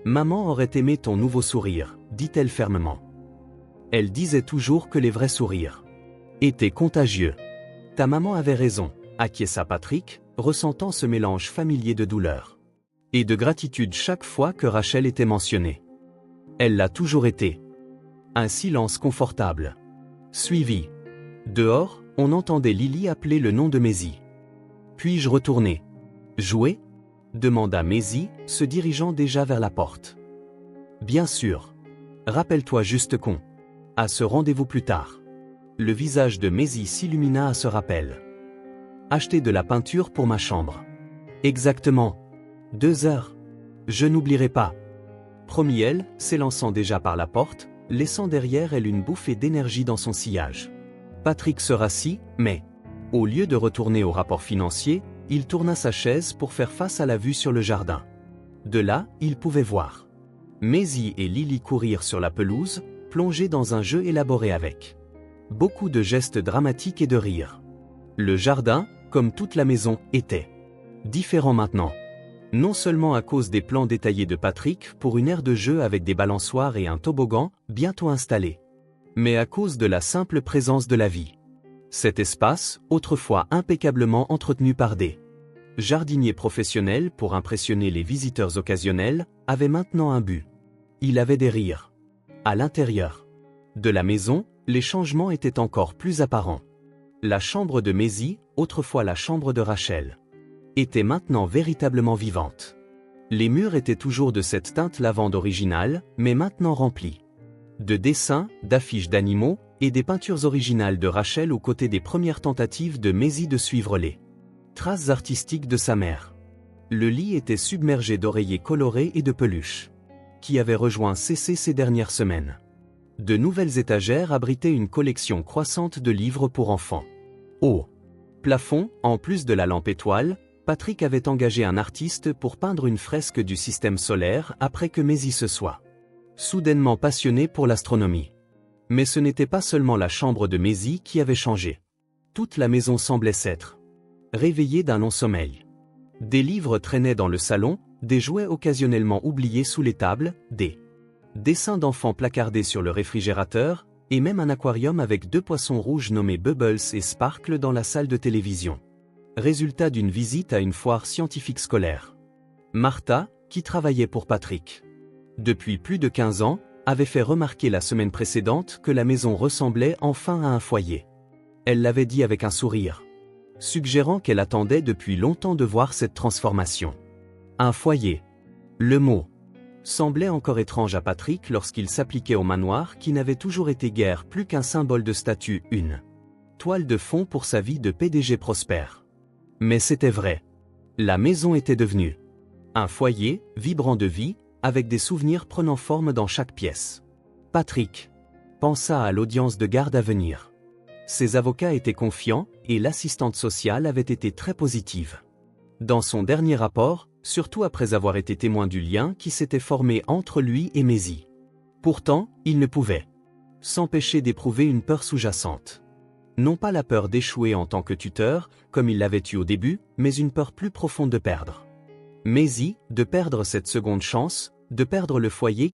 Maman aurait aimé ton nouveau sourire, dit-elle fermement. Elle disait toujours que les vrais sourires étaient contagieux. Ta maman avait raison, acquiesça Patrick, ressentant ce mélange familier de douleur et de gratitude chaque fois que Rachel était mentionnée. Elle l'a toujours été. Un silence confortable. Suivi. Dehors, on entendait Lily appeler le nom de Maisie. Puis-je retourner? Jouer? Demanda Maisie, se dirigeant déjà vers la porte. Bien sûr. Rappelle-toi juste qu'on a ce rendez-vous plus tard. Le visage de Maisie s'illumina à ce rappel. Acheter de la peinture pour ma chambre. Exactement. 2 heures. Je n'oublierai pas. Promit elle, s'élançant déjà par la porte, laissant derrière elle une bouffée d'énergie dans son sillage. Patrick se rassit, mais, au lieu de retourner au rapport financier, il tourna sa chaise pour faire face à la vue sur le jardin. De là, il pouvait voir Maisie et Lily courir sur la pelouse, plongés dans un jeu élaboré avec beaucoup de gestes dramatiques et de rires. Le jardin, comme toute la maison, était différent maintenant. Non seulement à cause des plans détaillés de Patrick pour une aire de jeu avec des balançoires et un toboggan, bientôt installé, mais à cause de la simple présence de la vie. Cet espace, autrefois impeccablement entretenu par des jardiniers professionnels pour impressionner les visiteurs occasionnels, avait maintenant un but. Il avait des rires. À l'intérieur de la maison, les changements étaient encore plus apparents. La chambre de Maisie, autrefois la chambre de Rachel, était maintenant véritablement vivante. Les murs étaient toujours de cette teinte lavande originale, mais maintenant remplis de dessins, d'affiches d'animaux, et des peintures originales de Rachel aux côtés des premières tentatives de Maisie de suivre les traces artistiques de sa mère. Le lit était submergé d'oreillers colorés et de peluches, qui avaient rejoint CC ces dernières semaines. De nouvelles étagères abritaient une collection croissante de livres pour enfants. Au plafond, en plus de la lampe étoile, Patrick avait engagé un artiste pour peindre une fresque du système solaire après que Maisie se soit soudainement passionnée pour l'astronomie. Mais ce n'était pas seulement la chambre de Maisie qui avait changé. Toute la maison semblait s'être réveillée d'un long sommeil. Des livres traînaient dans le salon, des jouets occasionnellement oubliés sous les tables, des dessins d'enfants placardés sur le réfrigérateur, et même un aquarium avec 2 poissons rouges nommés Bubbles et Sparkle dans la salle de télévision. Résultat d'une visite à une foire scientifique scolaire. Martha, qui travaillait pour Patrick depuis plus de 15 ans, avait fait remarquer la semaine précédente que la maison ressemblait enfin à un foyer. Elle l'avait dit avec un sourire, suggérant qu'elle attendait depuis longtemps de voir cette transformation. Un foyer. Le mot semblait encore étrange à Patrick lorsqu'il s'appliquait au manoir qui n'avait toujours été guère plus qu'un symbole de statut, une toile de fond pour sa vie de PDG prospère. Mais c'était vrai. La maison était devenue un foyer, vibrant de vie, avec des souvenirs prenant forme dans chaque pièce. Patrick pensa à l'audience de garde à venir. Ses avocats étaient confiants et l'assistante sociale avait été très positive dans son dernier rapport, surtout après avoir été témoin du lien qui s'était formé entre lui et Maisie. Pourtant, il ne pouvait s'empêcher d'éprouver une peur sous-jacente. Non pas la peur d'échouer en tant que tuteur, comme il l'avait eu au début, mais une peur plus profonde de perdre Maisie, de perdre cette seconde chance, de perdre le foyer